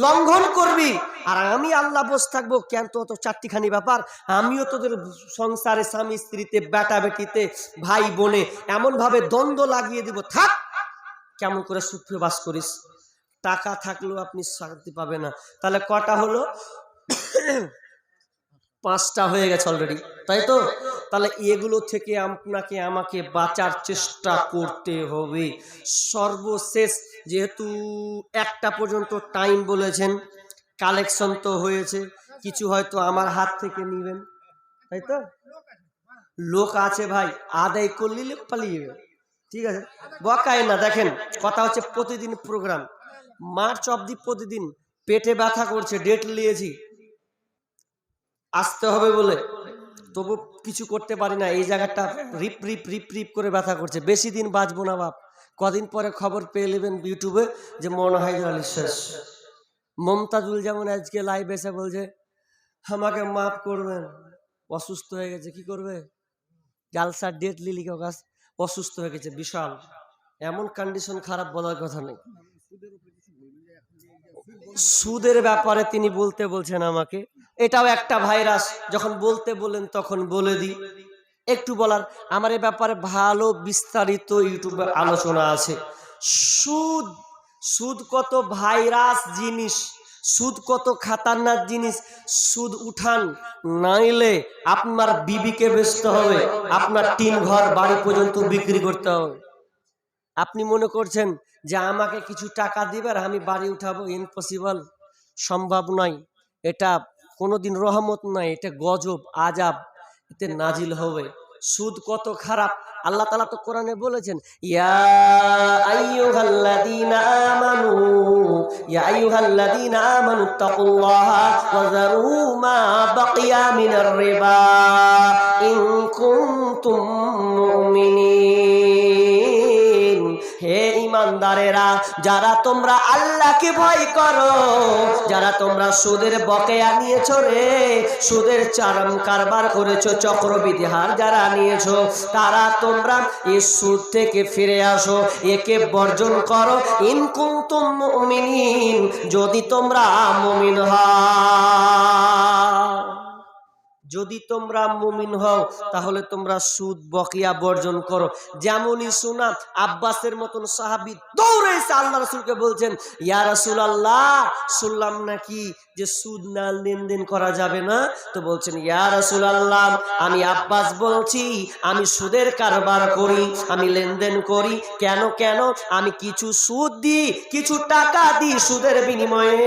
লঙ্ঘন করবি, আর আমি আল্লাহ বসে থাকবো কেন? তো চারটিখানি ব্যাপার, আমিও তোদের সংসারে স্বামী স্ত্রীতে বেটা বেটিতে ভাই বোনে এমন ভাবে দ্বন্দ্ব লাগিয়ে দিব, থাক কেমন করে সুখে বাস করিস। টাকা থাকলেও আপনি শান্তি পাবে না। তাহলে কটা হলো? 5টা হয়ে গেছে অলরেডি, তাই তো? তাহলে এগুলো থেকে আপনাকে আমাকে বাঁচার চেষ্টা করতে হবে। সর্বশেষ, যেহেতু 1টা পর্যন্ত টাইম বলেছেন, কালেকশন তো হয়েছে, কিছু হয়তো আমার হাত থেকে নেবেন, তাই তো? লোক আছে ভাই, আদায় করলে পালিয়ে যাবে, ঠিক আছে? বকায় না। দেখেন কথা হচ্ছে প্রতিদিন প্রোগ্রাম, মার্চ অবধি প্রতিদিন পেটে ব্যথা করছে, ডেট নিয়েছি আসতে হবে বলে, তবু কিছু করতে পারি না। এই জায়গাটা রিপ রিপ রিপ রিপ করে ব্যথা করছে, বেশি দিন বাঁচবো না বাপ। কদিন পরে খবর পেয়ে নেবেন ইউটিউবে যে মনে হয় শেষ। মমতাজুল যেমন আজকে লাইভ এসে বলছে আমাকে মাফ করবেন, অসুস্থ হয়ে গেছে, কি করবে? জালসার ডেট লিলি কাজ, অসুস্থ হয়ে গেছে বিশাল, এমন কন্ডিশন খারাপ বলার কথা নেই। সুদের ব্যাপারে তিনি বলতে বলছেন আমাকে, এটাও একটা ভাইরাস, যখন বলতে বলেন তখন বলে দিই একটু বলার। আমার এ ব্যাপারে ভালো বিস্তারিত ইউটিউবে আলোচনা আছে। সুদ, সুদ কত ভাইরাস জিনিস, সুদ কত খাতারনাক জিনিস। সুদ উঠান, নাইলে আপনার বিবিকে বেচতে হবে, আপনার 3 ঘর বাড়ি পর্যন্ত বিক্রি করতে হবে। আপনি মনে করছেন যে আমাকে কিছু টাকা দিবে আর আমি বাড়ি উঠাবো? ইম্পসিবল, সম্ভব নয়। এটা কোনোদিন রহমত নয়, এটা গজব আযাব, এতে নাজিল হবে। সুদ কত খারাপ, আল্লাহ তাআলা তো কোরআনে বলেছেন ইয়া আইয়ুহাল্লাযীনা আমানু, ইয়া আইয়ুহাল্লাযীনা আমানু তাকুল্লাহা ওয়া যারু মা বাকিয়া মিনার রিবা ইন কুনতুম মুমিনিন। হে ঈমানদারেরা, যারা তোমরা আল্লাহকে ভয় করো, যারা তোমরা সুদের বকেয়া নিয়েছো রে, সুদের চালান কারবার করেছো, চক্রবৃদ্ধি হার যারা নিয়েছো, তারা তোমরা এই সুদ থেকে ফিরে আসো, একে বর্জন করো। ইন কুনতুম মুমিনিন, যদি তোমরা মুমিন হও, যদি তোমরা মুমিন হও তাহলে তোমরা সুদ বকিয়া বর্জন করো। যেমনই শোনা আব্বাসের মতন সাহাবী দৌড়ে এসে আল্লাহ রাসূলকে বলছেন ইয়া রাসূলুল্লাহ, শুনলাম নাকি যে সুদ না লেনদেন করা যাবে না? তো বলছেন ইয়া রাসূলুল্লাহ, আমি আব্বাস বলছি, আমি সুদের কারবার করি, আমি লেনদেন করি। কেন কেন? আমি কিছু সুদ দিই, কিছু টাকা দিই সুদের বিনিময়ে,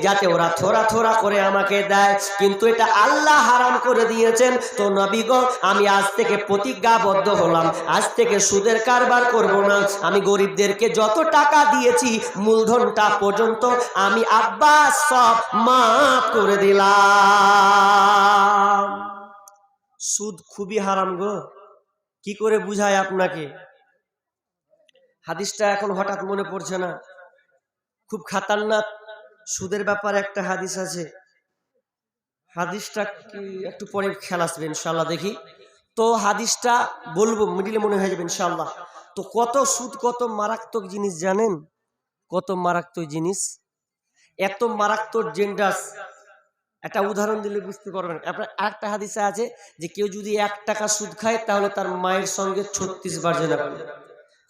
যাতে ওরা থোড়া থোড়া করে আমাকে দেয়, কিন্তু এটা আল্লাহ হারাম করে দিয়েছেন। তো নবী গো, আমি আজ থেকে প্রতিজ্ঞাবদ্ধ হলাম, আজ থেকে সুদের কারবার করব না। আমি গরিবদেরকে যত টাকা দিয়েছি মূলধনটা পর্যন্ত আমি আব্বাস সব মাফ করে দিলাম। সুদ খুবই হারাম গো, কি করে বুঝায় আপনাকে? হাদিসটা এখন হঠাৎ মনে পড়ছে না, খুব খাতারনাক সুদের ব্যাপারে একটা হাদিস আছে। হাদিসটা একটু পরে খেয়াল আসবে ইনশাল্লাহ, দেখি তো হাদিসটা বলবো, মিডিলে মনে হয়ে যাবে ইনশাল্লাহ। তো কত সুদ, কত মারাত্মক জিনিস জানেন? কত মারাত্মক জিনিস, এত মারাত্মক ডেঞ্জারাস একটা উদাহরণ দিলে বুঝতে পারবেন। আপনার আরেকটা হাদিসে আছে যে কেউ যদি 1 টাকা সুদ খায় তাহলে তার মায়ের সঙ্গে 36 বার জিনা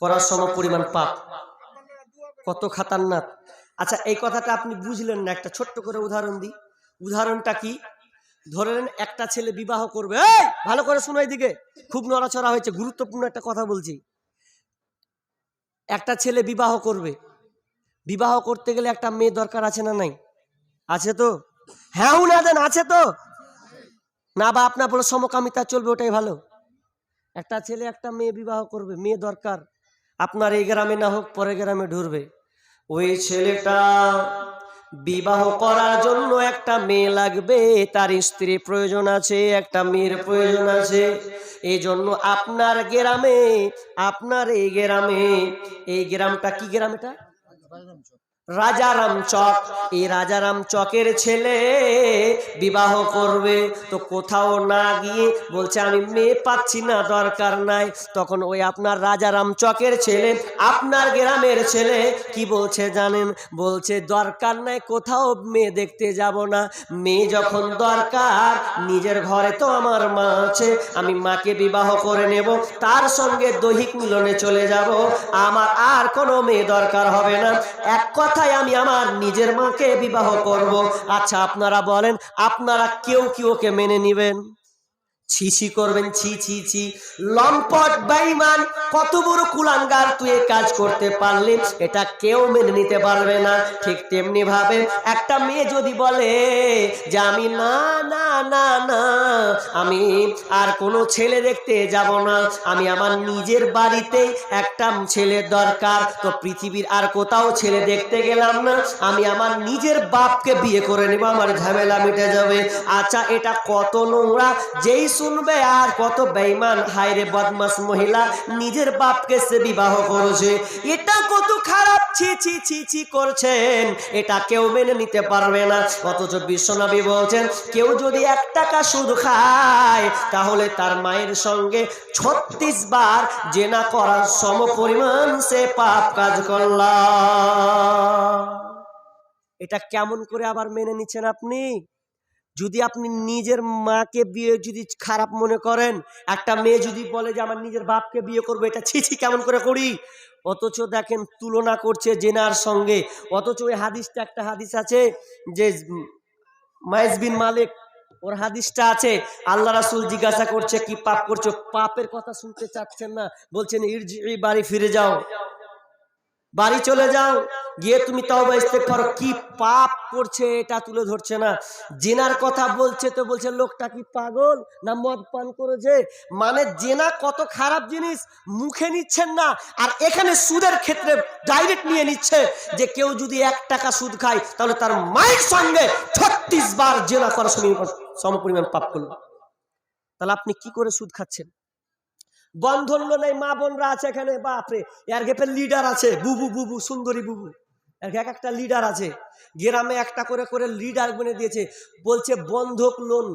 করার সম পরিমাণ পাপ। কত খাতারনাক। আচ্ছা, এই কথাটা আপনি বুঝলেন না, একটা ছোট্ট করে উদাহরণ দিই। উদাহরণটা কি? ধরে নেন একটা ছেলে বিবাহ করবে। এই ভালো করে শোনো, এইদিকে খুব নড়াচড়া হয়েছে, গুরুত্বপূর্ণ একটা কথা বলছি। একটা ছেলে বিবাহ করবে, বিবাহ করতে গেলে একটা মেয়ে দরকার আছে না নাই? আছে তো? হ্যাঁ না দেন, আছে তো না? বা আপনার বলে সমকামিতা চলবে, ওটাই ভালো। একটা ছেলে একটা মেয়ে বিবাহ করবে, মেয়ে দরকার। আপনার এই গ্রামে না হোক পরের গ্রামে ঢুরবে। ওই ছেলেটা বিবাহ করার জন্য একটা মেয়ে লাগবে, তার স্ত্রী প্রয়োজন আছে, একটা মেয়ের প্রয়োজন আছে। এই জন্য আপনার গ্রামে, আপনার এই গ্রামে, এই গ্রামটা কি গ্রাম? এটা রাজারাম চক। এই রাজারাম চকের ছেলে বিবাহ করবে, তো কোথাও না গিয়ে বলছে আমি মেয়ে পাচ্ছি না, দরকার নাই। তখন ওই আপনার রাজারাম চকের ছেলে, আপনার গ্রামের ছেলে কি বলছে জানেন? বলছে দরকার নাই, কোথাও মেয়ে দেখতে যাব না। মেয়ে যখন দরকার, নিজের ঘরে তো আমার মা আছে, আমি মাকে বিবাহ করে নেব, তার সঙ্গে দৈহিক মিলনে চলে যাব, আমার আর কোনো মেয়ে দরকার হবে না। এক কথায় আমি আমার নিজের মাকে বিবাহ করব। আচ্ছা আপনারা বলেন, আপনারা কেউ কি ওকে মেনে নেবেন? ছিছি করবেন, ছি ছি ছি, লম্পট বেঈমান, কত বড় কুলাঙ্গার তুই এই কাজ করতে পারলি, এটা কেউ মেনে নিতে পারবে না। ঠিক তেমনি ভাবে একটা মেয়ে যদি বলে যে আমি না না না না, আমি আর কোনো ছেলে দেখতে যাব না, আমি আমার নিজের বাড়িতেই একটা ছেলে দরকার, তো পৃথিবীর আর কোথাও ছেলে দেখতে গেলাম না, আমি আমার নিজের বাপকে বিয়ে করে নেব, আমার ঝামেলা মিটে যাবে। আচ্ছা এটা কত নোংরা, যেই শুনবে আর কত বেঈমান, হায়রে বদমাস মহিলা, নিজের বাপকে সে বিবাহ করেছে, এটা কত খারাপ, ছি ছি ছি ছি করছেন, এটা কেউ মেনে নিতে পারবে না। অথচ বিশ্বনবী বলছেন কেউ যদি 1 টাকা সুদ খায় তাহলে তার মায়ের সঙ্গে 36 বার জেনা করার সম পরিমাণ সে পাপ কাজ করলাম। এটা কেমন করে আবার মেনে নিচ্ছেন আপনি? যদি আপনি নিজের মাকে বিয়ে যদি খারাপ মনে করেন, একটা মেয়ে যদি বলে যে আমার নিজের বাপকে বিয়ে করবো, এটা ছি ছি কেমন করে করি, অথচ দেখেন তুলনা করছে জেনার সঙ্গে। অথচ ওই হাদিসটা, একটা হাদিস আছে যে মাইজ বিন মালিক, ওর হাদিসটা আছে, আল্লাহ রাসূল জিজ্ঞাসা করছে কি পাপ করছো, পাপের কথা শুনতে চাচ্ছেন না, বলছেন ইরজি, বাড়ি ফিরে যাও, বাড়ি চলে যাও, গিয়ে তুমি তওবা ইস্তেগফার। কি পাপ করছে এটা তুলে ধরছে না, জেনার কথা বলছে, তো বলছে লোকটা কি পাগল না মদ পান করেছে। মানে জেনা কত খারাপ জিনিস মুখে নিচ্ছেন না, আর এখানে সুদের ক্ষেত্রে ডাইরেক্ট নিয়ে নিচ্ছে যে কেউ যদি 1 টাকা সুদ খায় তাহলে তার মায়ের সঙ্গে 36 বার জেনা করার সমপরিমাণ পাপ করলো। তাহলে আপনি কি করে সুদ খাচ্ছেন? বন্ধন লোন, এই মা বোনরা আছে এখানে, বাপরে এর গেপের লিডার আছে, বুবু বুবু সুন্দরী বুবু, এর এক একটা লিডার আছে, গ্রামে একটা করে করে লিডার বনে দিয়েছে। বলছে বন্ধক লোন,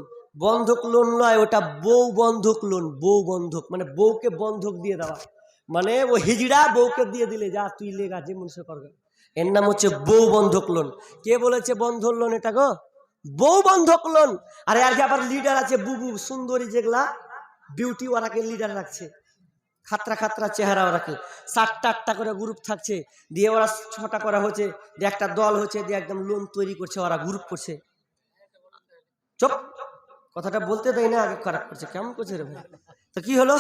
বন্ধক লোন নয় ওটা, বউ বন্ধক লোন, বউ বন্ধক মানে বউকে বন্ধক দিয়ে দেওয়া, মানে ও হিজড়া বউকে দিয়ে দিলে যা তুই লেগা যে মনুষ্য করবে, এর নাম হচ্ছে বউ বন্ধক লোন। কে বলেছে বন্ধন লোন এটা গো? বউ বন্ধক লোন। আর এর আবার লিডার আছে বুবু সুন্দরী, যেগুলা বিউটি, ওরাকে লিডার রাখছে, খাতরা খাতরা চেহারা, ওরাকে 7টা করে গ্রুপ থাকছে, দিয়ে ওরা 6টা করা হচ্ছে, দিয়ে একটা দল হচ্ছে, দিয়ে একদম লোন তৈরি করছে, ওরা গ্রুপ করছে। চুপ, কথাটা বলতে দেয় না, আগে খারাপ করছে, কেমন করছে রে ভাই? তো কি হলো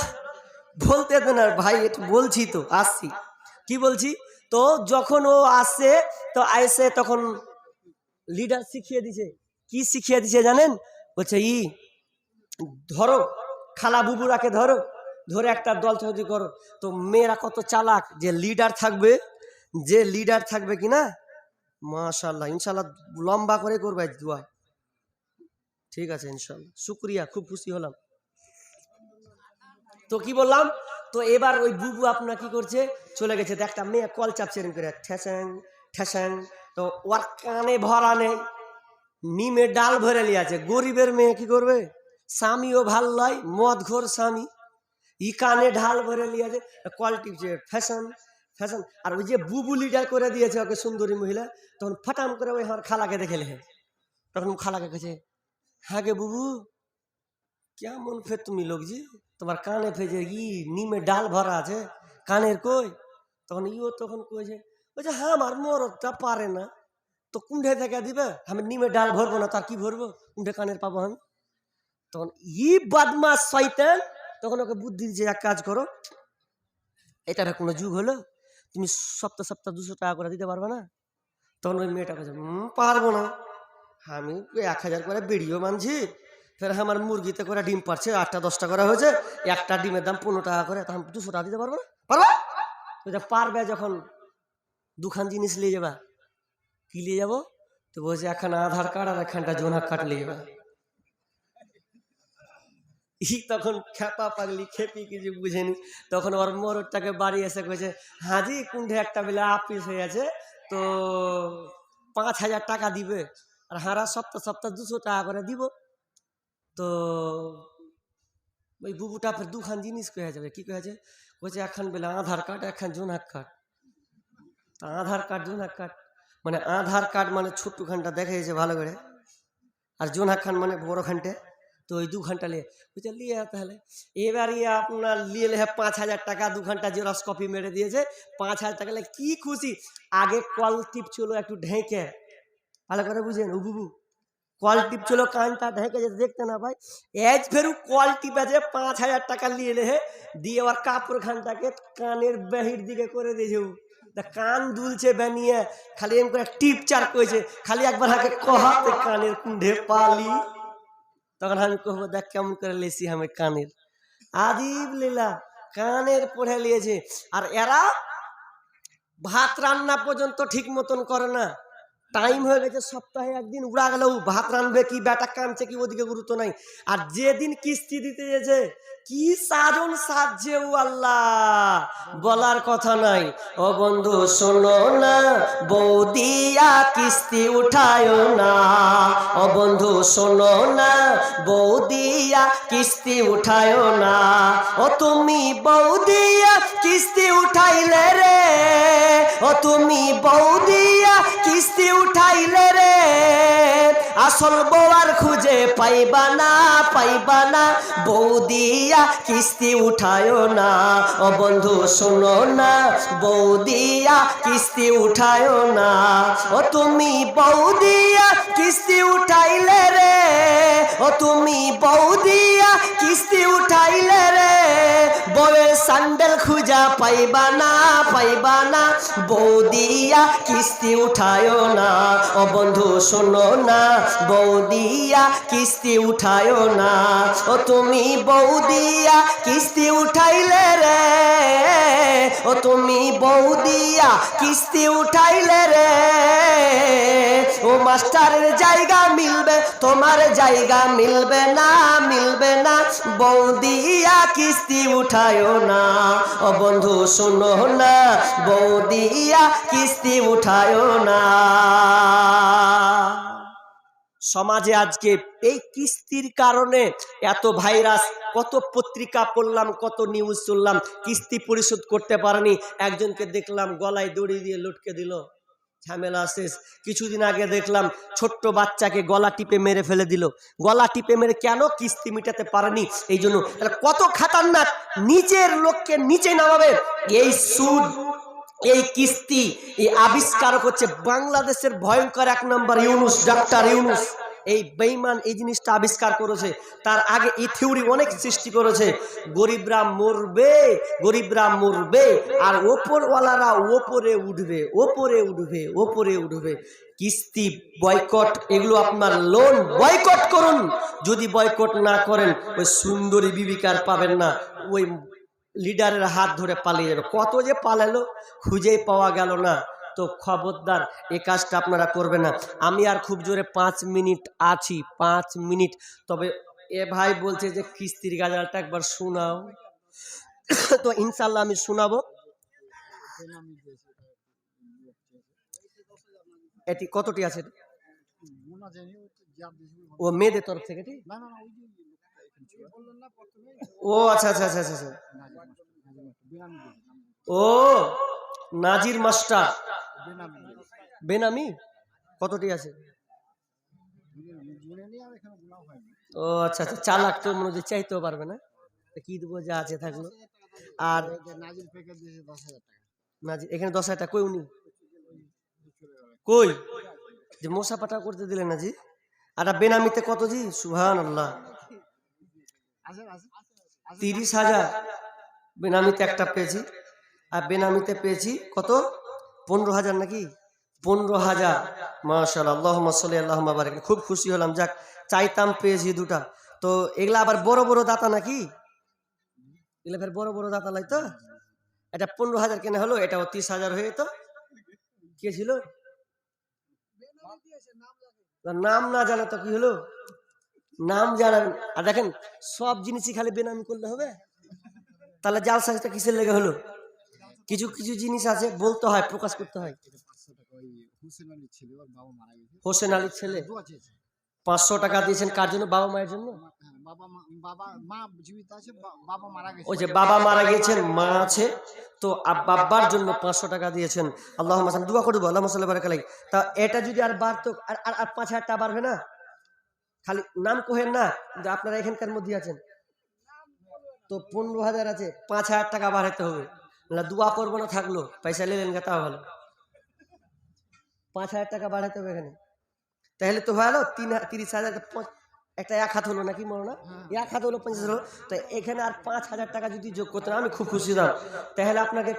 বলতে দেন আর ভাই, একটু বলছি তো, আসছি কি বলছি। তো যখন ও আসছে, তো আইসে তখন লিডার শিখিয়ে দিছে, কি শিখিয়ে দিছে জানেন? বলছে ধরো খালা বুবুরাকে ধরো, ধরে একটা দল তৈরি করো। তো মেয়েরা কত চালাক, যে লিডার থাকবে, যে লিডার থাকবে কিনা, মাশাআল্লাহ ইনশাআল্লাহ লম্বা করে করবে দোয়া, ঠিক আছে ইনশাআল্লাহ, শুকরিয়া, খুব খুশি হলাম। তো কি বললাম, তো এবার ওই বুবু আপনার কি করছে, চলে গেছে, তো একটা মেয়ে কল চাপছে এরকম করে ঠেসাং ঠেসাং, তো ওর কানে ভরা নেই, নিমে ডাল ভরে লিয়াছে, গরিবের মেয়ে কি করবে, স্বামীও ভাল লয়, মদ ঘোর স্বামী, ই কানে ঢাল ভরে লিয়াছে, কল টিপছে ফ্যাশন ফ্যাশন। আর ওই যে বুবু লিডার করে দিয়েছে ওকে সুন্দরী মহিলা, তখন ফটাম করে ওই আমার খালাকে দেখে লেহে, তখন খালাকে কাছে হ্যাঁ গে বুবু, কেমন ফের তুমি লোক জি, তোমার কানে ফেজে নিমে ডাল ভরা আছে, কানের কই? তখন তখন কইছে, বলছে হ্যাঁ আমার মরদটা পারে না, তো কুণ্ঠে থেকে দিবে, আমি নিমে ডাল ভরবো না, তার কি ভরবো, কুণ্ঠে কানের পাবো আমি? তখন বদমাস শয়তান তখন ওকে বুদ্ধি দিচ্ছে, এক কাজ করো, এটার কোনো যুগ হলো, তুমি সপ্তাহ সপ্তাহ 200 টাকা করে দিতে পারবে না? তখন ওই মেয়েটা কাছে পারবো না, আমি 1000 করে বেরিয়েও মানছি, ফের আমার মুরগিতে করে ডিম পারছে, 8টা 10টা করা হয়েছে, একটা ডিমের দাম 15 টাকা করে, তখন 200 টাকা দিতে পারবো না? পারবা? পারবে যখন দুখান জিনিস নিয়ে যাবা, কি নিয়ে যাবো? তো বলছে একখানা আধার কার্ড আর একখানটা জোনাক কার্ড নিয়ে যাবা। তখন খেপা পাগলি খেপি কিছু বুঝেনি, তখন ওর মরদটাকে বাড়ি এসে কয়েছে, হাজি কুণ্ঠে একটা বেলা আপিস হয়ে আছে, তো 5000 টাকা দিবে, আর হারা সপ্তাহ সপ্তাহ 200 টাকা করে দিব। তো ওই বুবুটা ফের দুখান জিনিস কয়ে যাবে, কি কয়েছে? বলছে একখান বেলা আধার কার্ড, একখান জোনাক কার্ড। তা আধার কার্ড জোনাক কার্ড মানে, আধার কার্ড মানে ছোট্ট খানটা দেখেছে ভালো করে, আর জোনাক খান মানে বড় খানটা। তো ওই 2 ঘন্টা লিয়ে বুঝছে লিয়ে, তাহলে এবার আপনার লিয়ে 5000 টাকা, 2 ঘন্টা জেরক্স কপি মেরে দিয়েছে, 5000 টাকা কি খুশি। আগে কল টিপ ছিল একটু ঢেকে, ভালো করে বুঝেন ও বুবু, কল টিপ ছিল কানটা ঢেকে যেতে দেখতে না ভাই, এজ ফেরু কল টিপে যে 5000 টাকা নিয়ে দিয়ে ওর কাপড় খানটাকে কানের বাহির দিকে করে দিয়েছে, কান দুলছে বানিয়ে, খালি এম করে টিপ চার করেছে, খালি একবার হাকে কহাতে কানের কুণ্ঠে পালি। তখন আমি কহবো দেখ কেমন করে লেছি আমি কানের, আদিব লীলা কানের পড়ে লিয়েছে। আর এরা ভাত রান্না পর্যন্ত ঠিক মতন করে না, টাইম হয়ে গেছে, সপ্তাহে একদিন উড়া গেলেও ভাত রানবে কি, বেটা কানছে কি, ওদিকে গুরুত্ব নাই। আর যেদিন কিস্তি দিতে যেছে, কি সাজন সাজছে ও আল্লাহ, বলার কথা নাই। ও বন্ধু শোনো না, বৌদিয়া কিস্তি উঠায় না, ও বন্ধু শোনো না, বৌদিয়া কিস্তি উঠায় না, ও তুমি বৌদিয়া কিস্তি উঠাইলে রে, ও তুমি বৌদিয়া কিস্তি উঠাইলে রে, আসল বউয়ার খুঁজে পাইবা না, পাইবা না, বৌদিয়া কিস্তি উঠায় না, ও বন্ধু শোনো না, বৌদিয়া কিস্তি উঠায় না, ও তুমি বৌদিয়া কিস্তি উঠাইলে রে, ও তুমি বৌদিয়া কিস্তি উঠাইলে রে, বউয়ের স্যান্ডেল খুঁজা পাইবা না, পাইবা না, বৌদিয়া কিস্তি উঠায় না, ও বন্ধু শোনো না, বৌদিয়া কিস্তি উঠায় না, ও তুমি বৌদিয়া কিস্তি উঠাইলে রে, ও তুমি বৌদিয়া কিস্তি উঠাইলে রে, ও মাস্টারের জায়গা মিলবে, তোমার জায়গা মিলবে না, মিলবে না, বৌদিয়া কিস্তি উঠায় না, ও বন্ধু শোনো না, বৌদিয়া কিস্তি উঠায় না। সমাজে আজকে এই কিস্তির কারণে এত ভাইরাস, কত পত্রিকা পড়লাম, কত নিউজ শুনলাম, কিস্তি পরিশোধ করতে পারেনি, একজনকে দেখলাম গলায় দড়ি দিয়ে লটকে দিল, ঝামেলা শেষ। কিছুদিন আগে দেখলাম ছোট্ট বাচ্চাকে গলা টিপে মেরে ফেলে দিল, গলা টিপে মেরে কেন? কিস্তি মিটাতে পারেনি এই জন্য। কত খাতারনাক, নিচের লোককে নিচে নামাবে এই সুদ, এই কিস্তি, এই আবিষ্কার হচ্ছে বাংলাদেশের ভয়ঙ্কর 1 নম্বর ইউনুস, ডাক্তার ইউনুস এই বেঈমান এই জিনিসটা আবিষ্কার করেছে। তার আগে এই থিওরি অনেক সৃষ্টি করেছে, গরিবরা মরবে, গরিবরা মরবে, আর ওপরওয়ালারা ওপরে উঠবে, ওপরে উঠবে, ওপরে উঠবে। কিস্তি বয়কট, এগুলো আপনার লোন বয়কট করুন, যদি বয়কট না করেন ওই সুন্দরী বিবিকার পাবেন না, ওই লিডারের হাত ধরে পালিয়ে যাবে। কত যে পালালো, খুঁজেই পাওয়া গেল না। তো খবরদার এই কাজটা আপনারা করবেন না। আমি আর খুব জোরে 5 মিনিট আছি, 5 মিনিট। তবে এ ভাই বলছে যে কিস্তির গাজালটা একবার শোনাও, তো ইনশাল্লাহ আমি শোনাবো। এটি কতটি আছে? ও মেয়েদের তরফ থেকে, ঠিক? ও আচ্ছা আচ্ছা আচ্ছা আচ্ছা, ও নাজির মাস্টার বেনামি, কতটি আছে? ও আচ্ছা আচ্ছা, 4 লাখ তো মনে হচ্ছে চাইতেও পারবে না, তো কি দেবো, যা আছে থাকলো। আর না জি, এখানে 10,000 টাকা কই উনি কই যে মশা পাটা করতে দিলেন না জি? আর বেনামিতে কত জি? সুবহানাল্লাহ, 30,000 বেনামিতে একটা পেয়েছি। আর বেনামিতে পেয়েছি কত? 15,000 নাকি? 15,000। মাশাআল্লাহ, আল্লাহুম্মা সাল্লি আল্লাহুম্মা বারিক। খুব খুশি হলাম, যাক, চাইতাম পেয়েছি দুটা। তো এগুলা আবার বড় বড় দাতা নাকি? এগুলা ফের বড় বড় দাতা লাই তো? এটা 15,000 কেনা হলো, এটাও 30,000 হয়ে তো। কে ছিল? নাম না জানে তো কি হলো? নাম জানেন। আর দেখেন, সব জিনিসই খালি বেনামি করলে হবে? তাহলে জাল সাজটা কিসের লেগে হলো? কিছু কিছু জিনিস আছে বলতে হয়, প্রকাশ করতে হয়। হোসেন আলীর ছেলে 500 টাকা দিয়েছেন কার জন্য? বাবা মায়ের জন্য। ওই যে বাবা মারা গিয়েছেন, মা আছে, তো বাবার জন্য 500 টাকা দিয়েছেন। আল্লাহুম্মা সাল্লি, দোয়া করবো আল্লাহুম্মা সাল্লি বারাক আলাইহি। তা এটা যদি আর বাড়তো, আর 5,000 টাকা বাড়বে না? খালি নাম কোহেন না, কিন্তু আপনারা এখানকার মধ্যে আছেন তো 15,000 আছে, 5,000 টাকা বাড়াতে হবে। না দোয়া করবো না, থাকলো পয়সা নিলেন গা, তাও ভালো। 5,000 টাকা বাড়াতে হবে এখানে, তাহলে তো ভালো। 30,000, একটা 1 হাত হলো নাকি মনে না? 1 হাত হলো 50 হলো। তো এখানে আর 5,000 টাকা যদি যোগ করতেন, আমি খুব খুশি হতাম। তাহলে আপনাকে